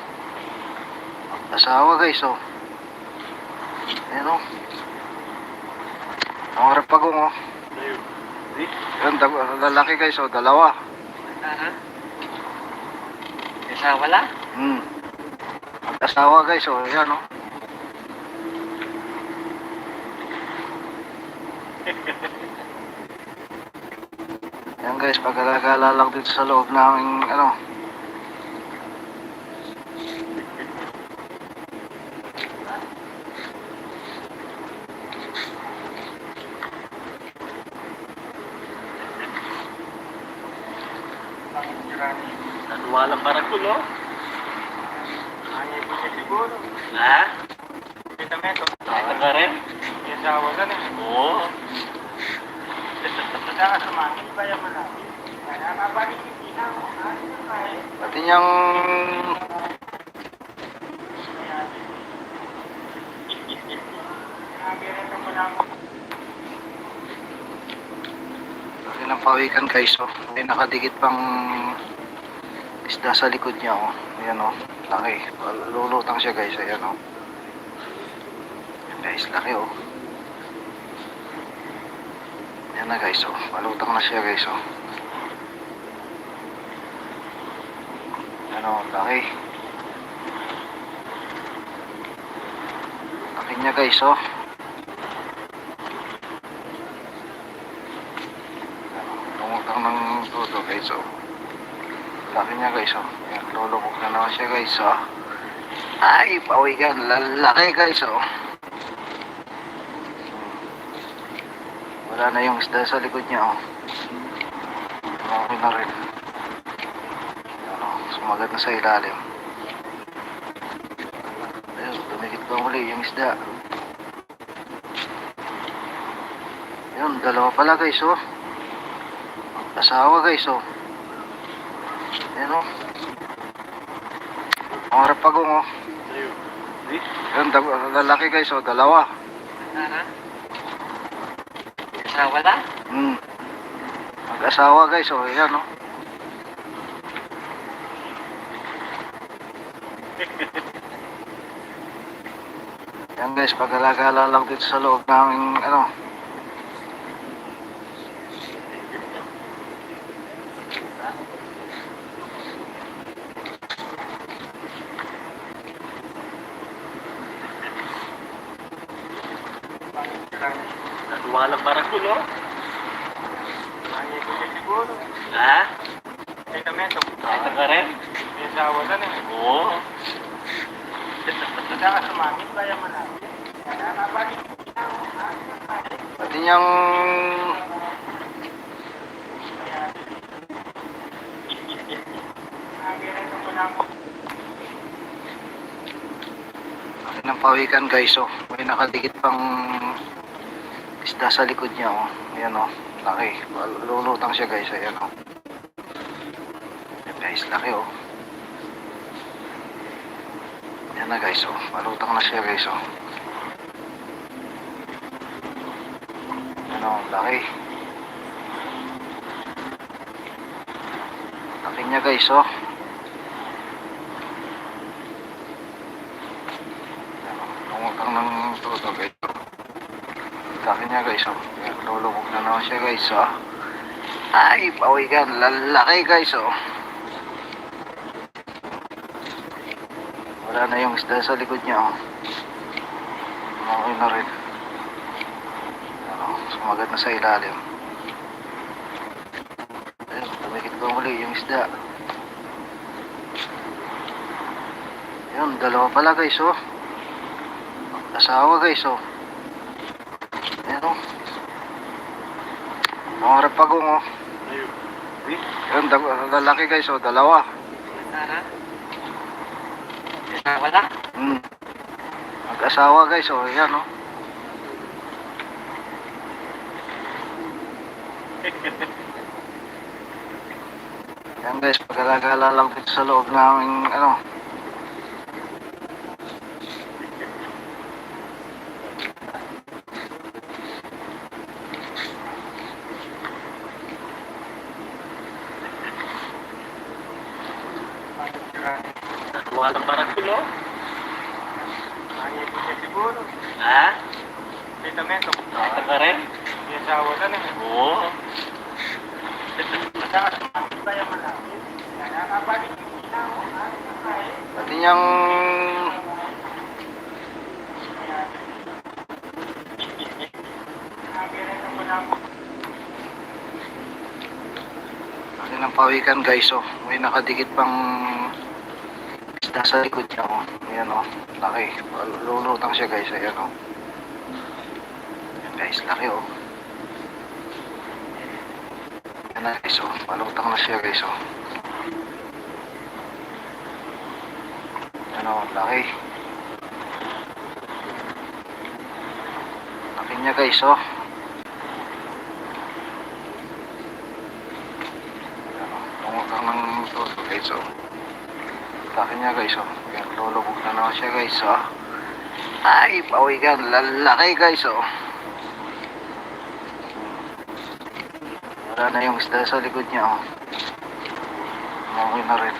Asawa guys, oh. Ayan, oh. Ang harap pagong, oh. Ayan, lalaki guys, oh. Dalawa. Ha? Isa wala? Asawa guys, oh. Ayan, oh. Ayan guys, pag-alagala lang dito sa loob namin ano. Nagwalang maragul, oh. Ay, kuya siguro. Ha? Dito meto. Ito ka rin? Yung sawa ka rin. Oo. Basta ka sumangit, kaya malapit. Kaya nakabalik yung tinang. Ari ka kaya. Pati niyang Nagirito ko lang. laki ng pawikan guys, oh. May nakadikit pang isda sa likod niya, oh. Ayan, oh. Laki. Lulutang siya guys, ayan, oh. Ayan guys, laki, oh. Ayan na guys, oh. Malutang na siya guys, oh. Ayan, oh. Laki. Laki niya guys, oh. Lumutang ng todo guys, oh. Laki niya guys, oh. Ayan, lulubog na naman siya guys, oh. Ay, pawikan. Lalaki guys, oh. Wala na yung isda sa likod niya, oh. Okay na rin. Ayan, oh. Sumagat na sa ilalim. Ayun, dumikit pa muli yung isda. Ayun, dalawa pala guys, oh. Asawa guys, oh. Ayan, oh. Ang harap pagong, oh. Ayun, lalaki guys, oh. Dalawa. Ha? Isa wala? Mag-asawa guys, oh. Ayan, oh. Ayan guys, pag-alagala lang dito sa loob namin ano. Nagwalang maragul, oh. Ay, kuya siguro. Ha? Dito meto. Ito ka rin? Yung sawa ka rin. Oo. Basta ka sumangit, kaya malapit. Kaya nakabalik yung tinang. Ari ka kaya. Pati niyang Nagirito ko Laki ng pawikan guys, oh. May nakadikit pang isda sa likod niya, oh. Ayan, oh. Laki. Lulutang siya guys, ayan, oh. Ayan guys, laki, oh. Ayan na guys, oh. Malutang na siya guys, oh. Ayan, oh. Laki. Laki niya guys, oh. Lumutang ng todo guys, oh. Laki niya guys, oh. Ayan, lulubog na naman siya guys, oh. Ay, pawikan. Lalaki guys, oh. Wala na yung isda sa likod niya, oh. Okay na rin. Ano, sumagat na sa ilalim. Ayun, tumikit pa muli yung isda. Ayun, dalawa pala guys, oh. Asawa guys, oh. Ayun, oh. Mga rapagong, oh. Ayun, lalaki guys, oh. Dalawa. Tara. Wala. Mag-asawa guys, oh. Ayan, oh. Ayan guys, pagkalagala lang dito sa loob ng ano. Walang barakulo. Ayaw ko siya siguro. Ha? Dito men, Bata ka rin? may asawa ka na. Oo. Madalas sumangit ba yung malapit? Nakabalik yung ilaw. Ano na kayo? Pati niyang pati ng pawikan guys, oh. May nakadikit pang isda sa likod niya, oh. Ayan, oh. Laki. Lulutang siya guys, ayan, oh. Ayan guys, laki, oh. Ayan na guys, oh. Malutang na siya guys, oh. Ayan, oh. Laki. Laki niya guys, oh. Lumutang ng todo guys, oh. Laki niya guys, oh. Ayan, lulubog na naman siya guys, oh. Ay, pawikan. Lalaki guys, oh. Wala na yung isda sa likod niya, oh. Okay na rin.